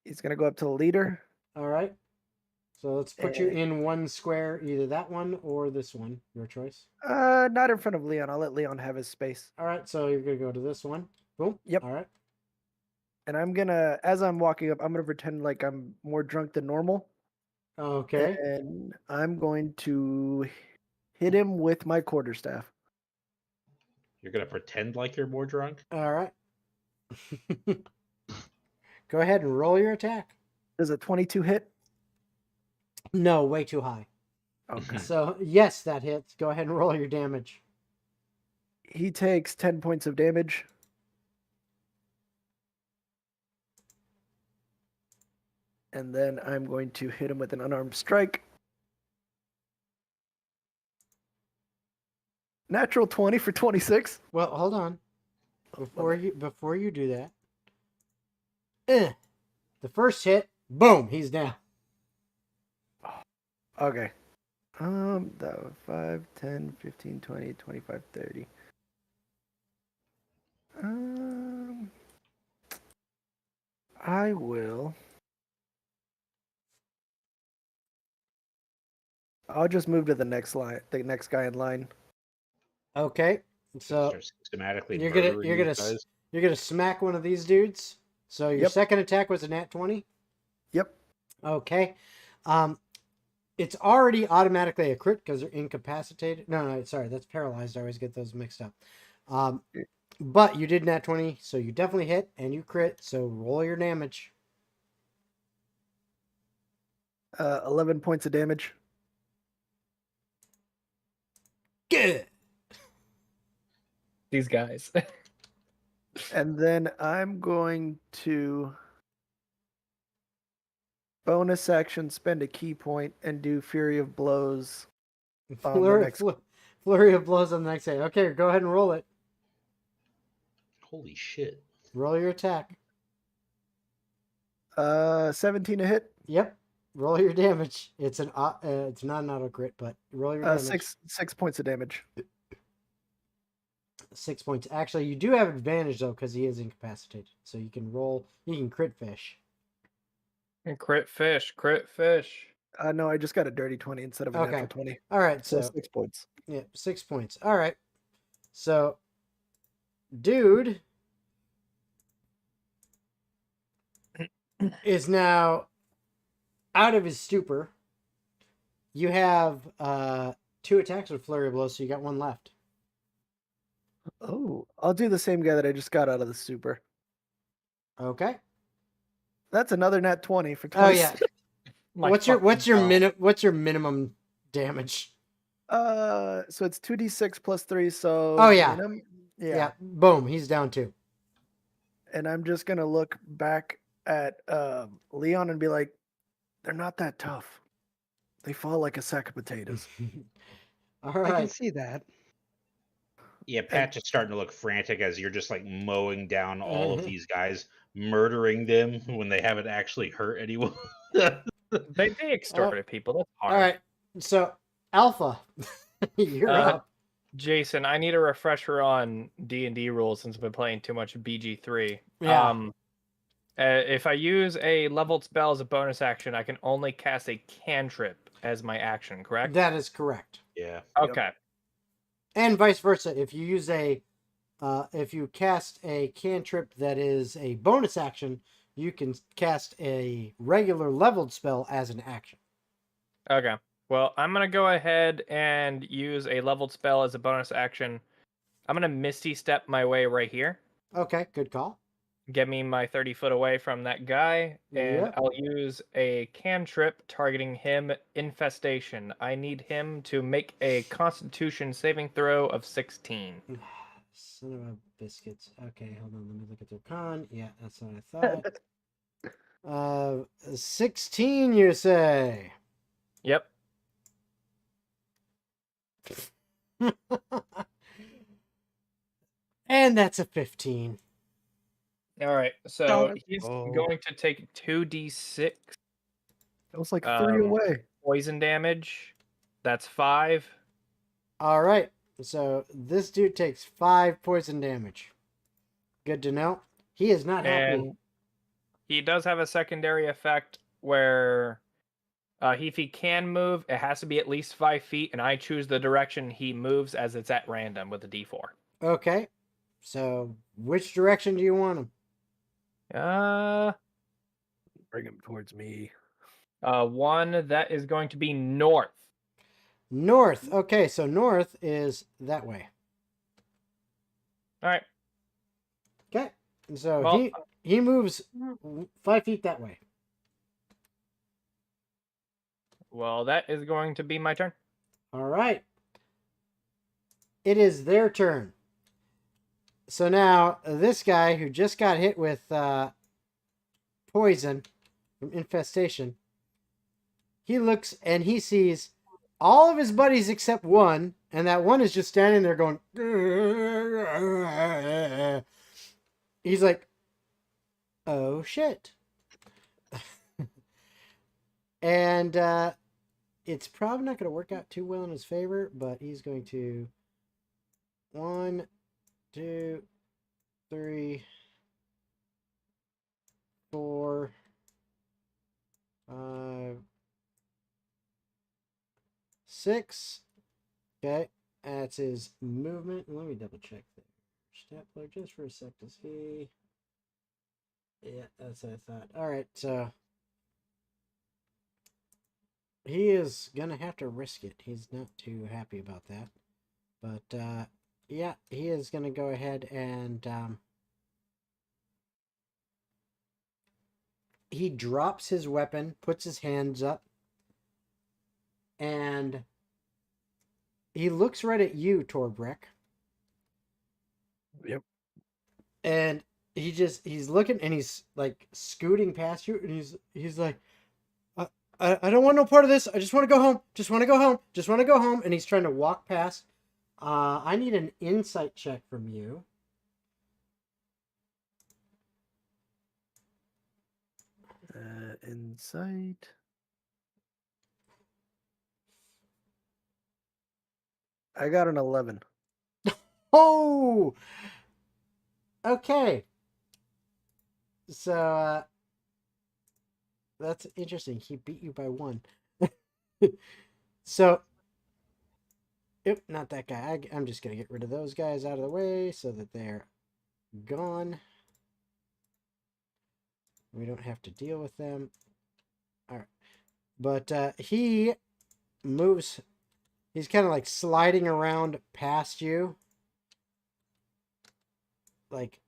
He's gonna go up to the leader. All right. So let's put you in one square, either that one or this one. Your choice. Not in front of Leon. I'll let Leon have his space. All right. So you're going to go to this one. Boom. Yep. All right. And I'm gonna, as I'm walking up, I'm gonna pretend like I'm more drunk than normal. Okay. And I'm going to hit him with my quarterstaff. You're going to pretend like you're more drunk? All right. Go ahead and roll your attack. Does a 22 hit? No, way too high. Okay. So, yes, that hits. Go ahead and roll your damage. He takes 10 points of damage. And then I'm going to hit him with an unarmed strike. Natural 20 for 26. Well, hold on. Before you do that. The first hit, boom, he's down. Okay. That was 5, 10, 15, 20, 25, 30. I will. I'll just move to the next line, the next guy in line. Okay. So Start systematically you're murdering gonna these guys. you're gonna smack one of these dudes. So your Yep. second attack was a nat 20? Yep. Okay. It's already automatically a crit because they're incapacitated. No, sorry, that's paralyzed. I always get those mixed up. But you did nat 20, so you definitely hit and you crit. So roll your damage. 11 points of damage. Good. These guys. And then I'm going to bonus action spend a key point and do Fury of Blows. Flurry of blows on the next day. Okay, go ahead and roll it. Holy shit. Roll your attack. 17 to hit. Yep. Roll your damage. It's not an auto crit, but roll your damage. 6 points of damage. 6 points. Actually, you do have advantage though because he is incapacitated, so you can roll. You can crit fish. And crit fish, crit fish. No, I just got a dirty 20 instead of a Okay. natural 20. All right, So so 6 points. yeah, 6 points. All right, so dude is now out of his stupor. You have 2 attacks with flurry of blows, so you got 1 left. Oh, I'll do the same guy that I just got out of the super. Okay. That's another nat 20 for Oh 20. yeah. My What's your fucking God. minimum damage? So it's 2d6 plus 3, so Oh, yeah. yeah. Boom. He's down 2. And I'm just gonna look back at Leon and be like, they're not that tough. They fall like a sack of potatoes. All I can right. see that. Yeah, Pat's just starting to look frantic as you're just like mowing down all of these guys, murdering them when they haven't actually hurt anyone. They extorted people. That's hard. All right. So Alpha, you're up. Jason, I need a refresher on D&D rules since I've been playing too much BG3. Yeah. If I use a leveled spell as a bonus action, I can only cast a cantrip as my action, correct? That is correct. Yeah. Okay. And vice versa. If you use if you cast a cantrip that is a bonus action, you can cast a regular leveled spell as an action. Okay. Well, I'm going to go ahead and use a leveled spell as a bonus action. I'm going to Misty Step my way right here. Okay, good call. Get me my 30 foot away from that guy, and Yep. I'll use a cantrip targeting him, Infestation. I need him to make a Constitution saving throw of 16. Son of a biscuits. Okay, hold on. Let me look at their con. Yeah, that's what I thought. 16, you say? Yep. And that's a 15. All right. So Darn. he's Oh. going to take 2d6 It was like 3 away. poison damage. That's 5. All right. So this dude takes 5 poison damage. Good to know. He is not happy. And he does have a secondary effect where if he can move, it has to be at least 5 feet, and I choose the direction he moves as it's at random with a d4. Okay. So which direction do you want him? Bring him towards me. One that is going to be north. North. Okay, so north is that way. All right. Okay. So Well, he moves 5 feet that way. Well, that is going to be my turn. All right. It is their turn. So now this guy who just got hit with poison from infestation, he looks and he sees all of his buddies except one, and that one is just standing there going. He's like, "Oh shit!" And it's probably not going to work out too well in his favor, but he's going to 1, 2, 3, 4, 5, 6. Okay, that's his movement. Let me double check there. Stapler just for a sec to see. Yeah, that's what I thought. All right, so he is gonna have to risk it. He's not too happy about that, but yeah, he is gonna go ahead and he drops his weapon, puts his hands up, and he looks right at you, Torbrek. Yep. And he's looking and he's like scooting past you, and he's like, I don't want no part of this. I just want to go home. Just want to go home. Just want to go home. And he's trying to walk past. I need an insight check from you. Insight. I got an 11. Oh, okay. So that's interesting. He beat you by 1. So, not that guy. I'm just gonna get rid of those guys out of the way so that they're gone. We don't have to deal with them. All right, but he moves. He's kind of like sliding around past you, like,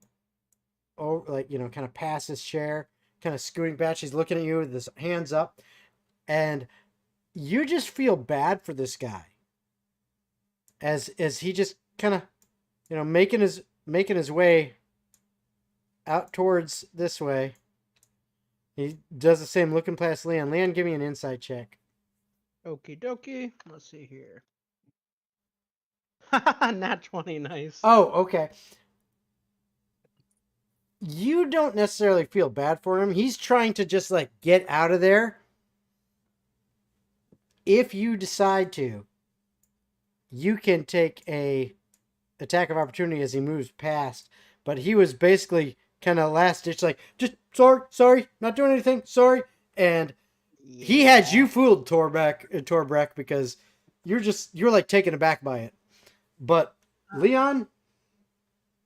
oh, like, you know, kind of past his chair, kind of scooting back. He's looking at you with his hands up, and you just feel bad for this guy as he just kind of, you know, making his way out towards this way. He does the same, looking past Leon. Leon, give me an insight check. Okie dokie. Let's see here. Nat 20, nice. Oh, okay. You don't necessarily feel bad for him. He's trying to just like get out of there. If you decide to, you can take a attack of opportunity as he moves past. But he was basically kind of last ditch, like, just sorry, not doing anything, sorry. And he had you fooled, Torbrek, because you're like taken aback by it. But Leon,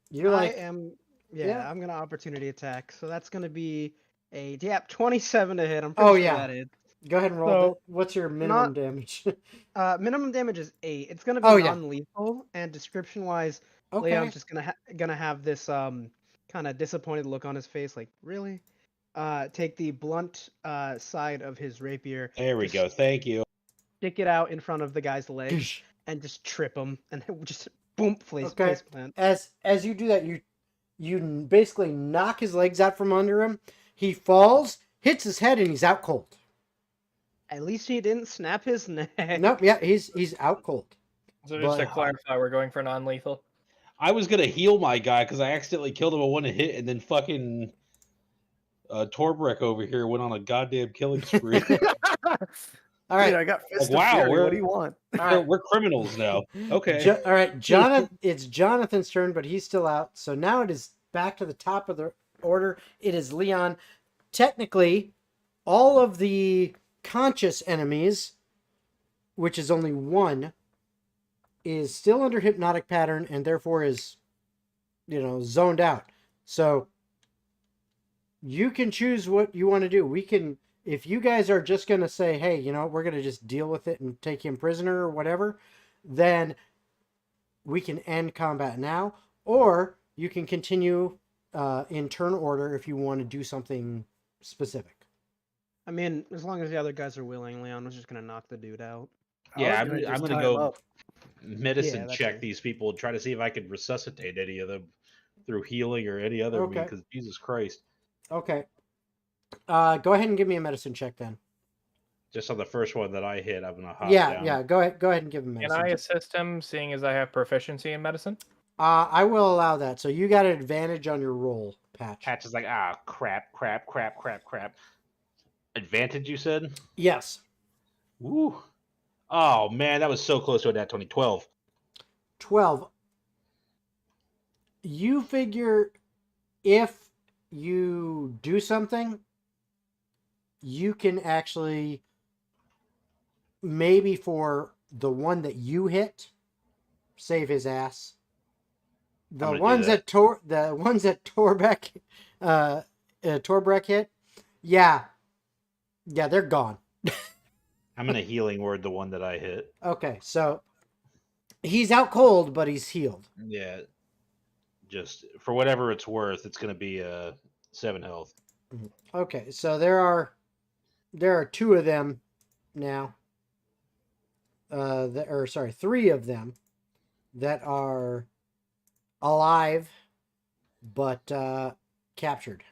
you're like, I'm gonna opportunity attack. So that's gonna be a 27 to hit. I'm pretty sure that is. Go ahead and roll. So, what's your minimum damage? Minimum damage is 8. It's gonna be non-lethal, and description-wise, Okay. Leon's just gonna have this kind of disappointed look on his face, like, really? Take the blunt side of his rapier. There we go. Thank you. Stick it out in front of the guy's legs and just trip him, and just boom, face plant. As you do that, you basically knock his legs out from under him. He falls, hits his head, and he's out cold. At least he didn't snap his neck. Nope, yeah, he's out cold. So just to clarify, we're going for non-lethal. I was gonna heal my guy because I accidentally killed him with 1 hit, and then fucking Torbrek over here went on a goddamn killing spree. All right. Dude, I got fist Like, of fury. wow, What do you want? We're criminals now. Okay. All right, Jonathan. It's Jonathan's turn, but he's still out. So now it is back to the top of the order. It is Leon. Technically, all of the conscious enemies, which is only 1, is still under hypnotic pattern and therefore is, you know, zoned out. So you can choose what you want to do. We can, if you guys are just going to say, hey, you know, we're going to just deal with it and take him prisoner or whatever, then we can end combat now. Or you can continue in turn order if you want to do something specific. I mean, as long as the other guys are willing, Leon was just gonna knock the dude out. Yeah, I'm gonna go medicine that's check it. these people and try to see if I can resuscitate any of them through healing or any other means, because Jesus Christ. Okay. Go ahead and give me a medicine check then. Just on the first one that I hit, I'm gonna hop down. Yeah. Go ahead and give him medicine. Can I assist him, seeing as I have proficiency in medicine? I will allow that. So you got an advantage on your roll, Patch. Patch is like, crap. Advantage, you said? Yes. Woo. Oh, man, that was so close to a nat 20. 12. 12. You figure if you do something, you can actually, maybe for the one that you hit, save his ass. The ones that Torbrek hit, yeah, they're gone. I'm gonna healing word the one that I hit. Okay, so he's out cold, but he's healed. Yeah, just for whatever it's worth, it's gonna be 7 health. Okay, so there are 2 of them now. 3 of them that are alive, but captured,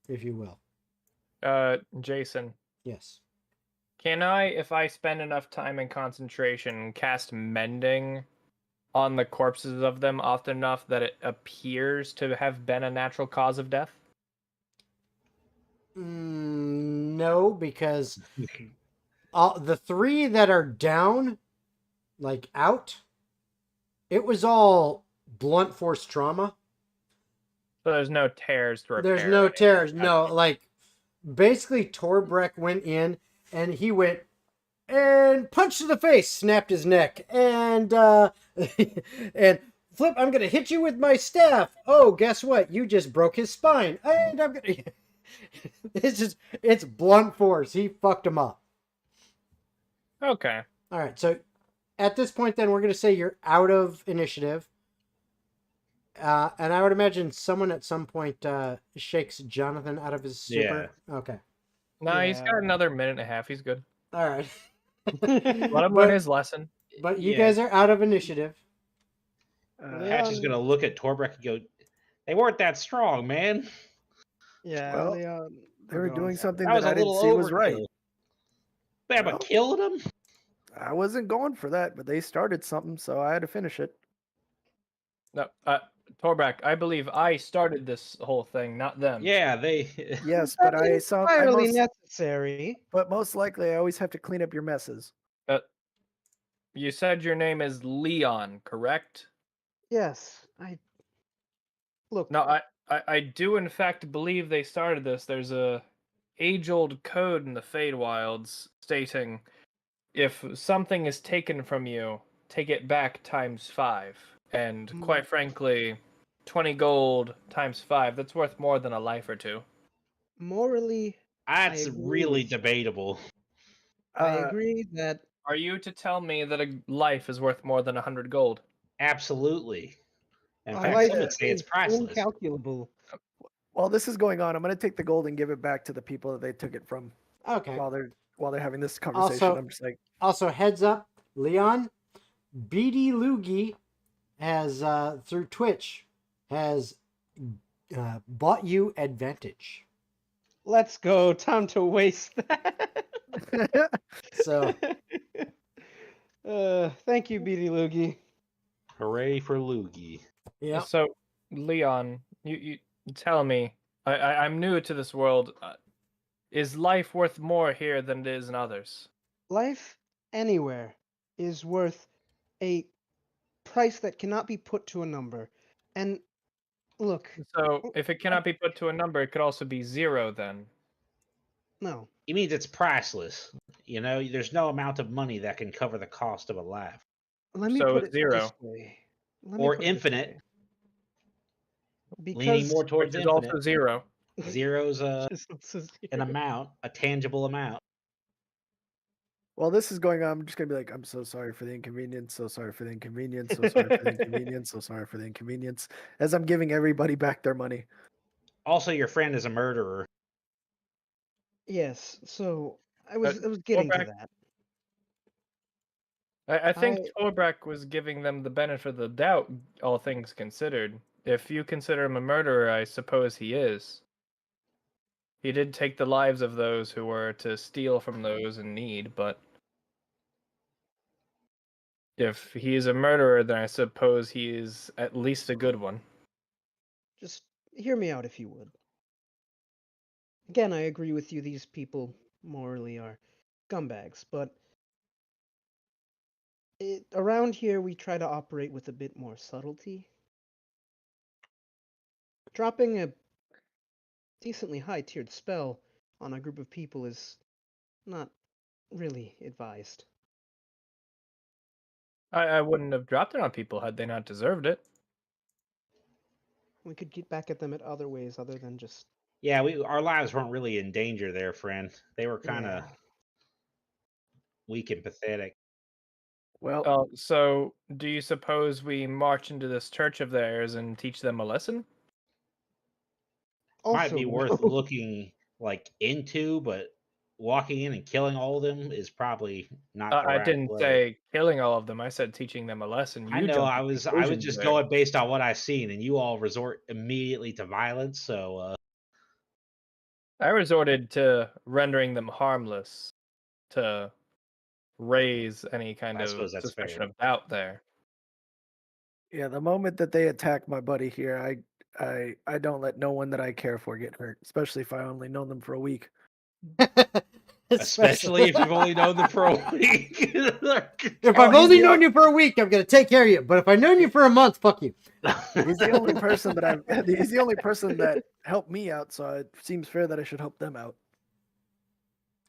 if you will. Jason, Yes. can I, if I spend enough time in concentration, cast mending on the corpses of them often enough that it appears to have been a natural cause of death? No, because the 3 that are down, like out, it was all blunt force trauma. So there's no tears to repair. There's no or tears. anything. No, like basically Torbreck went in and he went and punched to the face, snapped his neck, and and Flip, I'm gonna hit you with my staff. Oh, guess what? You just broke his spine, and I'm gonna. It's blunt force. He fucked him up. Okay. All right, so at this point, then we're gonna say you're out of initiative. And I would imagine someone at some point shakes Jonathan out of his super. Okay. No, he's got Yeah. another minute and a half. He's good. All right. Let him learn But- his lesson. But you Yeah. guys are out of initiative. Patch is gonna look at Torbrek and go, "They weren't that strong, man. Yeah, Well, Leon. They were go doing on. something That was that a I didn't little see was right. overkill." Yeah, Well- but killing him? I wasn't going for that, but they started something, so I had to finish it. No, Torbrak, I believe I started this whole thing, not them. Yeah, they. Yes, but I That's saw. entirely necessary. But most likely, I always have to clean up your messes. You said your name is Leon, correct? Yes, I look. No, I do in fact believe they started this. There's a age-old code in the Feywilds stating if something is taken from you, take it back times 5. And quite frankly, 20 gold times 5, that's worth more than a life or two. Morally, That's agree really with you. debatable. I Uh, agree that Are you to tell me that a life is worth more than 100 gold? Absolutely. In a fact, life some would say it's is priceless. incalculable. While this is going on, I'm going to take the gold and give it back to the people that they took it from Okay. while they're having this conversation. Also- I'm just like, Also, heads up, Leon, BD Loogie has through Twitch has bought you advantage. Let's go. Time to waste that. So Thank you, BD Loogie. Hooray for Loogie. yeah, So, Leon, you tell me, I'm new to this world. Is life worth more here than it is in others? Life anywhere is worth a price that cannot be put to a number. And look, So, if it cannot be put to a number, it could also be 0 then. no. He means it's priceless. You know, there's no amount of money that can cover the cost of a life. Let me So put it's it 0. this way. Let me Or put it this infinite. way. Leaning Because more towards Which is infinite. also 0. Zero's Just also an zero. amount, a tangible amount. while this is going on, I'm just going to be like, I'm so sorry for the inconvenience. So sorry for the inconvenience. So sorry for the inconvenience. So sorry for the inconvenience. As I'm giving everybody back their money. Also, your friend is a murderer. Yes, so I was getting to back. that. I think I- Torbrak was giving them the benefit of the doubt, all things considered. If you consider him a murderer, I suppose he is. He did take the lives of those who were to steal from those in need, but if he is a murderer, then I suppose he is at least a good one. Just hear me out if you would. Again, I agree with you, these people morally are scumbags, but around here we try to operate with a bit more subtlety. Dropping a decently high-tiered spell on a group of people is not really advised. I wouldn't have dropped it on people had they not deserved it. We could get back at them at other ways other than just... Yeah, our lives weren't really in danger there, friend. They were kind of Yeah. weak and pathetic. Well, So, do you suppose we march into this church of theirs and teach them a lesson? Might be Also, worth no. looking into, but walking in and killing all of them is probably not the I right didn't way. say killing all of them. I said teaching them a lesson. I You know. jumped I to was conclusions just there. going based on what I've seen, and you all resort immediately to violence. So I resorted to rendering them harmless to raise any kind I of suppose that's suspicion fair. of doubt there. yeah, the moment that they attack my buddy here, I don't let no one that I care for get hurt, especially if I only know them for a week. Especially if you've only known them for a week. If I've only known you for a week, I'm gonna take care of you. But if I've known you for a month, fuck you. He's the only person that he's the only person that helped me out, so it seems fair that I should help them out.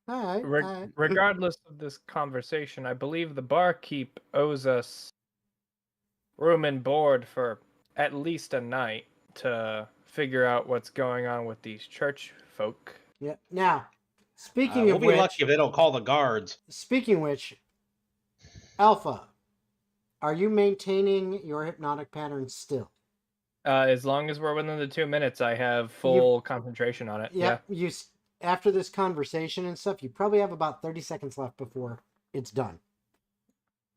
All right. all right. Regardless of this conversation, I believe the barkeep owes us room and board for at least a night to figure out what's going on with these church folk. Yeah. Now, speaking we'll of be which, lucky if they don't call the guards. speaking of which, Alpha, are you maintaining your hypnotic pattern still? As long as we're within the 2 minutes, I have full concentration on it. Yeah. After this conversation and stuff, you probably have about 30 seconds left before it's done.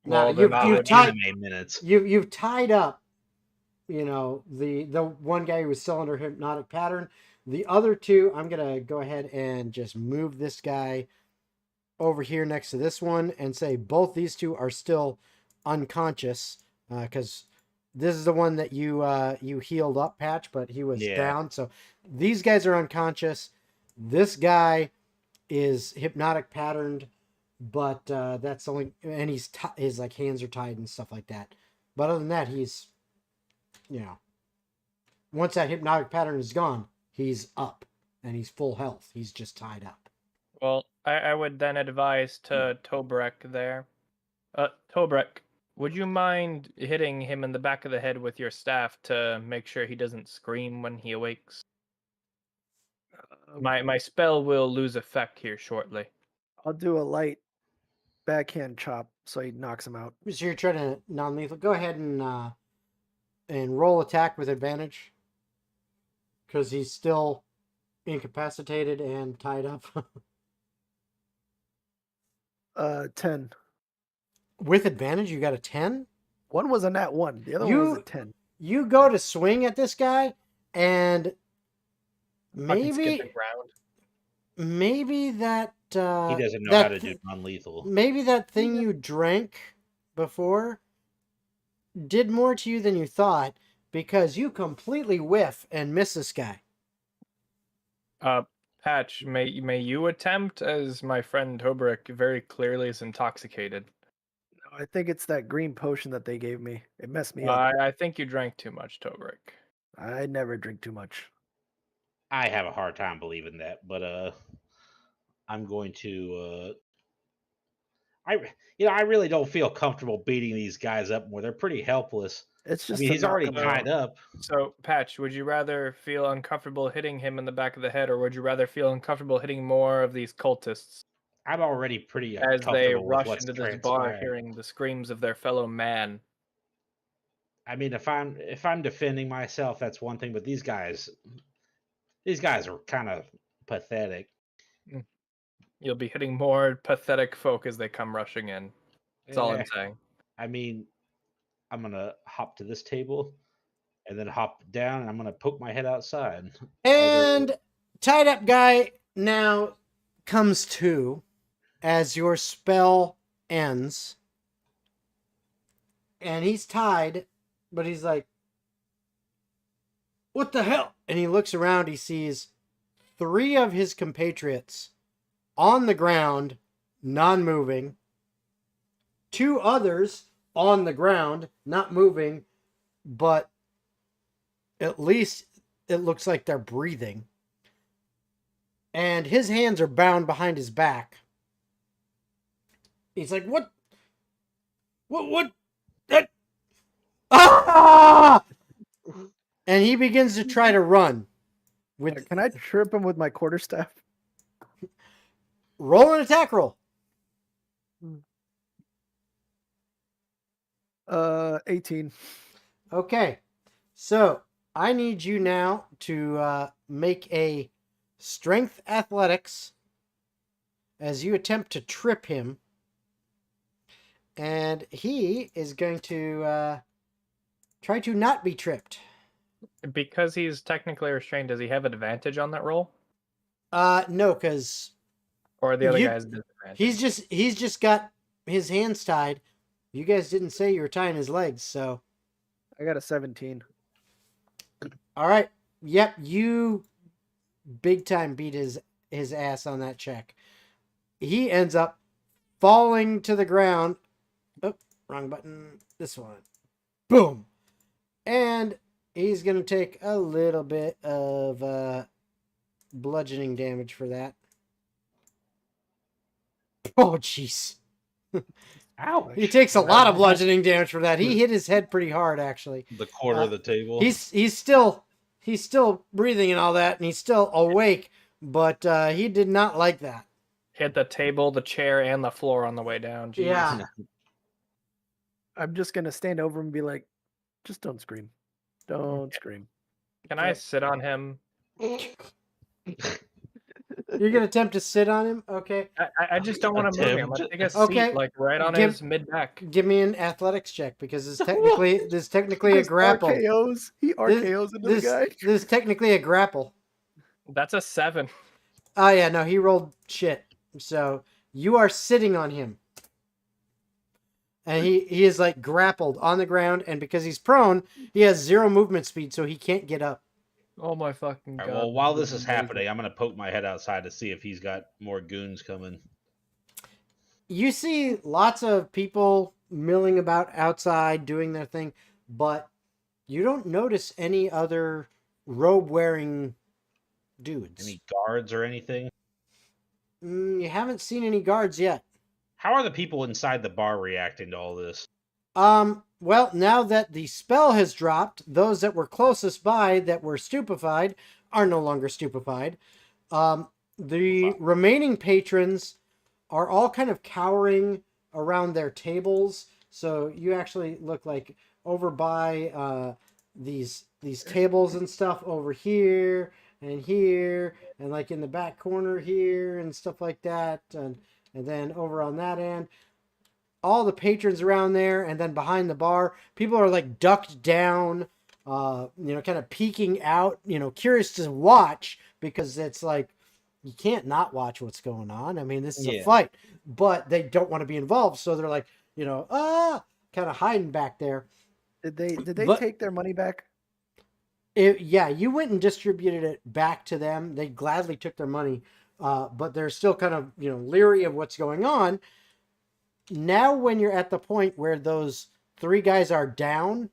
Well, now then I would- Anime minutes. you've tied up, the one guy who was still under hypnotic pattern. The other two, I'm gonna go ahead and just move this guy over here next to this one and say both these two are still unconscious, because this is the one that you healed up, Patch, but he was down. So these guys are unconscious. This guy is hypnotic patterned, but that's only, and his like hands are tied and stuff like that. But other than that, he's, once that hypnotic pattern is gone, he's up and he's full health. He's just tied up. Well, I would then advise to Tobrek there. Tobrek, would you mind hitting him in the back of the head with your staff to make sure he doesn't scream when he awakes? My spell will lose effect here shortly. I'll do a light backhand chop so he knocks him out. So you're trying to non-lethal. Go ahead and roll attack with advantage, because he's still incapacitated and tied up. 10. With advantage, you got a 10? One was a nat 1. The other one was a 10. You go to swing at this guy, and Fucking skip maybe the ground. that He doesn't know how to do non-lethal. maybe that thing you drank before did more to you than you thought, because you completely whiff and miss this guy. Patch, may you attempt, as my friend Tobrek very clearly is intoxicated. I think it's that green potion that they gave me. It messed me up. I think you drank too much, Tobrek. I never drink too much. I have a hard time believing that, but I'm going to. I really don't feel comfortable beating these guys up more. They're pretty helpless. It's just he's already tied up. So, Patch, would you rather feel uncomfortable hitting him in the back of the head, or would you rather feel uncomfortable hitting more of these cultists I'm already pretty as they uncomfortable with rush what's into this bar, transpired. hearing the screams of their fellow man? I mean, if I'm defending myself, that's one thing. But these guys are kind of pathetic. You'll be hitting more pathetic folk as they come rushing in. That's all I'm Yeah. saying. I mean, I'm gonna hop to this table, and then hop down, and I'm gonna poke my head outside. And tied up guy now comes to as your spell ends. And he's tied, but he's like, what the hell? And he looks around, he sees 3 of his compatriots on the ground, non-moving. 2 others on the ground, not moving, but at least it looks like they're breathing. And his hands are bound behind his back. He's like, what? That? Ah! And he begins to try to run. Can I trip him with my quarterstaff? Roll an attack roll. 18. Okay. So I need you now to make a strength athletics as you attempt to trip him. And he is going to try to not be tripped. Because he's technically restrained, does he have advantage on that roll? No, because Or the other guy has disadvantage? he's just got his hands tied. You guys didn't say you were tying his legs, so. I got a 17. All right. Yep, you big time beat his ass on that check. he ends up falling to the ground. Oh, wrong button. This one. Boom. And he's going to take a little bit of bludgeoning damage for that. Oh, jeez. Ouch. He takes a lot of bludgeoning damage for that. He hit his head pretty hard, actually. The quarter of the table. He's still breathing and all that, and he's still awake, but he did not like that. Hit the table, the chair, and the floor on the way down. Jeez. Yeah. I'm just gonna stand over him and be like, just don't scream. Don't scream. Can I sit on him? You're gonna attempt to sit on him? Okay. I just don't want to move him. Let's take a Okay. seat, like right on his mid back. Give me an athletics check because this is technically a Just grapple. RKOs. He RKOs into the guy. This is technically a grapple. That's a 7. Oh yeah, no, he rolled shit. So you are sitting on him. And he is like grappled on the ground, and because he's prone, he has 0 movement speed, so he can't get up. Oh my fucking All god! right, well, while this is happening, I'm gonna poke my head outside to see if he's got more goons coming. You see lots of people milling about outside doing their thing, but you don't notice any other robe-wearing dudes. Any guards or anything? You haven't seen any guards yet. How are the people inside the bar reacting to all this? Well, now that the spell has dropped, those that were closest by that were stupefied are no longer stupefied. The remaining patrons are all kind of cowering around their tables. So you actually look like over by these tables and stuff over here and like in the back corner here and stuff like that, and then over on that end. All the patrons around there, and then behind the bar, people are like ducked down, kind of peeking out, curious to watch, because it's like, you can't not watch what's going on. I mean, this is a fight, but they don't want to be involved. So they're like, kind of hiding back there. Did they take their money back? You went and distributed it back to them. They gladly took their money, but they're still kind of, leery of what's going on. Now, when you're at the point where those 3 guys are down,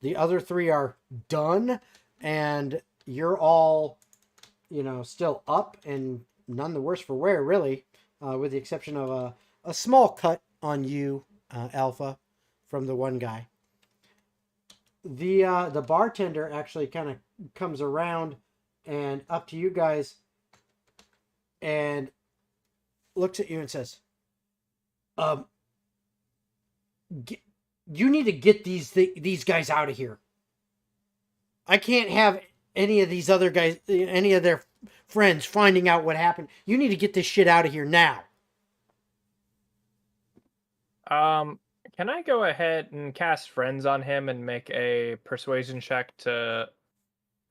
the other 3 are done, and you're all, still up and none the worse for wear, really, with the exception of a small cut on you, Alpha, from the one guy. The bartender actually kind of comes around and up to you guys and looks at you and says, you need to get these guys out of here. I can't have any of these other guys, any of their friends finding out what happened. You need to get this shit out of here now. Can I go ahead and cast friends on him and make a persuasion check to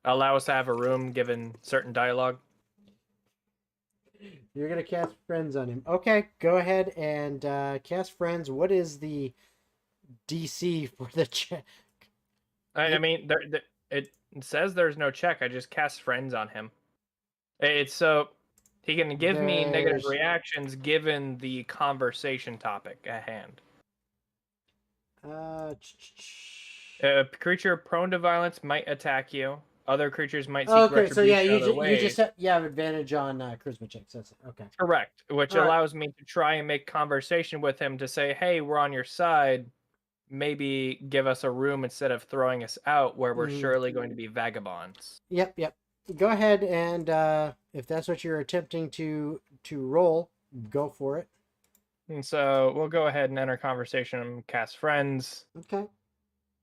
allow us to have a room given certain dialogue? You're going to cast friends on him. Okay, go ahead and cast friends. What is the DC for the check? I mean, it says there's no check. I just cast friends on him. It's so he can give me negative reactions given the conversation topic at hand. A creature prone to violence might attack you. Other creatures might seek retribution. So yeah, you just have advantage on charisma checks. That's it. Okay. Correct, which All right. allows me to try and make conversation with him to say, "Hey, we're on your side. Maybe give us a room instead of throwing us out where we're surely going to be vagabonds." Yep. Go ahead and if that's what you're attempting to roll, go for it. And so we'll go ahead and enter conversation and cast friends. Okay.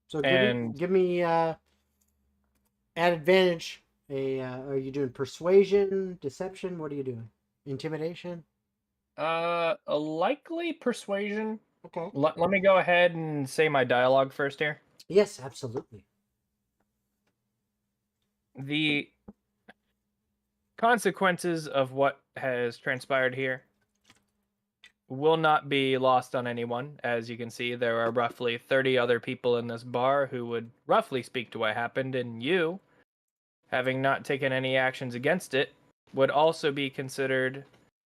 So And- give me at advantage. Are you doing persuasion, deception? What are you doing? Intimidation? A likely persuasion. Okay. Let me go ahead and say my dialogue first here. Yes, absolutely. The consequences of what has transpired here will not be lost on anyone. As you can see, there are roughly 30 other people in this bar who would roughly speak to what happened, and you, having not taken any actions against it, would also be considered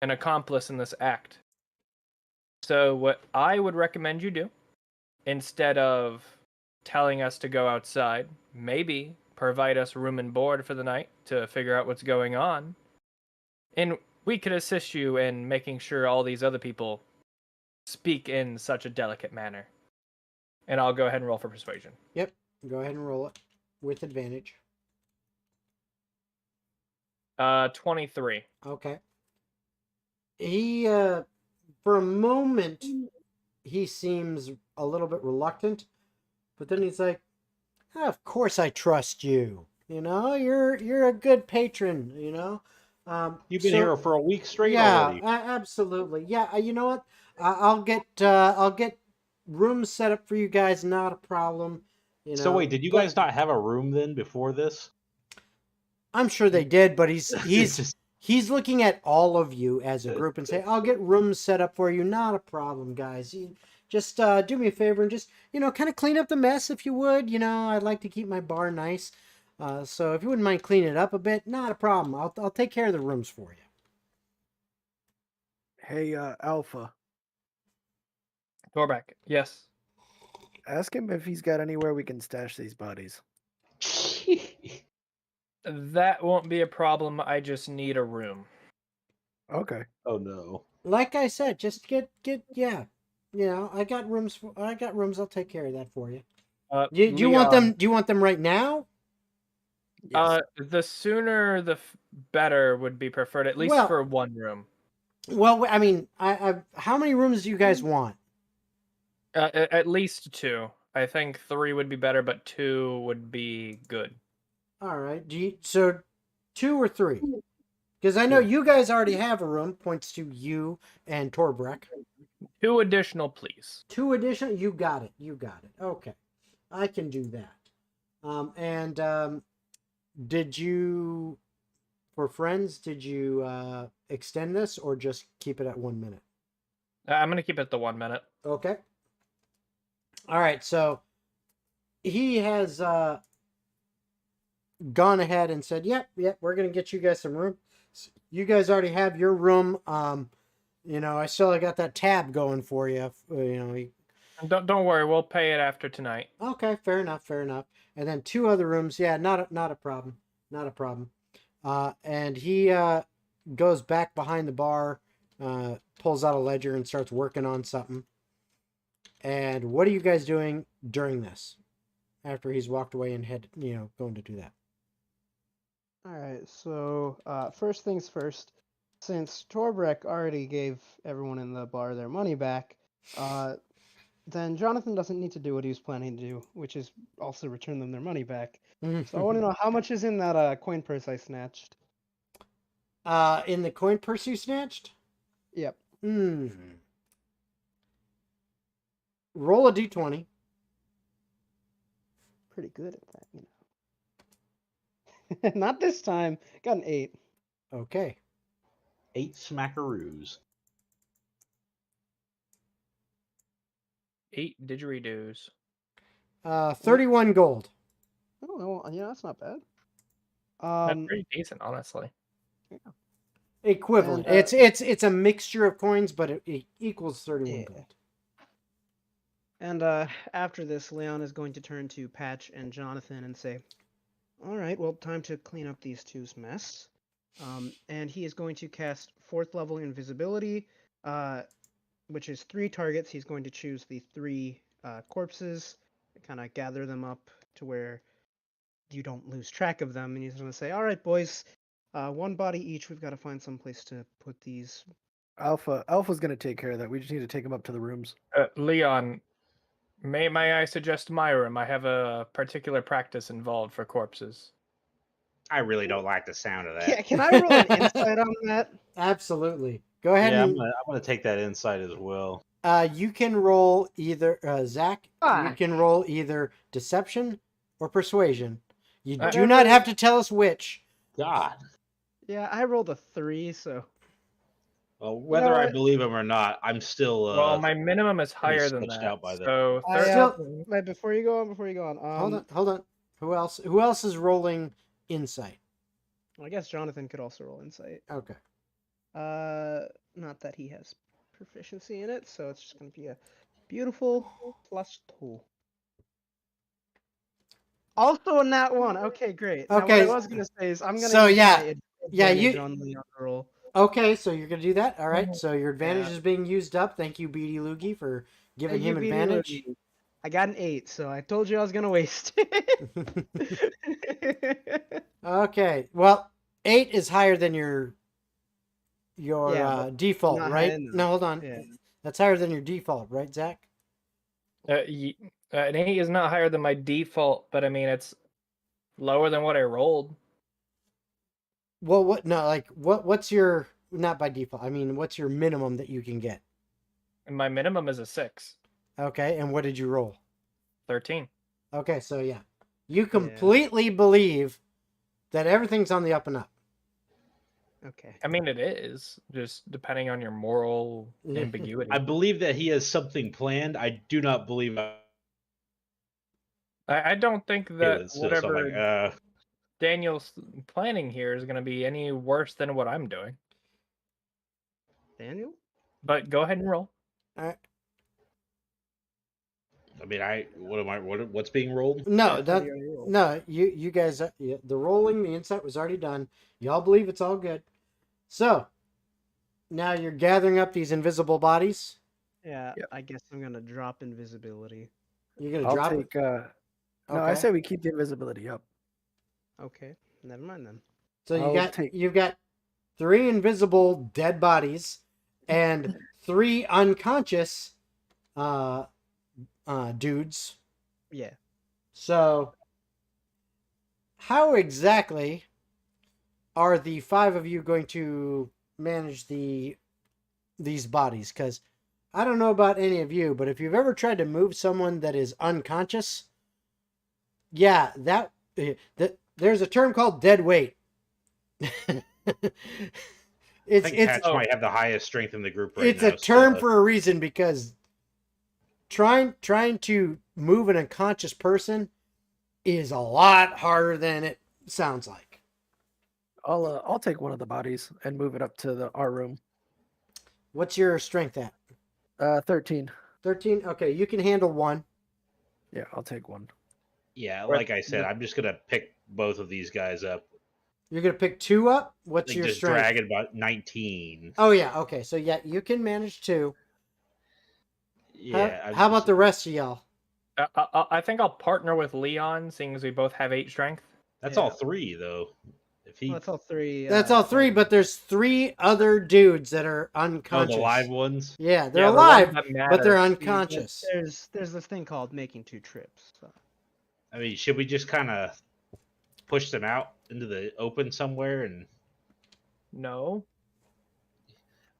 an accomplice in this act. So what I would recommend you do, instead of telling us to go outside, maybe provide us room and board for the night to figure out what's going on. And we could assist you in making sure all these other people speak in such a delicate manner. And I'll go ahead and roll for persuasion. Yep. Go ahead and roll it with advantage. 23. Okay. He, for a moment, he seems a little bit reluctant, but then he's like, "Of course I trust you. You know, you're a good patron. You know, You've been so- here for a week straight yeah, already. absolutely. Yeah, you know what? I'll get rooms set up for you guys. Not a problem. You know. So wait, did you but guys not have a room then before this? I'm sure they did, but he's Just- he's looking at all of you as a group and say, "I'll get rooms set up for you. Not a problem, guys. You just do me a favor and just kind of clean up the mess if you would. I'd like to keep my bar nice. So if you wouldn't mind cleaning it up a bit, not a problem. I'll take care of the rooms for you." Hey, Alpha, Torback, yes. ask him if he's got anywhere we can stash these bodies. That won't be a problem. I just need a room. Okay. Oh no. Like I said, just get yeah. I got rooms. I'll take care of that for you. Do you want Leon, them? Do you want them right now? Yes. The sooner the better would be preferred, at least Well- for one room. Well, I mean, how many rooms do you guys want? At least 2. I think 3 would be better, but 2 would be good. All right. So 2 or 3? Because I know you guys already have a room. Points to you and Torbreck. 2 additional, please. 2 additional. You got it. Okay, I can do that. Did you, for friends, did you extend this or just keep it at 1 minute? I'm gonna keep it the 1 minute. Okay. All right. So he has gone ahead and said, "Yep, we're gonna get you guys some room. You guys already have your room. I still got that tab going for you. Don't worry, we'll pay it after tonight. Okay, fair enough. And then 2 other rooms. Yeah, not a problem. And he goes back behind the bar, pulls out a ledger and starts working on something. And what are you guys doing during this? After he's walked away and going to do that. All right, so first things first, since Torbreck already gave everyone in the bar their money back, then Jonathan doesn't need to do what he was planning to do, which is also return them their money back. So I want to know how much is in that coin purse I snatched. In the coin purse you snatched? Yep. Roll a d20. Pretty good at that, Not this time. Got an 8. Okay. 8 smackaroos. 8 didgeridoos. 31 gold. Oh, well, that's not bad. That's pretty decent, honestly. Equivalent. And, It's a mixture of coins, but it equals 31 gold. And after this, Leon is going to turn to Patch and Jonathan and say, "All right, well, time to clean up these two's mess." And he is going to cast 4th level invisibility, which is 3 targets. He's going to choose the 3 corpses, kind of gather them up to where you don't lose track of them. And he's going to say, "All right, boys, 1 body each. We've got to find some place to put these." Alpha's gonna take care of that. We just need to take him up to the rooms. Leon, may I suggest my room? I have a particular practice involved for corpses. I really don't like the sound of that. Yeah, can I roll an insight on that? Absolutely. Go ahead Yeah, and I'm gonna take that insight as well. you can roll either Zach. You Fuck. can roll either deception or persuasion. You do Whatever. not have to tell us which. God. Yeah, I rolled a 3, so Well, whether I what? believe him or not, I'm still. Well, my minimum is pretty higher than sketched that. out by that. So I, Still- wait, before you go on, Hold on. Who else is rolling insight? I guess Jonathan could also roll insight. Okay. Not that he has proficiency in it, so it's just gonna be a beautiful +2. Also a nat 1. Okay, great. Now what Okay, I was gonna say is I'm gonna so use yeah, my yeah, advantage you- on the roll. Okay, so you're gonna do that. All right. So your advantage Yeah. is being used up. Thank you, Beady Loogie, for giving Thank you, him Beady advantage. Loogie. I got an 8, so I told you I was gonna waste it. Okay. Well, 8 is higher than your Yeah, default, not high right? enough. No, hold on. Yeah. That's higher than your default, right, Zach? An 8 is not higher than my default, but I mean it's lower than what I rolled. Well, what? No, like what's your not by default? I mean, what's your minimum that you can get? And my minimum is a 6. Okay, and what did you roll? 13. Okay, so yeah, you completely believe that everything's on the up and up. Okay. I mean, it is just depending on your moral ambiguity. I believe that he has something planned. I do not believe I don't think that so I'm whatever like, Daniel's planning here is going to be any worse than what I'm doing. Daniel? But go ahead and roll. All right. I mean, what's being rolled? No, Yeah, that, how do you roll? no, you guys, the rolling, the insight was already done. Y'all believe it's all good. So now you're gathering up these invisible bodies. Yeah, Yep. I guess I'm gonna drop invisibility. You're gonna I'll drop take. it. No, I Okay. say we keep the invisibility up. Okay, never mind then. So I'll you've got 3 invisible dead bodies and 3 unconscious dudes. Yeah. So how exactly are the 5 of you going to manage these bodies? Because I don't know about any of you, but if you've ever tried to move someone that is unconscious, yeah, there's a term called dead weight. I think Patch might have the highest strength in the group right it's now. a term for a reason, because trying to move an unconscious person is a lot harder than it sounds like. I'll take one of the bodies and move it up to our room. What's your strength at? 13. 13? Okay, you can handle 1. Yeah, I'll take 1. Yeah, like I said, I'm just gonna pick both of these guys up. You're going to pick 2 up? What's Like your just strength? drag it about 19. Oh, yeah, okay. So, yeah, you can manage 2. Yeah. How about the rest of y'all? I think I'll partner with Leon, seeing as we both have 8 strength. That's Yeah. all 3 though. If he Well, that's all 3. That's all 3, but there's 3 other dudes that are unconscious. the live ones. Yeah, they're Yeah, the alive, ones that but they're matter. unconscious. There's this thing called making 2 trips. So. I mean, should we just kind of push them out into the open somewhere? And No.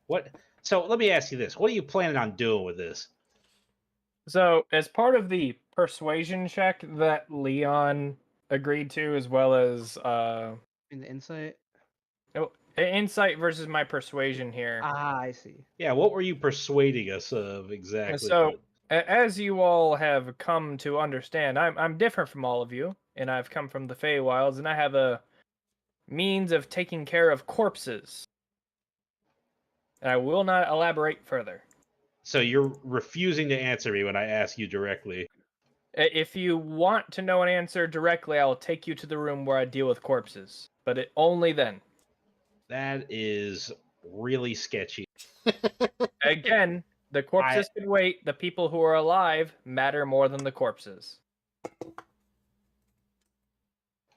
what? So let me ask you this: what are you planning on doing with this? So, as part of the persuasion check that Leon agreed to, as well as In the insight? insight versus my persuasion here. Ah, I see. Yeah, what were you persuading us of exactly? So, as you all have come to understand, I'm different from all of you, and I've come from the Feywilds, and I have a means of taking care of corpses. And I will not elaborate further. So you're refusing to answer me when I ask you directly. If you want to know an answer directly, I'll take you to the room where I deal with corpses. But only then. That is really sketchy. Again, the corpses can wait. The people who are alive matter more than the corpses.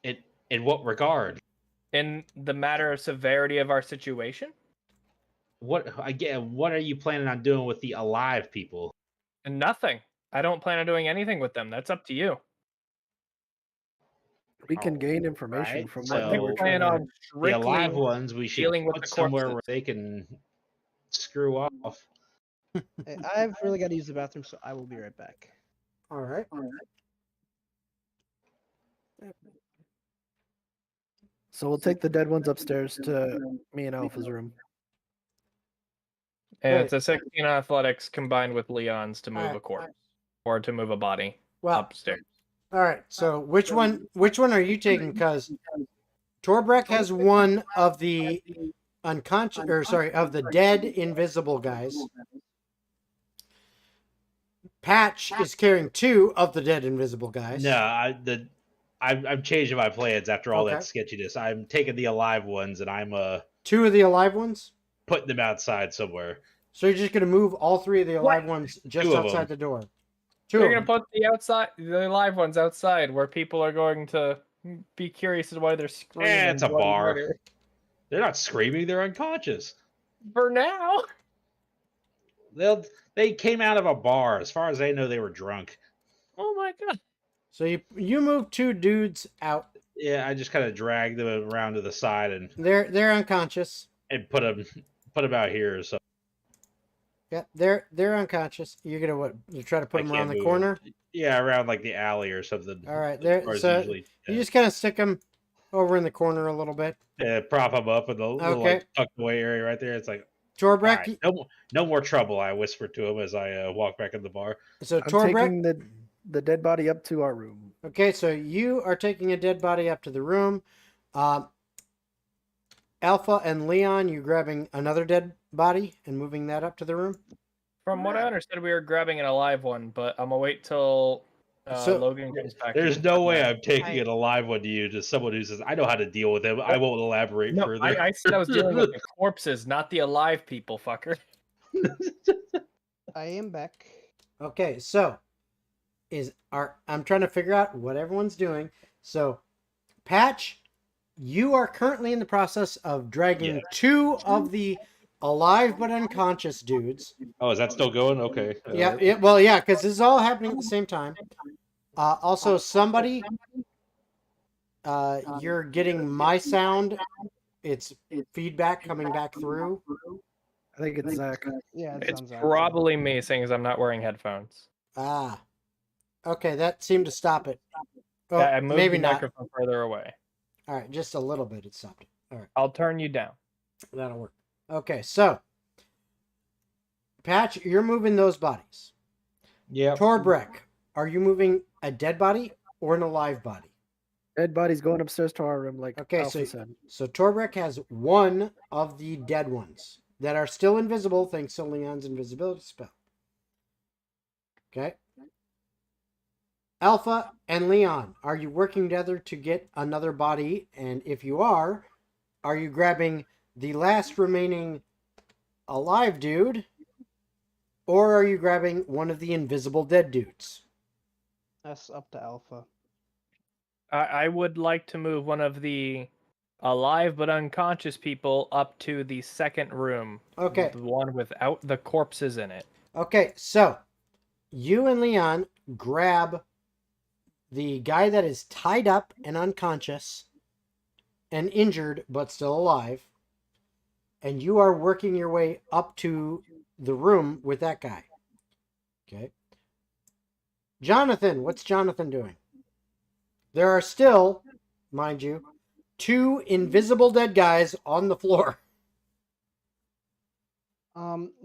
In what regard? In the matter of severity of our situation? What are you planning on doing with the alive people? Nothing. I don't plan on doing anything with them. That's up to you. We can gain information Right, from so what they were trying plan to. on The alive strictly ones we should dealing with put the somewhere where corpses. they can screw off. Hey, I've really got to use the bathroom, so I will be right back. All right. So we'll take the dead ones upstairs to me and Alpha's room. And it's a 16 athletics combined with Leon's to move Alright. a corpse. Or to move a body Well, upstairs. all right. So which one are you taking? Because Torbreck has one of the unconscious, or sorry, of the dead invisible guys, Patch is carrying 2 of the dead invisible guys. No, I'm changing my plans after all Okay. that sketchiness. I'm taking the alive ones and I'm 2 of the alive ones. putting them outside somewhere. So you're just gonna move all 3 of the alive ones just 2 of outside them. the door. 2 You're of gonna them. put the live ones outside where people are going to be curious as to why they're screaming. It's a bloody bar. murder. They're not screaming, they're unconscious. For now. They came out of a bar. As far as they know, they were drunk. Oh my god. So you move 2 dudes out. Yeah, I just kind of dragged them around to the side and They're unconscious. put them out here. So Yeah, they're unconscious. You're gonna what? You try to put I them can't around the move corner. them. Yeah, around like the alley or something. All right, As there. far as So usually, you just kind of stick them over in the corner a little bit. prop them up in the little Okay. like tucked away area right there. It's like, Torbrek. all right, no more trouble. I whispered to him as I walk back in the bar. So I'm Torbrek. taking the dead body up to our room. Okay, so you are taking a dead body up to the room. Alpha and Leon, you grabbing another dead body and moving that up to the room. From what I understood, we were grabbing an alive one, but I'm gonna wait till So- Logan comes back. There's in. no way I'm taking I- an alive one to you, just someone who says, I know how to deal with him. I won't elaborate No, further. I said I was dealing with the corpses, not the alive people, fucker. I am back. Okay, so I'm trying to figure out what everyone's doing. So, Patch, you are currently in the process of dragging Yeah. 2 of the alive but unconscious dudes. Oh, is that still going? Okay. Yeah, because this is all happening at the same time. Also, somebody, you're getting my sound. It's feedback coming back through. I think it's Zach. Yeah, it It's sounds probably me, seeing as I'm not wearing headphones. Ah, okay, that seemed to stop it. Oh, I moved maybe the not. microphone further away. All right, just a little bit. It stopped it. All right, I'll turn you down. that'll work. Okay, so Patch, you're moving those bodies. Yeah. Torbrek, are you moving a dead body or an alive body? Dead body's going upstairs to our room, like Okay, Alpha so said. so Torbrek has 1 of the dead ones that are still invisible thanks to Leon's invisibility spell. Okay. Alpha and Leon, are you working together to get another body? And if you are you grabbing the last remaining alive dude? Or are you grabbing one of the invisible dead dudes? That's up to Alpha. I would like to move one of the alive but unconscious people up to the second room. Okay. The one without the corpses in it. Okay, so you and Leon grab the guy that is tied up and unconscious and injured but still alive, and you are working your way up to the room with that guy. Okay. Jonathan, what's Jonathan doing? There are still, mind you, 2 invisible dead guys on the floor.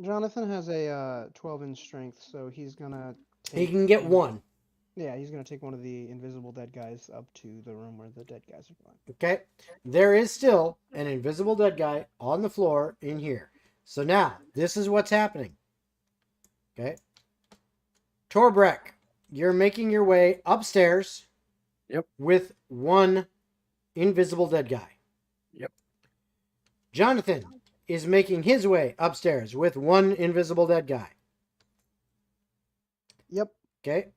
Jonathan has a 12-inch strength, so he's gonna take. He can get 1. Yeah, he's gonna take one of the invisible dead guys up to the room where the dead guys are going. Okay. There is still an invisible dead guy on the floor in here. So now, this is what's happening. Okay. Torbrek, you're making your way upstairs. Yep. With 1 invisible dead guy. Yep. Jonathan is making his way upstairs with 1 invisible dead guy. Yep. Okay.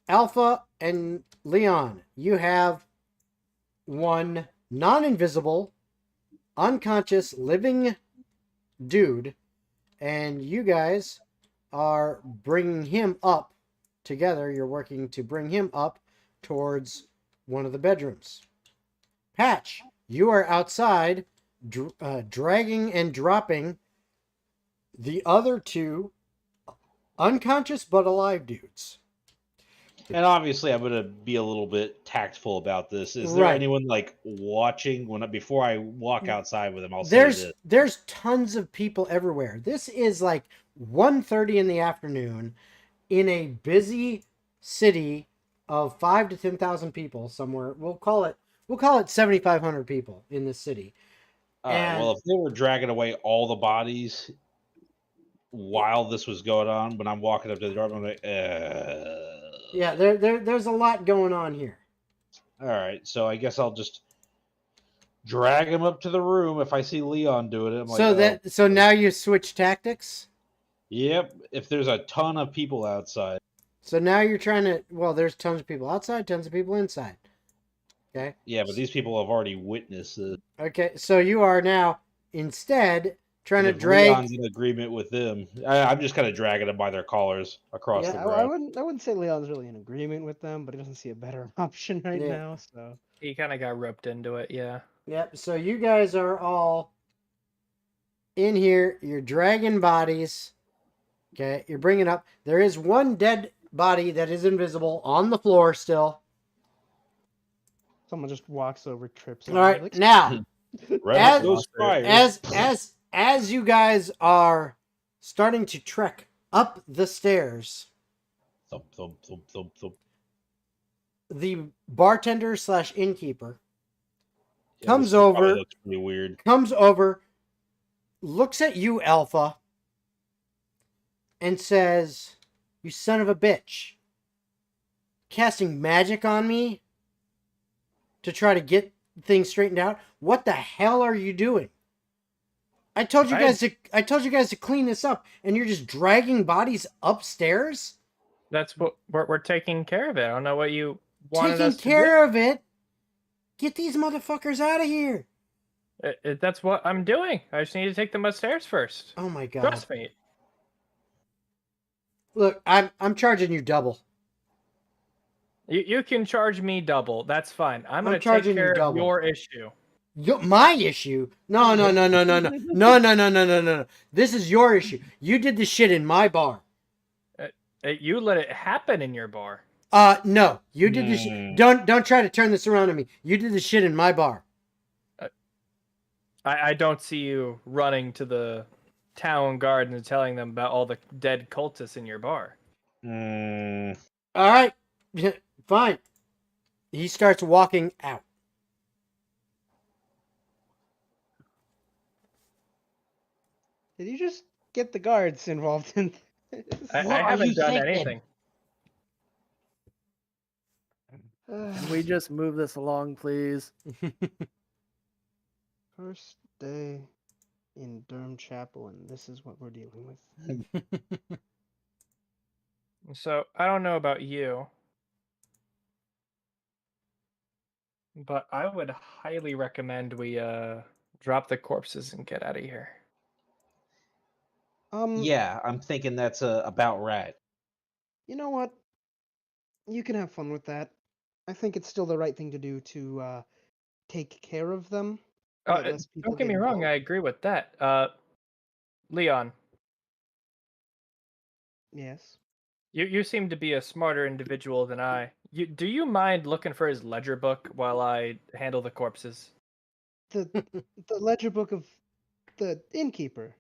Alpha and Leon, you have 1 non-invisible, unconscious, living dude, and you guys are bringing him up together. You're working to bring him up towards one of the bedrooms. Patch, you are outside dragging and dropping the other 2 unconscious but alive dudes. And obviously, I'm gonna be a little bit tactful about this. Is there Right. anyone like watching before I walk outside with them? I'll say this. There's tons of people everywhere. This is like 1:30 in the afternoon in a busy city of 5 to 10,000 people somewhere. We'll call it we'll call it 7,500 people in the city. All right. Well, And- if they were dragging away all the bodies while this was going on, when I'm walking up to the door, I'm like, Yeah, there's a lot going on here. All right. So I guess I'll just drag him up to the room. If I see Leon doing it, I'm So like, so now you switch tactics. yep. If there's a ton of people outside. So now you're trying to. Well, there's tons of people outside, tons of people inside. Okay. Yeah, but these people have already witnessed it. Okay, so you are now instead trying And to if drag. Leon's in agreement with them, I'm just kind of dragging them by their collars across the Yeah, ground. I wouldn't say Leon's really in agreement with them, but he doesn't see a better option right Yeah. now. So He kind of got roped into it, yeah. Yep. So you guys are all in here. You're dragging bodies. Okay, you're bringing up. There is one dead body that is invisible on the floor still. someone just walks over, trips. All right, now Right As- up those fires. as you guys are starting to trek up the stairs, Thump, thump, thump, thump, thump. the bartender / innkeeper Yeah, Comes this probably over. Looks pretty weird. comes over, looks at you, Alpha, and says, "You son of a bitch. Casting magic on me to try to get things straightened out? What the hell are you doing? I told you guys to clean this up, and you're just dragging bodies upstairs? That's what we're taking care of it. I don't know what you wanted Taking us to care of it? Get these motherfuckers out of here." do. That's what I'm doing. I just need to take them upstairs first. Oh my god. Trust me. Look, I'm charging you double. You can charge me double. That's fine. I'm going to charging take you care of double. your issue. My issue? No. No. This is your issue. You did the shit in my bar. You let it happen in your bar. No. You did the shit. Don't try to turn this around on me. You did the shit in my bar. I don't see you running to the town guard and telling them about all the dead cultists in your bar. Mm, All right. Fine. He starts walking out. Did you just get the guards involved in this? I What are haven't you done thinking? anything. Can we just move this along, please? First day in Durmchapel, and this is what we're dealing with. So I don't know about you, but I would highly recommend we drop the corpses and get out of here. yeah, I'm thinking that's about right. You know what? You can have fun with that. I think it's still the right thing to do to take care of them. let less people Don't get me wrong, I involved. agree with that. Leon, Yes. you seem to be a smarter individual than I. Do you mind looking for his ledger book while I handle the corpses? The ledger book of the innkeeper.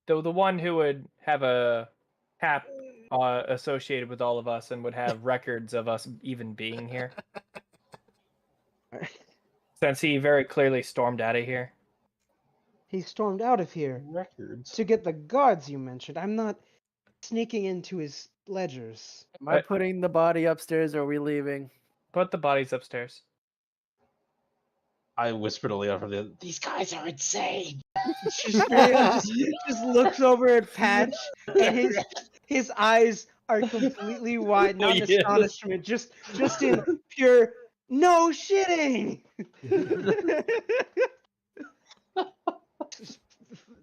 The one who would have a cap associated with all of us and would have records of us even being here, since he very clearly stormed out of here. He stormed out of here Records. to get the guards you mentioned. I'm not sneaking into his ledgers. Am I putting the body upstairs or are we leaving? Put the bodies upstairs. I whispered to Leon from the other. These guys are insane. just looks over at Patch, and his eyes are completely wide, not in yes. astonishment, just in pure no shitting.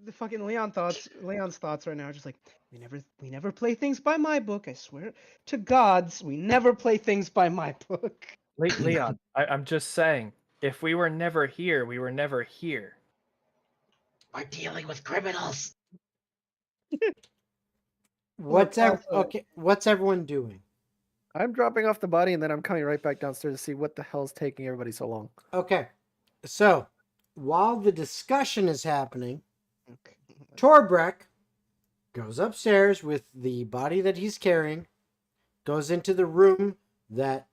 The fucking Leon's thoughts right now are just like, we never play things by my book. I swear to gods, we never play things by my book. Leon, I'm just saying, if we were never here, we were never here. We're dealing with criminals. What's also- everyone doing? I'm dropping off the body and then I'm coming right back downstairs to see what the hell's taking everybody so long. Okay. So, while the discussion is happening, Torbreck goes upstairs with the body that he's carrying, goes into the room that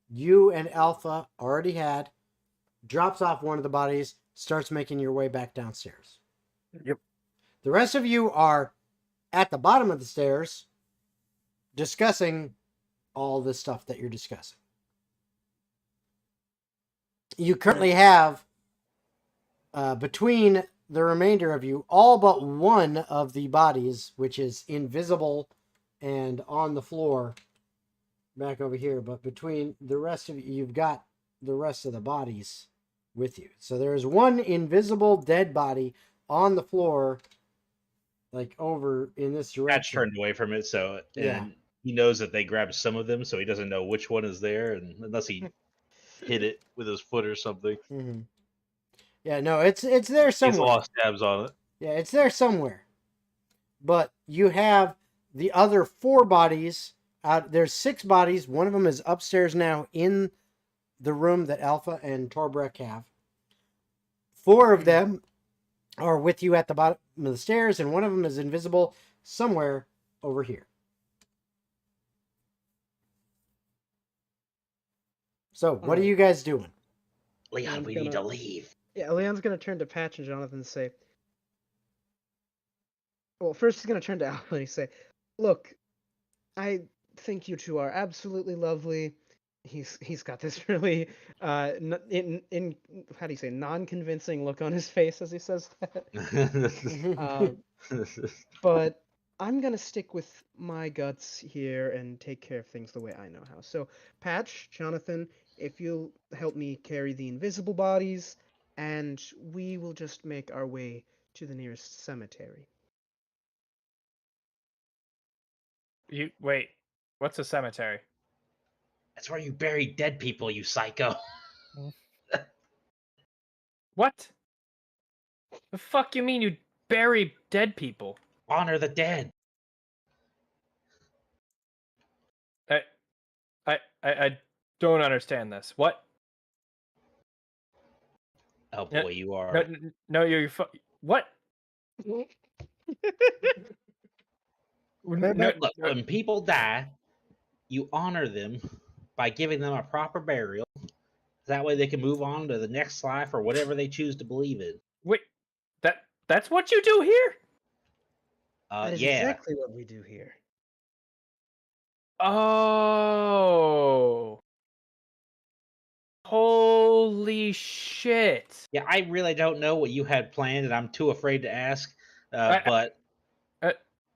you and Alpha already had, drops off one of the bodies, starts making your way back downstairs. Yep. The rest of you are at the bottom of the stairs discussing all the stuff that you're discussing. You currently have, between the remainder of you, all but one of the bodies, which is invisible and on the floor back over here. But between the rest of you, you've got the rest of the bodies with you. So there is one invisible dead body on the floor, like over in this Patch direction. turned away from it, so and Yeah. he knows that they grabbed some of them, so he doesn't know which one is there, and unless he hit it with his foot or something. Mm-hmm. Yeah, no, it's there He has somewhere. lost tabs on it. Yeah, it's there somewhere. But you have the other 4 bodies. There's 6 bodies. One of them is upstairs now in the room that Alpha and Torbrek have. 4 of them are with you at the bottom of the stairs, and one of them is invisible somewhere over here. So, what are you guys doing? Leon, I'm we need to gonna- leave. Yeah, Leon's gonna turn to Patch and Jonathan and say, well, first he's gonna turn to Alpha and he say, look, I think you two are absolutely lovely. He's got this really in how do you say, non-convincing look on his face as he says that. But I'm gonna stick with my guts here and take care of things the way I know how. So, Patch, Jonathan, if you'll help me carry the invisible bodies, and we will just make our way to the nearest cemetery. You wait. What's a cemetery? That's where you bury dead people, you psycho. What? The fuck you mean you bury dead people? Honor the dead. I don't understand this. What? Oh No, boy, you are. No, you're what? No, Look, when people die, you honor them by giving them a proper burial. That way they can move on to the next life or whatever they choose to believe in. wait, that's what you do here? That is Yeah. exactly what we do here. Oh. Holy shit. Yeah, I really don't know what you had planned, and I'm too afraid to ask. But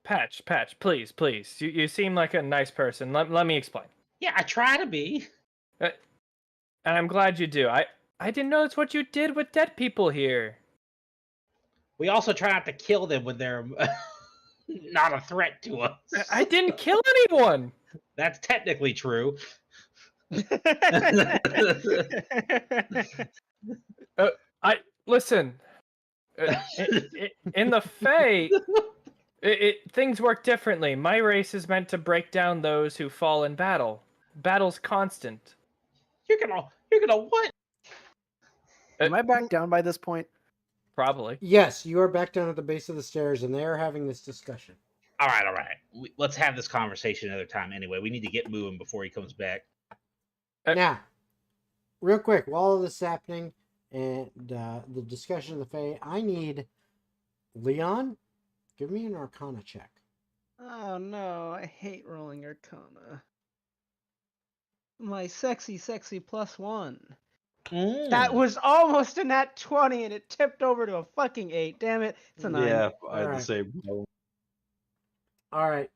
Patch, please. You seem like a nice person. Let me explain. yeah, I try to be. And I'm glad you do. I didn't know that's what you did with dead people here. We also try not to kill them when they're not a threat to us. I didn't kill anyone. That's technically true. Listen. In the Fae, things work differently. My race is meant to break down those who fall in battle. Battle's constant. You're gonna what? Am I back down by this point? Probably. Yes, you are back down at the base of the stairs, and they are having this discussion. All right. Let's have this conversation another time. Anyway, we need to get moving before he comes back. Now, real quick, while all this is happening and the discussion of the Fae, I need Leon, give me an Arcana check. Oh no, I hate rolling Arcana. My sexy +1. That was almost a nat 20 and it tipped over to a fucking 8. Damn it. It's a 9. Yeah, I had Alright. the same problem. All right.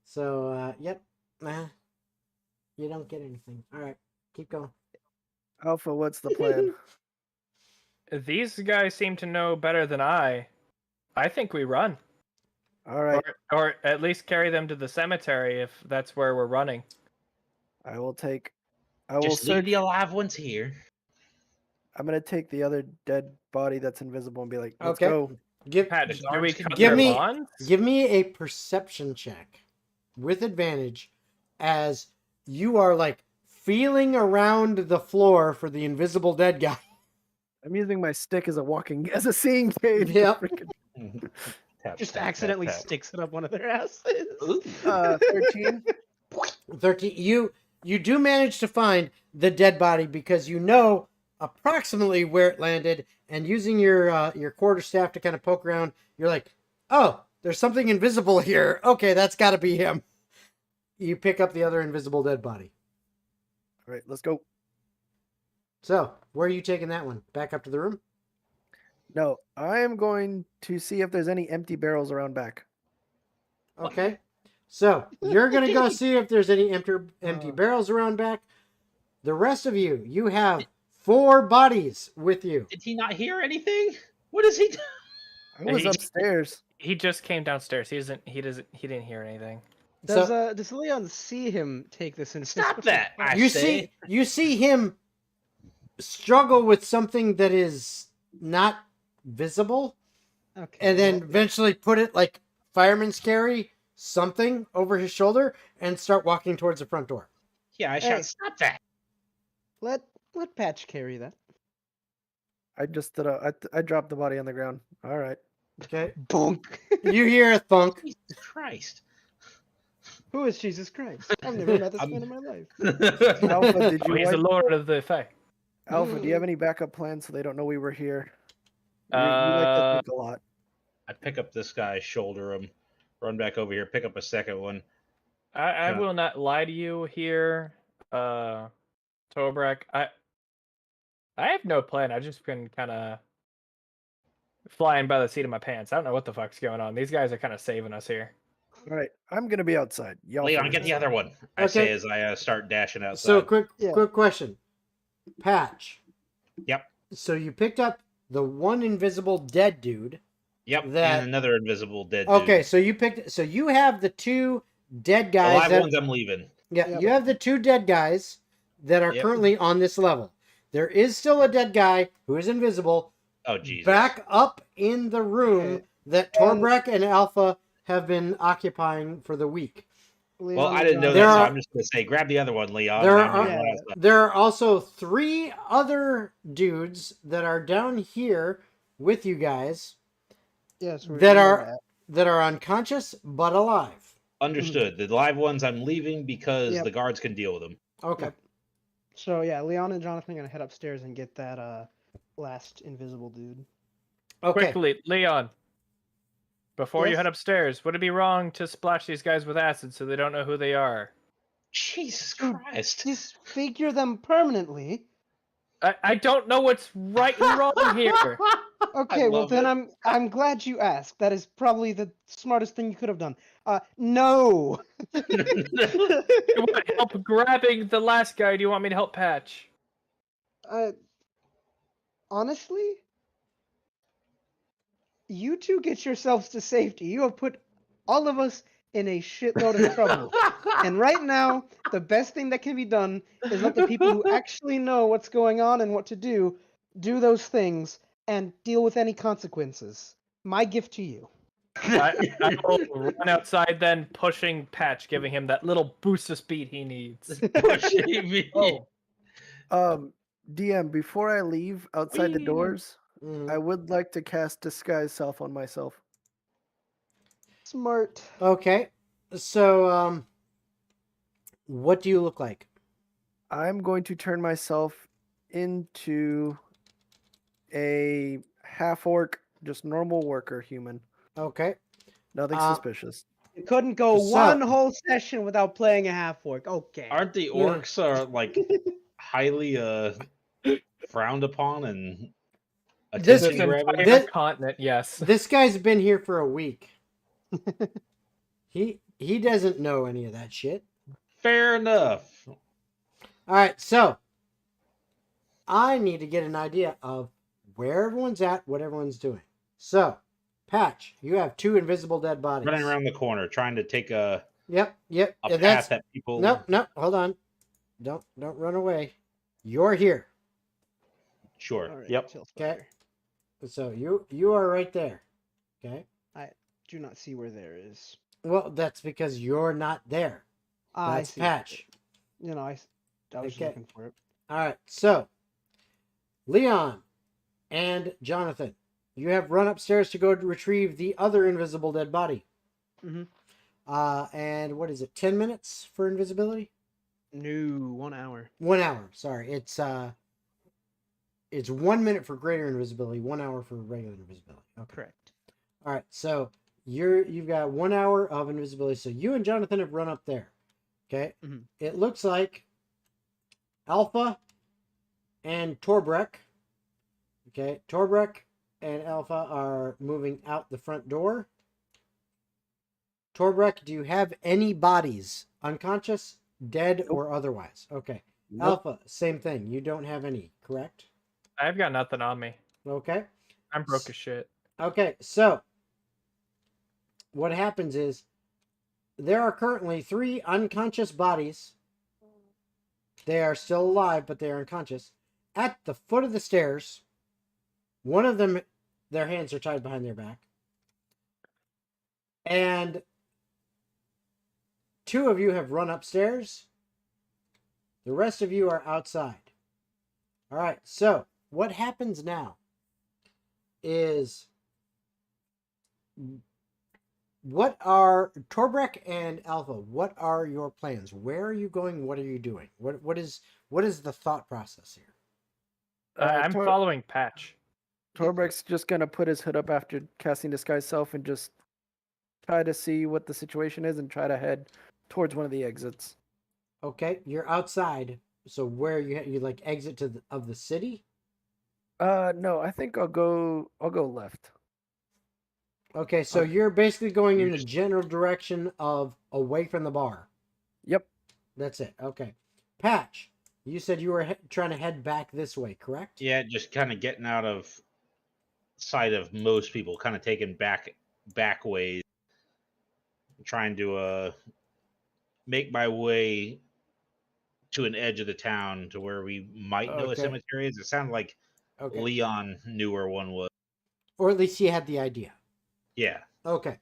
So, yep. Nah. You don't get anything. All right. Keep going. Alpha, what's the plan? These guys seem to know better than I. I think we run. All right. Or at least carry them to the cemetery if that's where we're running. I will Just leave search. the alive ones here. I'm gonna take the other dead body that's invisible and be like, let's Okay. go. Pat, His do arms we can cut give their me- bonds? Give me a perception check with advantage as you are like feeling around the floor for the invisible dead guy. I'm using my stick as a seeing gauge. Yep. Just accidentally sticks it up one of their asses. 13. 13. You do manage to find the dead body because you know approximately where it landed, and using your quarterstaff to kind of poke around, you're like, oh, there's something invisible here. Okay, that's got to be him. You pick up the other invisible dead body. All right, let's go. So, where are you taking that one? Back up to the room? No, I am going to see if there's any empty barrels around back. Okay. So, you're going to go see if there's any empty barrels around back. The rest of you, you have 4 bodies with you. Did he not hear anything? What is he doing? I was upstairs. He just came downstairs. He didn't hear anything. Does Leon see him take this in? Stop that! I You say. you see him struggle with something that is not visible, Okay. and then eventually put it like fireman's carry something over his shoulder and start walking towards the front door. Yeah, I Hey. shout, stop that! let Patch carry that. I just did I dropped the body on the ground. All right. Okay. Bonk. You hear a thunk. Jesus Christ. Who is Jesus Christ? I've never met this man in my life. Alpha, did Oh, you he's the wipe- Lord of the Fae. Alpha, do you have any backup plans so they don't know we were here? You like to think a lot. I pick up this guy's shoulder him, run back over here, pick up a second one. I will not lie to you here, Tobrak. I have no plan. I've just been kind of flying by the seat of my pants. I don't know what the fuck's going on. These guys are kind of saving us here. All right, I'm gonna be outside. Y'all Leon, finish get the this. other one. I Okay. say as I start dashing outside. So quick Yeah. question. Patch. Yep. So you picked up the one invisible dead dude. Yep, that- and another invisible dead Okay, dude. so you have the 2 dead The guys live that ones I'm leaving. Yeah, Yep. you have the 2 dead guys that are Yep. currently on this level. There is still a dead guy who is invisible Oh, Jesus. back up in the room Okay. that Torbrek and Alpha have been occupying for the week. Well, I didn't know There that, so are- I'm just going to say, grab the other one, Leon. There and I'm are- gonna run Yeah. outside. There are also 3 other dudes that are down here with you guys Yes, that are unconscious but alive. Understood. The live ones I'm leaving because Yep. the guards can deal with them. Okay. Yep. So yeah, Leon and Jonathan are gonna head upstairs and get that last invisible dude. Okay. Quickly, Leon. Before you Yes? head upstairs, would it be wrong to splash these guys with acid so they don't know who they are? Jesus Dude, Christ. Disfigure them permanently. I don't know what's right and wrong here. Okay, well love then it. I'm glad you asked. That is probably the smartest thing you could have done. No. You want help grabbing the last guy? Or do you want me to help Patch? Honestly, you two get yourselves to safety. You have put all of us in a shitload of trouble. And right now, the best thing that can be done is let the people who actually know what's going on and what to do those things and deal with any consequences. My gift to you. I will run outside then, pushing Patch, giving him that little boost of speed he needs. DM, before I leave outside the Whee! doors, Mhm. I would like to cast Disguise Self on myself. Smart. Okay. So what do you look like? I'm going to turn myself into a half orc, just normal worker human. Okay. Nothing Uh, suspicious. You couldn't go So- one whole session without playing a half orc. Okay. Aren't the Yeah. orcs like highly frowned upon and This- attention grabbing? Entire This- continent, yes. This guy's been here for a week. He doesn't know any of that shit. Fair enough. All right, so I need to get an idea of where everyone's at, what everyone's doing. So, Patch, you have 2 invisible dead bodies. Running around the corner, trying to take a Yep. path And that's that people. nope. Hold on. Don't run away. You're here. Sure. All right, Yep. chill, Okay. Spider. So you are right there. Okay. Do not see where there is. Well, that's because you're not there. I That's see. Patch. You know, I was just Okay. looking for it. All right. So, Leon and Jonathan, you have run upstairs to go to retrieve the other invisible dead body. Mhm. And what is it? 10 minutes for invisibility? No, 1 hour. 1 hour. Sorry. It's it's 1 minute for greater invisibility, 1 hour for regular invisibility. Okay. Correct. All right. So you've got 1 hour of invisibility. So you and Jonathan have run up there. Okay. Mhm. It looks like Alpha and Torbrek. Okay. Torbrek and Alpha are moving out the front door. Torbrek, do you have any bodies? Unconscious, dead, Nope. or otherwise? Okay. Nope. Alpha, same thing. You don't have any, correct? I've got nothing on me. Okay. I'm broke as shit. Okay, so what happens is there are currently 3 unconscious bodies. They are still alive, but they are unconscious. At the foot of the stairs, one of them, their hands are tied behind their back. And 2 of you have run upstairs. The rest of you are outside. All right, so what happens now is what are Torbrek and Alpha? What are your plans? Where are you going? What are you doing? What is the thought process here? I'm following Patch. Torbrek's just gonna put his hood up after casting Disguise Self and just try to see what the situation is and try to head towards one of the exits. Okay, you're outside. So where you like exit of the city? No, I think I'll go left. Okay, so Okay. you're basically going in You're the just- general direction of away from the bar. Yep. That's it. Okay. Patch, you said you were trying to head back this way, correct? Yeah, just kind of getting out of sight of most people, kind of taking back ways, trying to make my way to an edge of the town to where we might know a Okay. cemetery is. It sounded like Okay. Leon knew where one was. Or at least he had the idea. Yeah, Okay.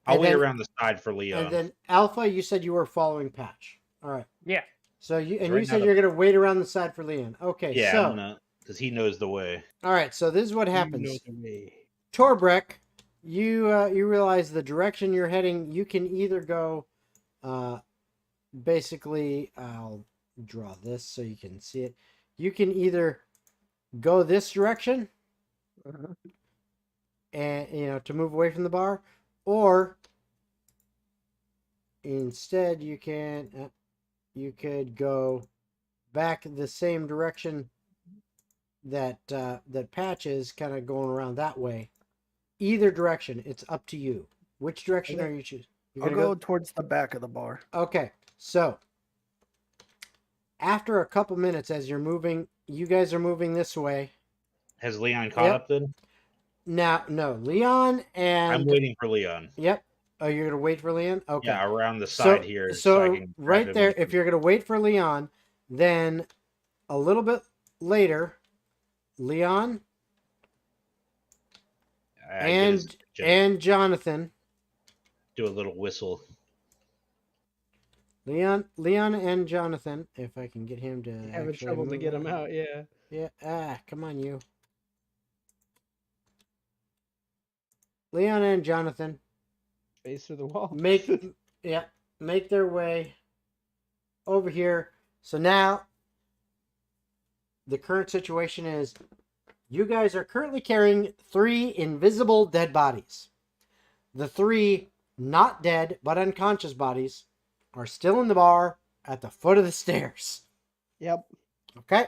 I'll And wait then- around the side for Leon. And then Alpha, you said you were following Patch. All right. Yeah. So you Right said now you're gonna wait around the side for Leon. Okay. yeah, So I'm gonna because he knows the way. all right. So this is what You know happens. the way. Torbrek, you realize the direction you're heading. You can either go, basically, I'll draw this so you can see it. You can either go this direction, Uh-huh. and to move away from the bar, or instead you could go back the same direction that Patch is, kind of going around that way. Either direction, it's up to you. Which direction Okay. are you choosing? I'll go towards the back of the bar. Okay, so after a couple minutes, as you're moving, you guys are moving this way. Has Leon caught Yep. up then? Now, no, Leon and I'm waiting for Leon. Yep. Oh, you're gonna wait for Leon? Okay. Yeah, around the side here. So I can grab right him there, and- if you're gonna wait for Leon, then a little bit later, Leon I get his attention, and Jonathan, do a little whistle. Leon and Jonathan, if I can get him to Having actually trouble to move get him on. out. Yeah. Yeah. Come on, you. Leon and Jonathan Face through the wall. make their way over here. So now the current situation is you guys are currently carrying 3 invisible dead bodies. The 3 not dead but unconscious bodies are still in the bar at the foot of the stairs. Yep. Okay?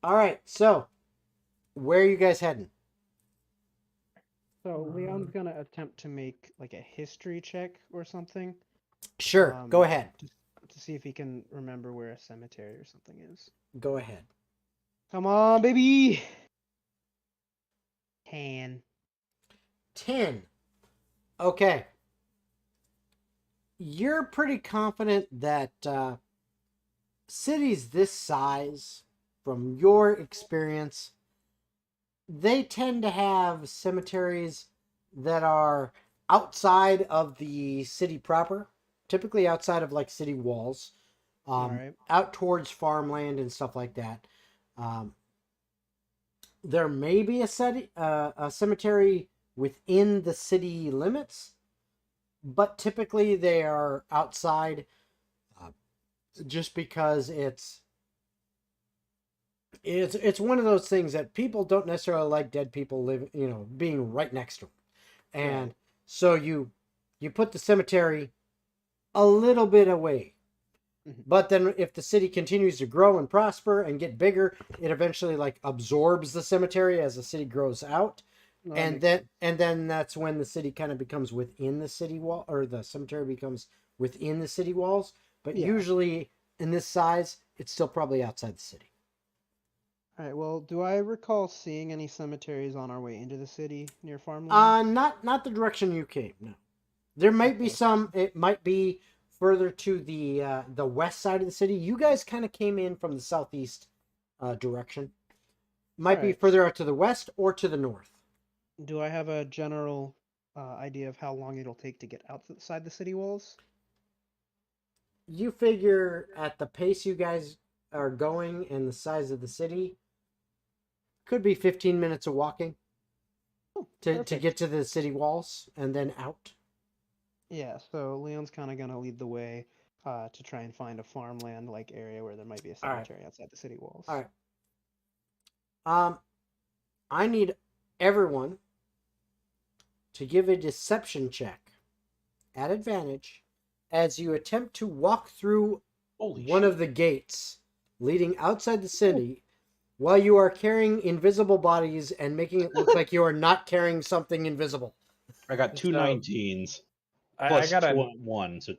All right. So, where are you guys heading? So Leon's gonna attempt to make like a history check or something Sure. Go ahead. to see if he can remember where a cemetery or something is. Go ahead. Come on, baby. 10. 10. Okay. You're pretty confident that cities this size, from your experience, they tend to have cemeteries that are outside of the city proper, typically outside of like city walls, Alright. out towards farmland and stuff like that. There may be a cemetery within the city limits, but typically they are outside, just because it's it's one of those things that people don't necessarily like dead people being right next to them. And Right. so you put the cemetery a little bit away. Mhm. But then if the city continues to grow and prosper and get bigger, it eventually like absorbs the cemetery as the city grows out. No, that And makes then sense. and then that's when the city kind of becomes within the city wall, or the cemetery becomes within the city walls. But Yeah. usually in this size, it's still probably outside the city. All right. Well, do I recall seeing any cemeteries on our way into the city near farmland? Not the direction you came. No, there might be Okay. some. It might be further to the west side of the city. You guys kind of came in from the southeast direction. Might be Alright. further out to the west or to the north. Do I have a general idea of how long it'll take to get outside the city walls? You figure at the pace you guys are going and the size of the city, could be 15 minutes of walking Oh, to perfect. get to the city walls and then out. Yeah, so Leon's kind of gonna lead the way to try and find a farmland-like area where there might be a All right. cemetery outside the city walls. All right. I need everyone to give a deception check at advantage as you attempt to walk through Holy one shit. of the gates leading outside the city while you are carrying invisible bodies and making it look like you are not carrying something invisible. I got two So, 19s I plus got a 1, so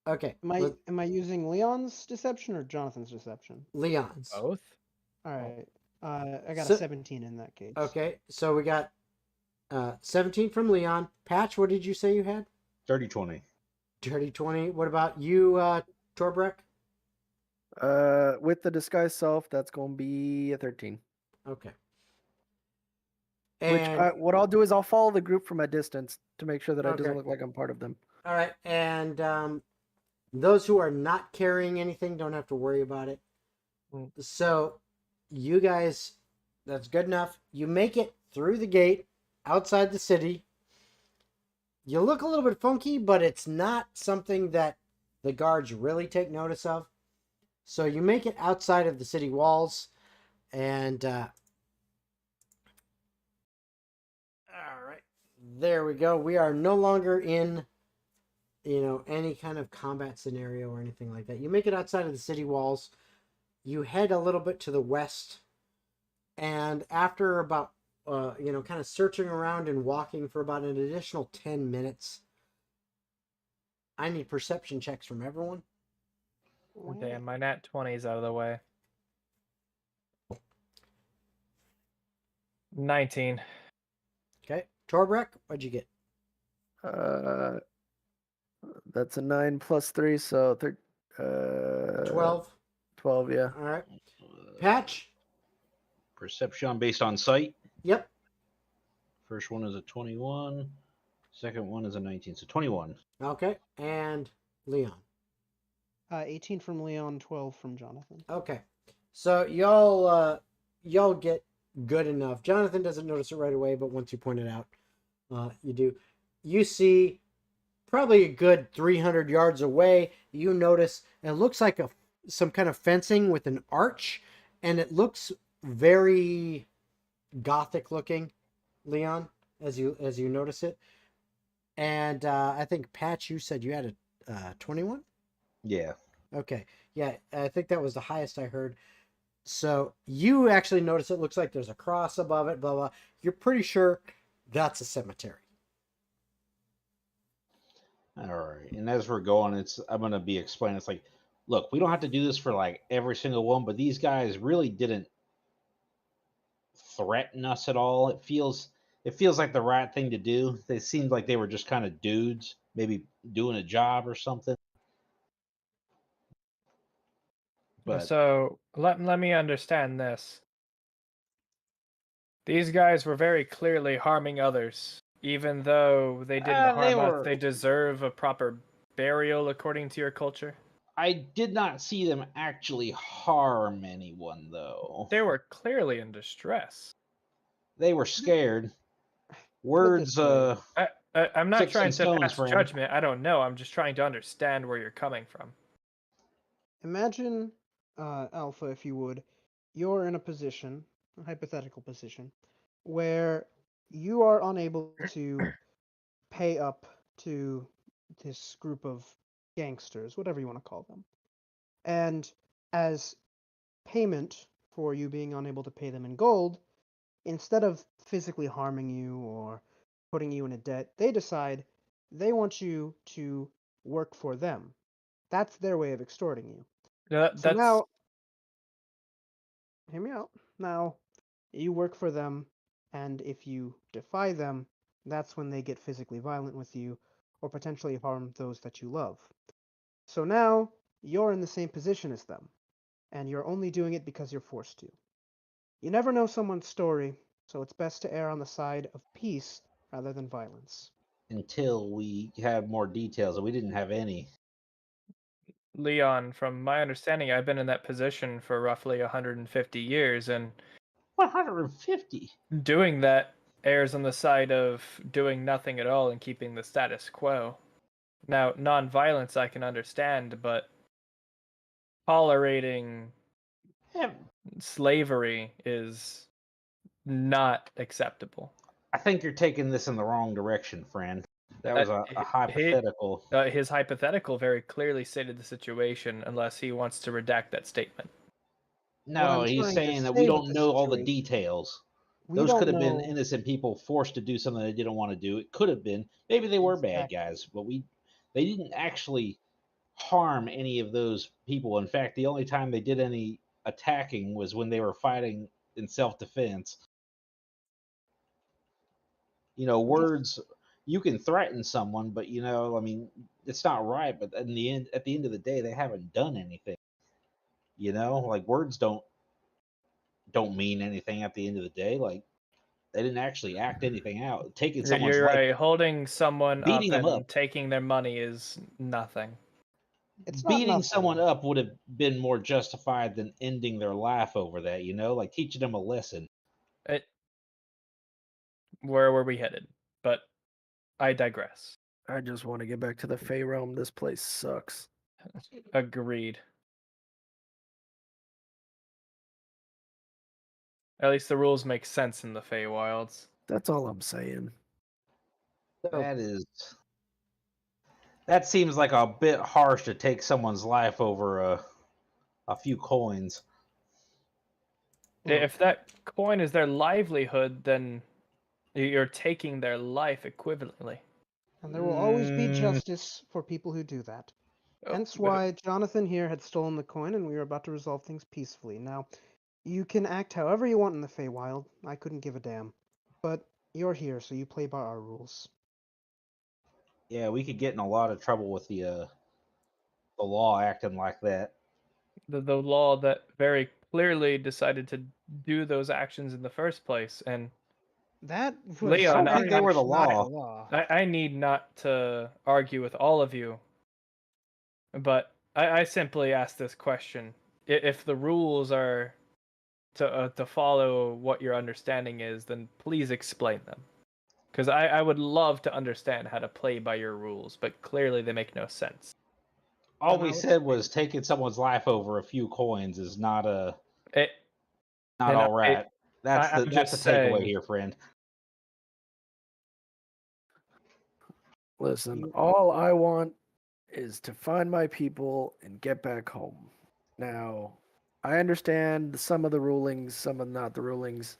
Okay. Am I using Leon's deception or Jonathan's deception? Leon's. both. All right. I got So- a 17 in that case. Okay, so we got 17 from Leon. Patch, what did you say you had? 30-20. Dirty 20. What about you, Torbrek? With the disguise self, that's going to be a 13. Okay. Which And what I'll do is I'll follow the group from a distance to make sure that it Okay. doesn't look like I'm part of them. all right, and those who are not carrying anything don't have to worry about it. Mm. So you guys, that's good enough. You make it through the gate outside the city. You look a little bit funky, but it's not something that the guards really take notice of. So you make it outside of the city walls, and all right, there we go. We are no longer in, any kind of combat scenario or anything like that. You make it outside of the city walls. You head a little bit to the west, and after about, kind of searching around and walking for about an additional 10 minutes, I need perception checks from everyone. Damn, my nat 20 is out of the way. 19. Okay, Torbrek, what'd you get? That's a 9 plus 3, so 12. 12, yeah. All right, Patch. Perception based on sight. Yep. First one is a 21. Second one is a 19. So 21. Okay, and Leon. 18 from Leon, 12 from Jonathan. Okay, so y'all get good enough. Jonathan doesn't notice it right away, but once you point it out, you do. You see, probably a good 300 yards away, you notice it looks like some kind of fencing with an arch, and it looks very gothic looking, Leon, as you notice it. And I think Patch, you said you had a 21. Yeah. Okay. Yeah, I think that was the highest I heard. So you actually notice it looks like there's a cross above it, blah, blah. You're pretty sure that's a cemetery. All right. And as we're going, I'm going to be explaining. It's like, look, we don't have to do this for like every single one, but these guys really didn't threaten us at all. It feels like the right thing to do. They seemed like they were just kind of dudes, maybe doing a job or something. But So let me understand this. These guys were very clearly harming others. Even though they didn't harm us, they deserve a proper burial according to your culture. I did not see them actually harm anyone, though. They were clearly in distress. They were scared. Put it this Words, way. I'm not Sticks trying and to stones, pass friend. judgment. I don't know. I'm just trying to understand where you're coming from. Imagine Alpha, if you would, you're in a position, a hypothetical position, where you are unable to pay up to this group of gangsters, whatever you want to call them. And as payment for you being unable to pay them in gold, instead of physically harming you or putting you in a debt, they decide they want you to work for them. That's their way of extorting you. No, So that's now, hear me out. Now, you work for them, and if you defy them, that's when they get physically violent with you or potentially harm those that you love. So now, you're in the same position as them, and you're only doing it because you're forced to. You never know someone's story, so it's best to err on the side of peace rather than violence. Until we have more details, and we didn't have any. Leon. From my understanding, I've been in that position for roughly 150 years, and 150. doing that errs on the side of doing nothing at all and keeping the status quo. Now, non-violence I can understand, but tolerating Yeah, slavery is not acceptable. I think you're taking this in the wrong direction, friend. That was a hypothetical. His hypothetical very clearly stated the situation, unless he wants to redact that statement. No, I'm he's trying to saying that say we with don't the know all the situation- details. We Those don't could have been know innocent people forced to do something they didn't want to do. It could have been. Maybe they were bad Exactly. guys, but they didn't actually harm any of those people. In fact, the only time they did any attacking was when they were fighting in self-defense. Words, you can threaten someone, but I mean, it's not right. But at the end of the day, they haven't done anything. Like words don't mean anything at the end of the day. Like they didn't actually act anything out. Taking someone's You're life, right. Holding someone beating up them and up. taking their money is nothing. it's not Beating nothing. someone up would have been more justified than ending their life over that. Like teaching them a lesson. Where were we headed? But I digress. I just want to get back to the Fey realm. This place sucks. Agreed. At least the rules make sense in the Feywilds. That's all I'm saying. So, That seems like a bit harsh to take someone's life over a few coins. If that coin is their livelihood, then you're taking their life equivalently. And there will always be Mm, justice for people who do that. Hence why Jonathan here had stolen the coin and we were about to resolve things peacefully. Now, you can act however you want in the Feywild. I couldn't give a damn. But you're here, so you play by our rules. Yeah, we could get in a lot of trouble with the law acting like that. The law that very clearly decided to do those actions in the first place. And That was Leon, I don't think they were the not law. the law. I need not to argue with all of you, but I simply ask this question. If the rules are to follow what your understanding is, then please explain them. Because I would love to understand how to play by your rules, but clearly they make no sense. All And we I would said was taking someone's life over a few coins is not It, not and all right. That's I'm the just takeaway saying. here, friend. Listen, all I want is to find my people and get back home. Now, I understand some of the rulings, some of not the rulings.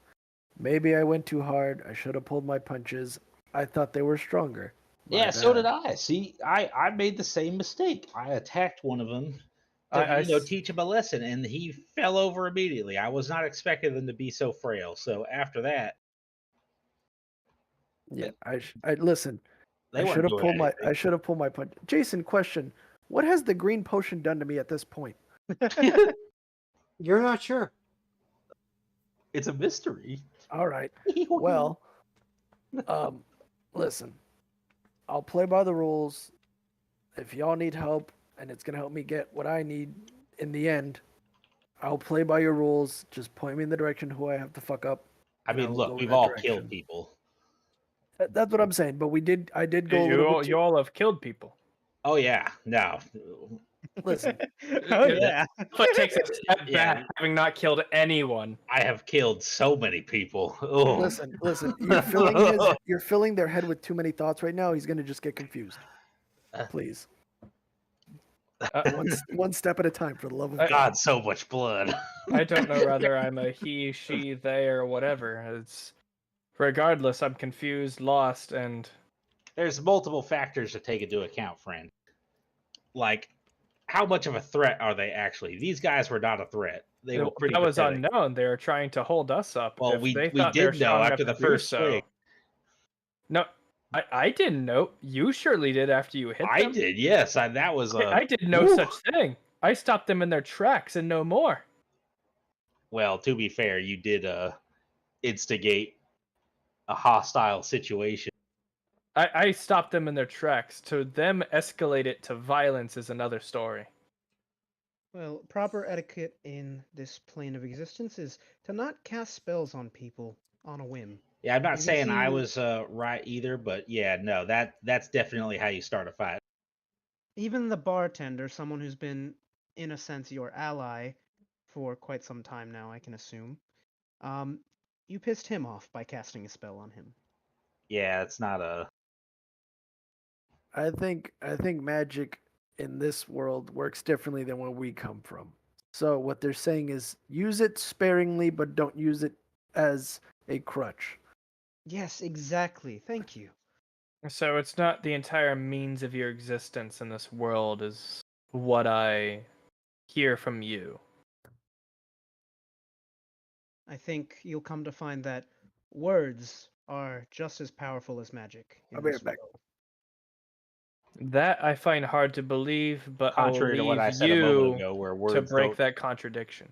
Maybe I went too hard. I should have pulled my punches. I thought they were stronger. My Yeah, so did bad. I. See, I made the same mistake. I attacked one of them I to teach him a lesson, and he fell over immediately. I was not expecting them to be so frail. So after that, Yeah, I listen. they I weren't should have doing pulled my. anything. I should have pulled my punch. Jason, question: what has the green potion done to me at this point? you're not sure. It's a mystery. All right. Well, listen. I'll play by the rules. If y'all need help and it's gonna help me get what I need in the end, I'll play by your rules. Just point me in the direction who I have to fuck up. I and I mean, will look, go in we've that all direction. killed people. That's what I'm saying. But I did go a little bit. you all have killed people. Oh yeah, no. Listen. Oh Yeah. yeah. But takes a step Yeah. back, having not killed anyone. I have killed so many people. Oh. Listen. You're filling their head with too many thoughts right now. He's gonna just get confused. Please, one step at a time, for the love of God. God, so much blood. I don't know whether I'm a he, she, they, or whatever. It's regardless. I'm confused, lost, and There's multiple factors to take into account, friend. Like, how much of a threat are they actually? These guys were not a threat. They were pretty that was pathetic. unknown. They were trying to hold us up. Well, if we they thought they were did know strong after enough the to do first swing. No, I didn't know. You surely did after you hit I them. did, yes. That was I did no Woo. such thing. I stopped them in their tracks and no more. Well, to be fair, you did instigate a hostile situation. I stopped them in their tracks. To them, escalate it to violence is another story. Well, proper etiquette in this plane of existence is to not cast spells on people on a whim. Yeah, I'm not You can saying I see- was right either, but yeah, no, that's definitely how you start a fight. Even the bartender, someone who's been, in a sense, your ally for quite some time now, I can assume. You pissed him off by casting a spell on him. Yeah, it's not a. I think magic in this world works differently than where we come from. So what they're saying is use it sparingly, but don't use it as a crutch. Yes, exactly. Thank you. So it's not the entire means of your existence in this world is what I hear from you. I think you'll come to find that words are just as powerful as magic in I'll be this right back. world. That I find hard to believe, but Contrary I to will what I leave said a moment you ago, where to words break don't. that contradiction.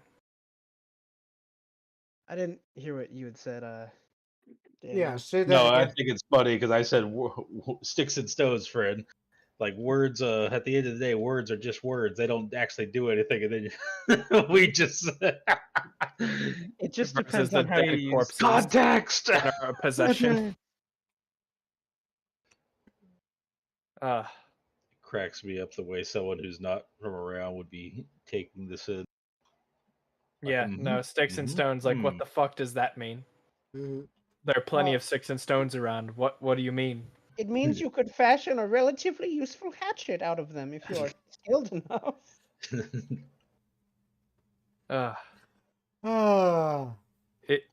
I didn't hear what you had said, Daniel. Yeah, say that No, I again. think it's funny because I said sticks and stones, friend. Like words, at the end of the day, words are just words. They don't actually do anything, and then we just It just Versus depends the on how you dead use corpses. context. in our possession. Cracks me up the way someone who's not from around would be taking this in. Yeah, Mhm, no, sticks and mhm, stones. Like, what mhm. the fuck does that mean? Mhm. There are plenty Well- of sticks and stones around. What do you mean? It means you could fashion a relatively useful hatchet out of them if you're skilled enough. Uh, Ah.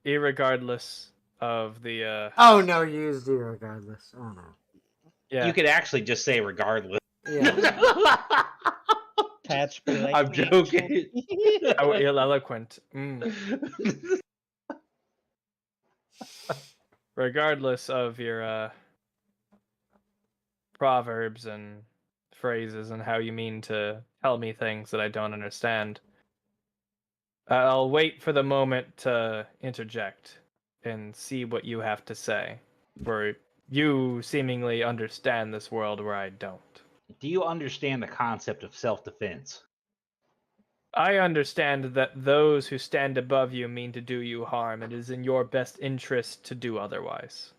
irregardless of the Oh no, you used it regardless. Oh no. yeah. You could actually just say regardless. Yeah. Catch me like I'm joking. How eloquent. Regardless of your proverbs and phrases and how you mean to tell me things that I don't understand, I'll wait for the moment to interject and see what you have to say. For you seemingly understand this world where I don't. Do you understand the concept of self-defense? I understand that those who stand above you mean to do you harm. It is in your best interest to do otherwise.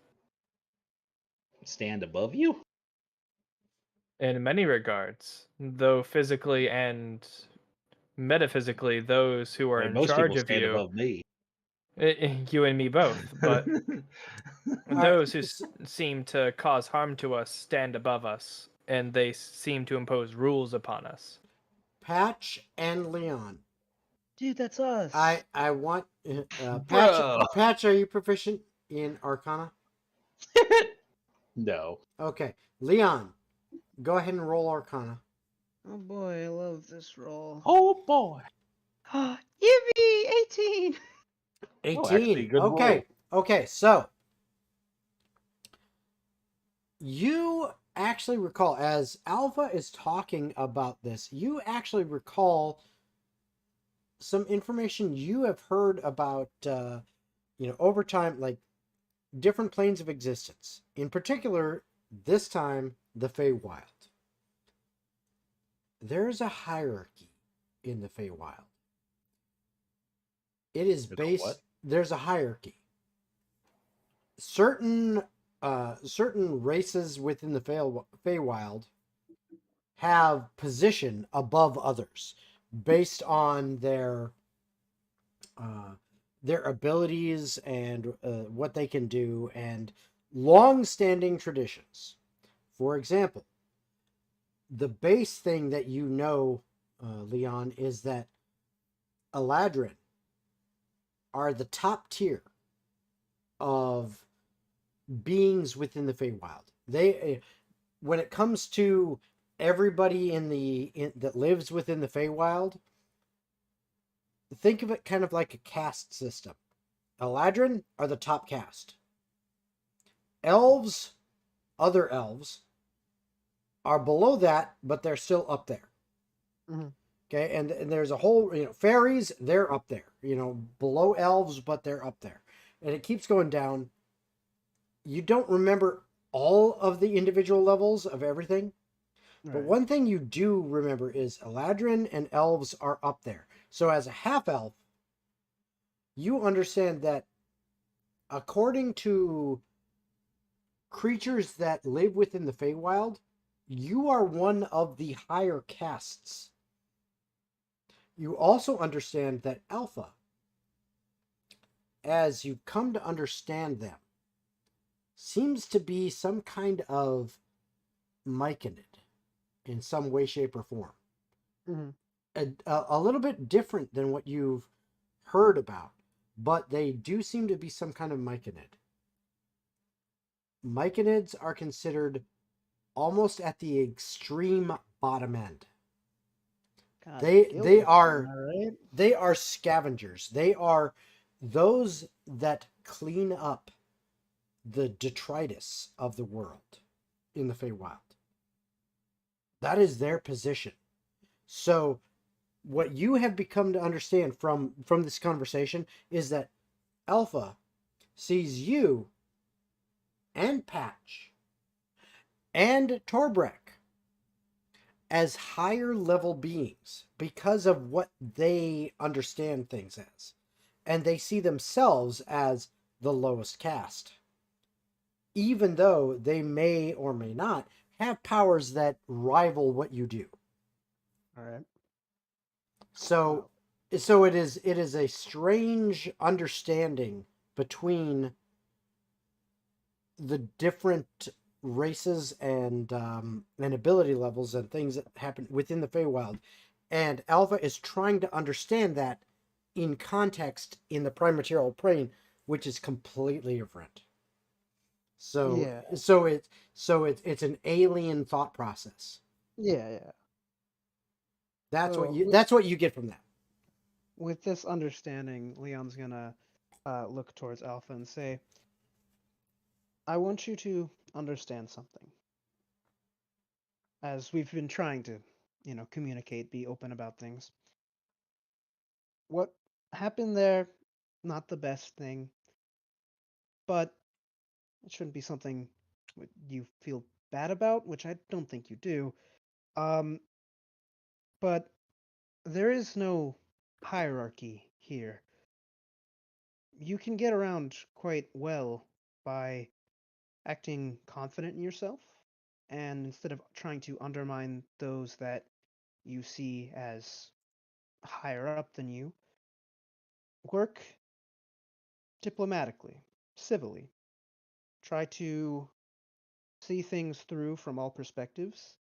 Stand above you? In many regards, though physically and metaphysically, those who are I mean, in most charge people of stand you, above me. you and me both, but right, those who s- seem to cause harm to us stand above us, and they seem to impose rules upon us. Patch and Leon. Dude, that's us. I want Patch. Bro. Patch, are you proficient in Arcana? No. Okay, Leon, go ahead and roll Arcana. Oh boy, I love this roll. Oh boy. Yippee! 18! 18. Oh, actually, good okay. Okay, so you actually recall, as Alpha is talking about this, you actually recall some information you have heard about, over time, like different planes of existence. In particular, this time, the Feywild. There is a hierarchy in the Feywild. It is There's a based. what? There's a hierarchy. Certain races within the Feywild have position above others based on their abilities and what they can do and long-standing traditions. For example, the base thing that you know, Leon, is that Eladrin are the top tier of beings within the Feywild. They, when it comes to everybody that lives within the Feywild, think of it kind of like a caste system. Eladrin are the top caste. Elves, other elves, are below that, but they're still up there. Mhm. Okay, and there's a whole, fairies, they're up there, below elves, but they're up there. And it keeps going down. You don't remember all of the individual levels of everything, but Right. one thing you do remember is Eladrin and elves are up there. So as a half elf, you understand that according to creatures that live within the Feywild, you are one of the higher castes. You also understand that Alpha, as you come to understand them, seems to be some kind of myconid in some way, shape, or form. Mhm. A little bit different than what you've heard about, but they do seem to be some kind of myconid. Myconids are considered almost at the extreme bottom end. God, They guilty, are am I right? they are scavengers. They are those that clean up the detritus of the world in the Feywild. That is their position. So what you have become to understand from this conversation is that Alpha sees you and Patch and Torbrek as higher level beings because of what they understand things as. And they see themselves as the lowest caste. Even though they may or may not have powers that rival what you do. All right. So it is a strange understanding between the different races and ability levels and things that happen within the Feywild, and Alpha is trying to understand that in context in the prime material plane, which is completely different. So Yeah. it's an alien thought process. Yeah. That's So what you get from that. with this understanding, Leon's gonna look towards Alpha and say, "I want you to understand something. As we've been trying to, communicate, be open about things. What happened there, not the best thing, but it shouldn't be something you feel bad about, which I don't think you do. Um, but there is no hierarchy here. You can get around quite well by acting confident in yourself, and instead of trying to undermine those that you see as higher up than you, work diplomatically, civilly. Try to see things through from all perspectives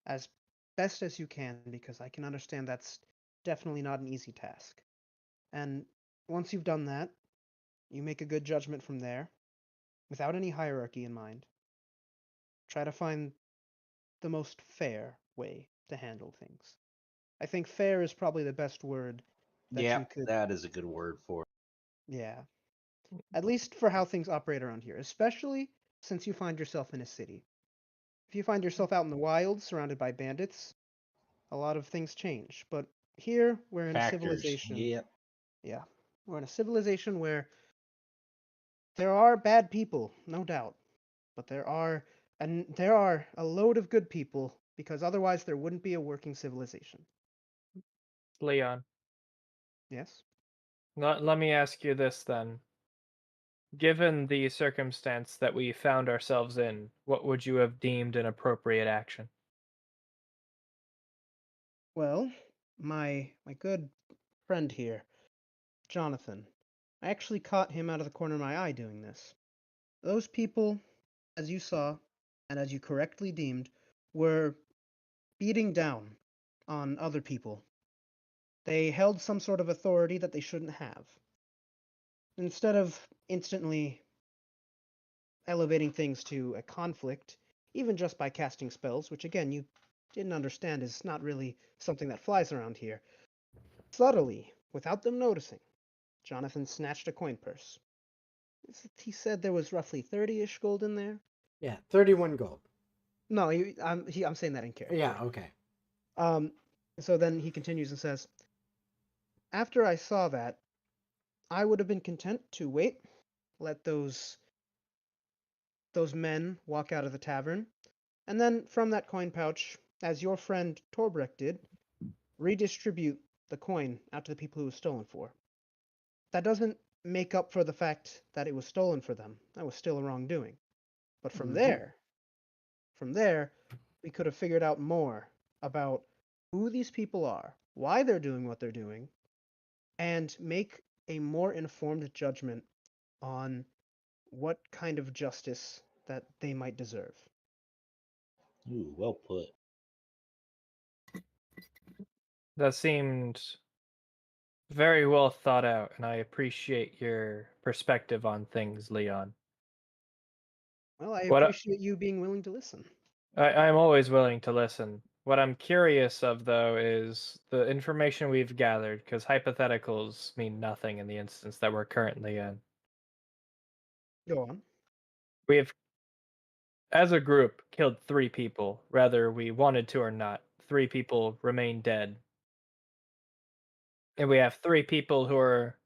as best as you can, because I can understand that's definitely not an easy task. And once you've done that, you make a good judgment from there, without any hierarchy in mind. Try to find the most fair way to handle things. I think fair is probably the best word that Yeah, you could, that is a good word for it. yeah, at least for how things operate around here, especially since you find yourself in a city. If you find yourself out in the wild surrounded by bandits, a lot of things change. But here, we're in a Factors. civilization. Yep. Yeah, we're in a civilization where there are bad people, no doubt, but there are a load of good people, because otherwise there wouldn't be a working civilization. Leon, Yes. let me ask you this then. Given the circumstance that we found ourselves in, what would you have deemed an appropriate action? Well, my good friend here, Jonathan, I actually caught him out of the corner of my eye doing this. Those people, as you saw, and as you correctly deemed, were beating down on other people. They held some sort of authority that they shouldn't have. Instead of instantly elevating things to a conflict, even just by casting spells, which again you didn't understand is not really something that flies around here, subtly, without them noticing, Jonathan snatched a coin purse. He said there was roughly 30-ish gold in there. Yeah, 31 gold. No, I'm saying that in character. Yeah, okay. So then he continues and says, after I saw that, I would have been content to wait, let those men walk out of the tavern, and then from that coin pouch, as your friend Torbreck did, redistribute the coin out to the people who it was stolen for. That doesn't make up for the fact that it was stolen for them. That was still a wrongdoing. But from there, we could have figured out more about who these people are, why they're doing what they're doing, and make a more informed judgment on what kind of justice that they might deserve. Ooh, well put. That seemed very well thought out, and I appreciate your perspective on things, Leon. Well, I What appreciate you being willing to listen. I'm always willing to listen. What I'm curious of, though, is the information we've gathered, because hypotheticals mean nothing in the instance that we're currently in. Go on. We have, as a group, killed 3 people, whether we wanted to or not. 3 people remain dead. And we have 3 people who are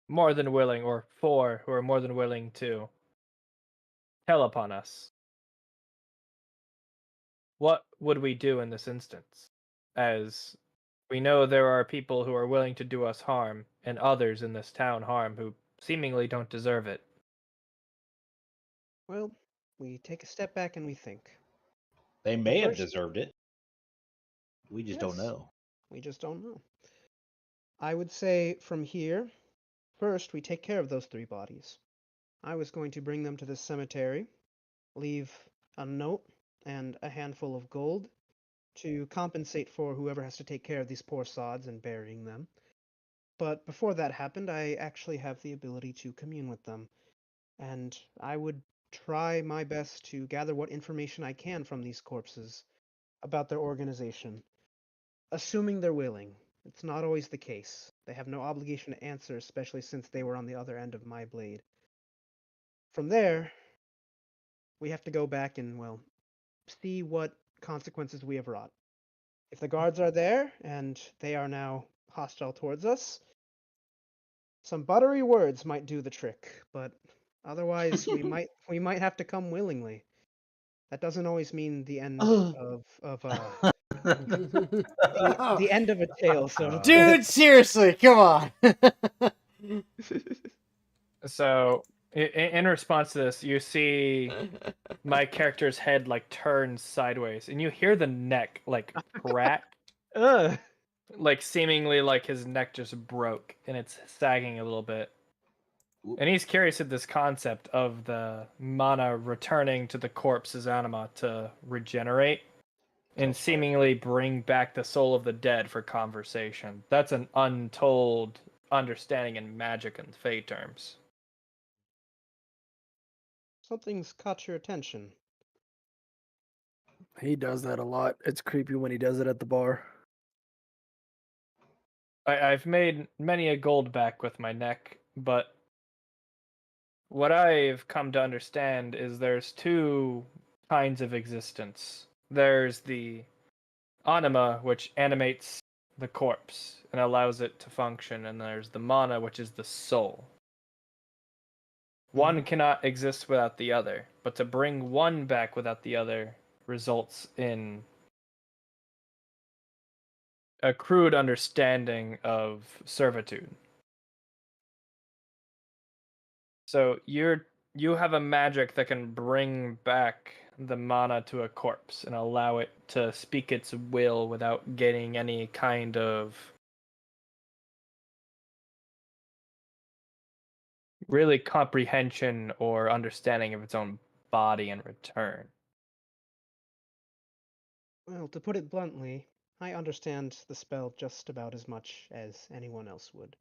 more than willing, or 4 who are more than willing to tell upon us. What would we do in this instance? As we know there are people who are willing to do us harm, and others in this town harm who seemingly don't deserve it. Well, we take a step back and we think. They may have First- deserved it. We just don't Yes. know. We just don't know. I would say from here, first we take care of those 3 bodies. I was going to bring them to this cemetery, leave a note and a handful of gold to compensate for whoever has to take care of these poor sods and burying them. But before that happened, I actually have the ability to commune with them, and I would try my best to gather what information I can from these corpses about their organization, assuming they're willing. It's not always the case. They have no obligation to answer, especially since they were on the other end of my blade. From there, we have to go back and, well, see what consequences we have wrought. If the guards are there and they are now hostile towards us, some buttery words might do the trick, but otherwise we might have to come willingly. That doesn't always mean the end of the end of a tale, so to Dude, seriously, come on. So, in response to this, you see my character's head like turn sideways, and you hear the neck like crack, Ugh. like seemingly like his neck just broke, and it's sagging a little bit. And he's curious at this concept of the mana returning to the corpse's anima to regenerate and seemingly bring back the soul of the dead for conversation. That's an untold understanding in magic and fey terms. Something's caught your attention. He does that a lot. It's creepy when he does it at the bar. I've made many a gold back with my neck, but what I've come to understand is there's 2 kinds of existence. There's the anima, which animates the corpse and allows it to function, and there's the mana, which is the soul. One cannot exist without the other, but to bring one back without the other results in a crude understanding of servitude. So you're you have a magic that can bring back the mana to a corpse and allow it to speak its will without getting any kind of really comprehension or understanding of its own body in return. Well, to put it bluntly, I understand the spell just about as much as anyone else would.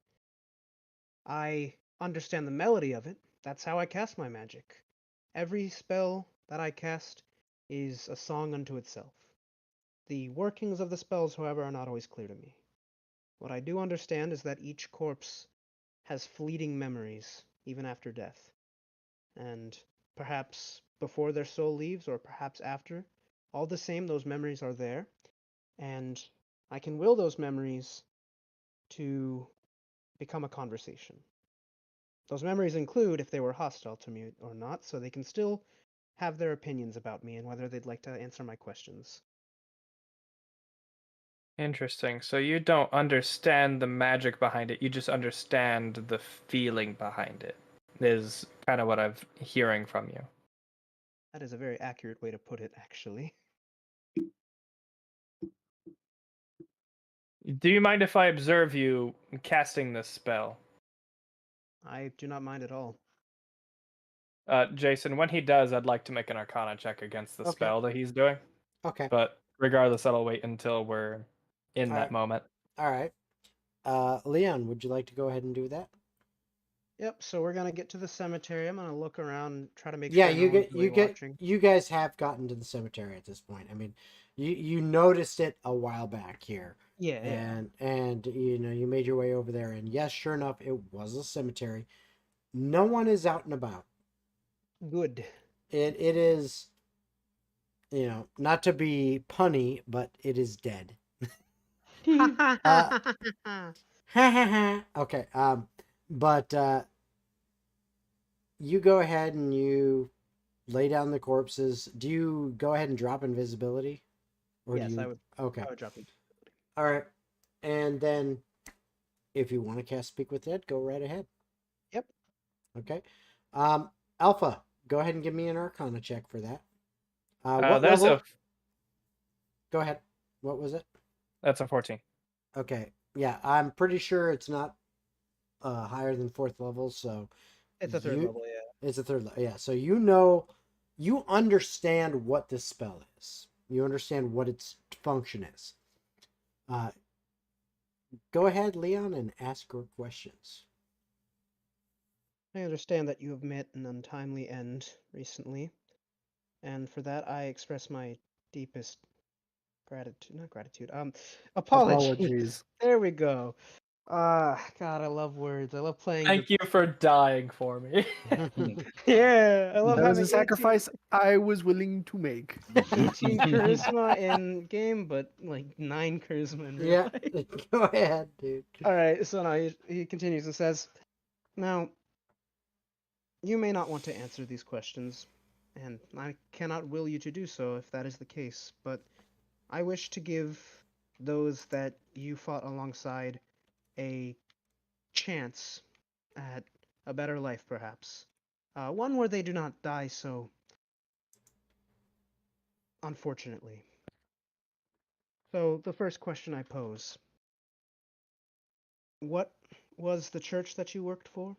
I understand the melody of it. That's how I cast my magic. Every spell that I cast is a song unto itself. The workings of the spells, however, are not always clear to me. What I do understand is that each corpse has fleeting memories, even after death. And perhaps before their soul leaves, or perhaps after, all the same, those memories are there. And I can will those memories to become a conversation. Those memories include if they were hostile to me or not, so they can still have their opinions about me and whether they'd like to answer my questions. Interesting. So you don't understand the magic behind it, you just understand the feeling behind it, is kind of what I'm hearing from you. That is a very accurate way to put it, actually. Do you mind if I observe you casting this spell? I do not mind at all. Jason, when he does, I'd like to make an Arcana check against the Okay. spell that he's doing. Okay. But regardless, I'll wait until we're in All that right. moment. All right. Leon, would you like to go ahead and do that? Yep, so we're gonna get to the cemetery. I'm gonna look around, try to make Yeah, sure no one's really watching. you guys have gotten to the cemetery at this point. I mean, you noticed it a while back here. Yeah, yeah. And you know, you made your way over there, and yes, sure enough, it was a cemetery. No one is out and about. Good. It is, you know, not to be punny, but it is dead. Okay. But you go ahead and you lay down the corpses. Do you go ahead and drop invisibility? Or Yes, do you... I would. Okay. I would drop it. All right. And then if you want to cast Speak with Dead, go right ahead. Yep. Okay. Alpha, go ahead and give me an Arcana check for that. What There's level? Go ahead. What was it? That's a 14. Okay. Yeah, I'm pretty sure it's not higher than 4th level, so It's a third level, yeah. it's a third level. Yeah, so you know, you understand what this spell is. You understand what its function is. Go ahead, Leon, and ask your questions. I understand that you have met an untimely end recently, and for that I express my deepest gratitude. Not gratitude. Apologies. There we go. God, I love words. I love playing. Thank you for dying for me. Yeah, I love That was having a sacrifice I was willing to make. 18 charisma in game, but like 9 charisma in real Yeah, life. go ahead, dude. All right, so now he continues and says, "Now, you may not want to answer these questions, and I cannot will you to do so if that is the case, but I wish to give those that you fought alongside a chance at a better life, perhaps. One where they do not die so unfortunately. So, the first question I pose: what was the church that you worked for?"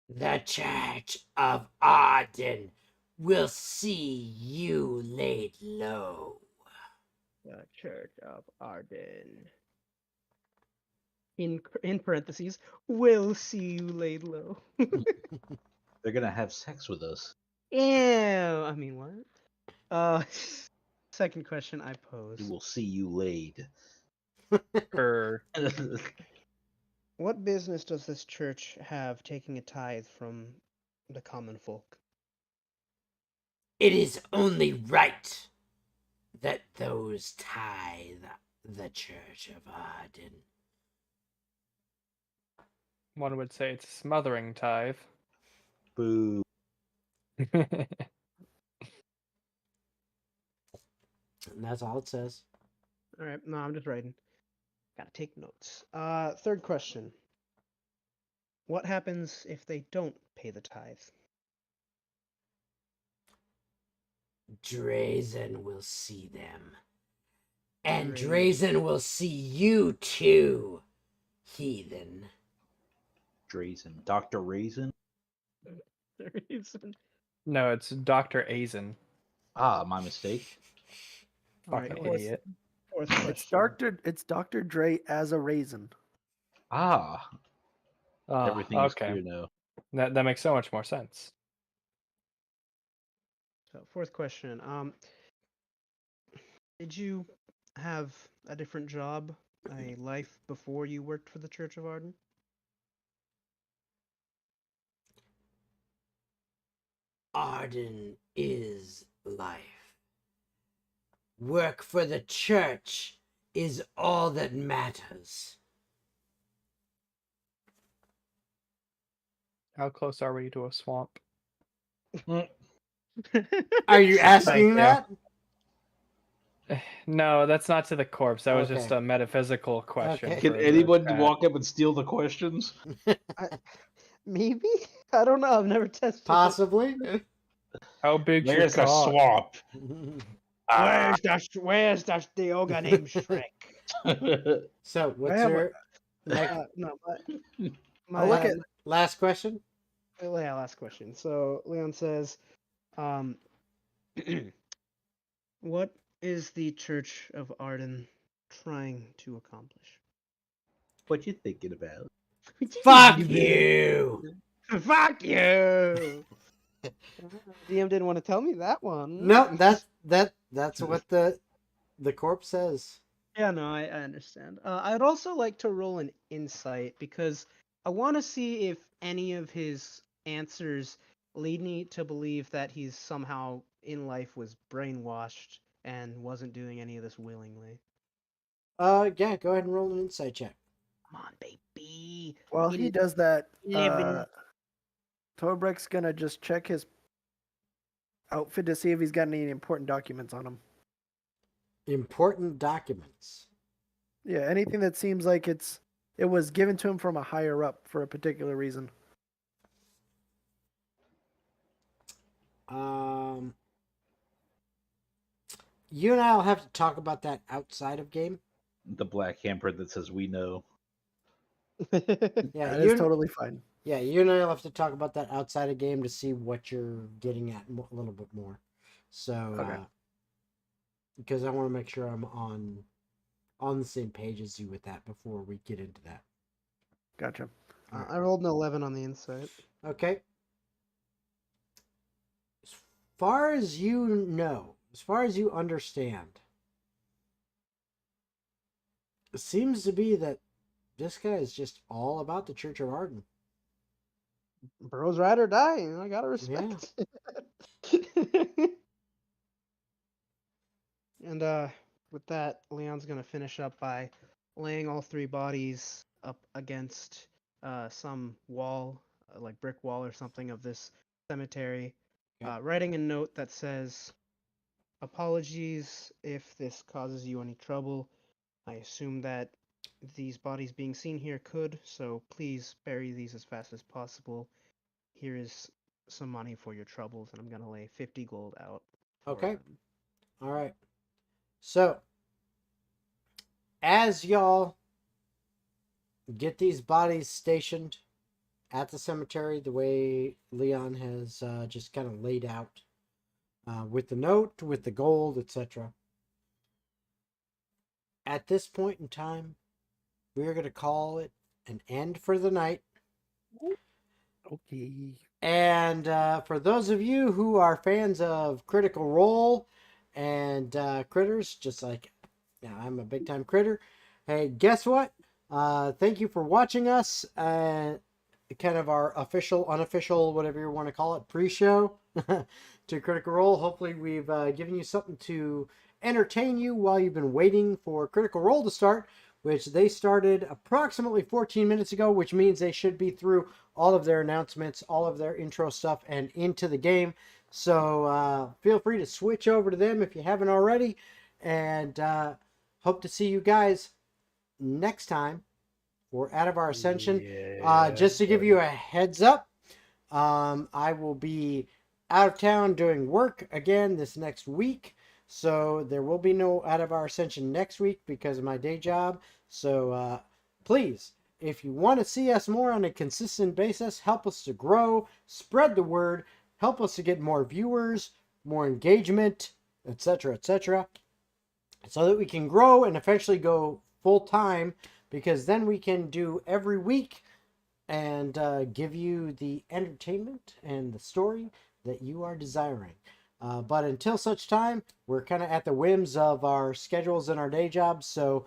The Church of Arden will see you laid low. The Church of Arden. In parentheses, will see you laid low. They're gonna have sex with us. Ew. I mean, what? Second question I pose: We will see you laid. Per what business does this church have taking a tithe from the common folk? It is only right that those tithe the Church of Arden. one would say it's smothering tithe. Boo. And that's all it says. All right, no, I'm just writing. Gotta take notes. Third question: what happens if they don't pay the tithe? Drazen will see them. And Drazen. Drazen will see you too, heathen. Drazen. Dr. Raisin? No, it's Dr. Azen. Ah, my mistake. All right, Fucking fourth- idiot. Fourth It's question. Dr. Dre as a raisin. Ah, Oh, everything is okay. clear now. That makes so much more sense. So, fourth question. Did you have a different job, a life before you worked for the Church of Arden? Arden is life. Work for the church is all that matters. How close are we to a swamp? Are you asking you. that? No, that's not to the corpse. That was Okay. just a metaphysical question. Okay. Can for the anyone chat. walk up and steal the questions? Maybe? I don't know. I've never tested it. Possibly. How big's your There's a cock? swamp. Where's that the ogre named Shrek? So, what's have your next, No, I'll look at last question? yeah, last question. So Leon says, what is the Church of Arden trying to accomplish? What you thinking about? Fuck you! Fuck you! DM didn't want to tell me that one. No, that's what the corpse says. Yeah, no, I understand. I'd also like to roll an insight because I want to see if any of his answers lead me to believe that he's somehow in life was brainwashed and wasn't doing any of this willingly. Yeah, go ahead and roll an insight check. Come on, baby. While he does that, Living. Torbreck's gonna just check his outfit to see if he's got any important documents on him. Important documents. Yeah, anything that seems like it was given to him from a higher up for a particular reason. You and I'll have to talk about that outside of game. The black hamper that says we know. Yeah, That is totally fine. Yeah, you and I'll have to talk about that outside of game to see what you're getting at a little bit more. So, Okay. Because I want to make sure I'm on the same page as you with that before we get into that. Gotcha. I rolled an 11 on the insight. Okay. As far as you know, as far as you understand, it seems to be that this guy is just all about the Church of Arden. Bros ride or die. I gotta respect. And with that, Leon's gonna finish up by laying all three bodies up against some wall, like brick wall or something of this cemetery, Okay. writing a note that says, "Apologies if this causes you any trouble. I assume that these bodies being seen here could, so please bury these as fast as possible. Here is some money for your troubles," and I'm gonna lay 50 gold out. for Okay. them. All right. So, as y'all get these bodies stationed at the cemetery, the way Leon has just kind of laid out with the note, with the gold, etc. At this point in time, we're going to call it an end for the night. Okay. And for those of you who are fans of Critical Role and critters, just like I'm a big time critter, hey, guess what? Thank you for watching us. Kind of our official, unofficial, whatever you want to call it, pre-show to Critical Role. Hopefully, we've given you something to entertain you while you've been waiting for Critical Role to start, which they started approximately 14 minutes ago, which means they should be through all of their announcements, all of their intro stuff, and into the game. So feel free to switch over to them if you haven't already. And hope to see you guys next time for Atavar Ascension. Yeah, Just to give you a heads up, I will be out of town doing work again this next week. So there will be no Atavar Ascension next week because of my day job. So please, if you want to see us more on a consistent basis, help us to grow, spread the word, help us to get more viewers, more engagement, etc., etc., so that we can grow and eventually go full time, because then we can do every week and give you the entertainment and the story that you are desiring. But until such time, we're kind of at the whims of our schedules and our day jobs. So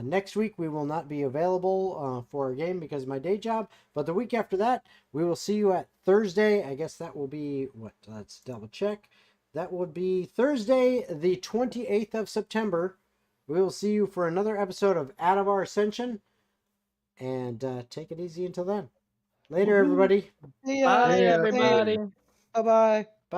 next week we will not be available for a game because of my day job. But the week after that, we will see you at Thursday. I guess that will be what? Let's double check. That would be Thursday, the 28th of September. We will see you for another episode of Atavar Ascension. And take it easy until then. Later, everybody. Hey, Bye, Yeah. everybody. Bye bye.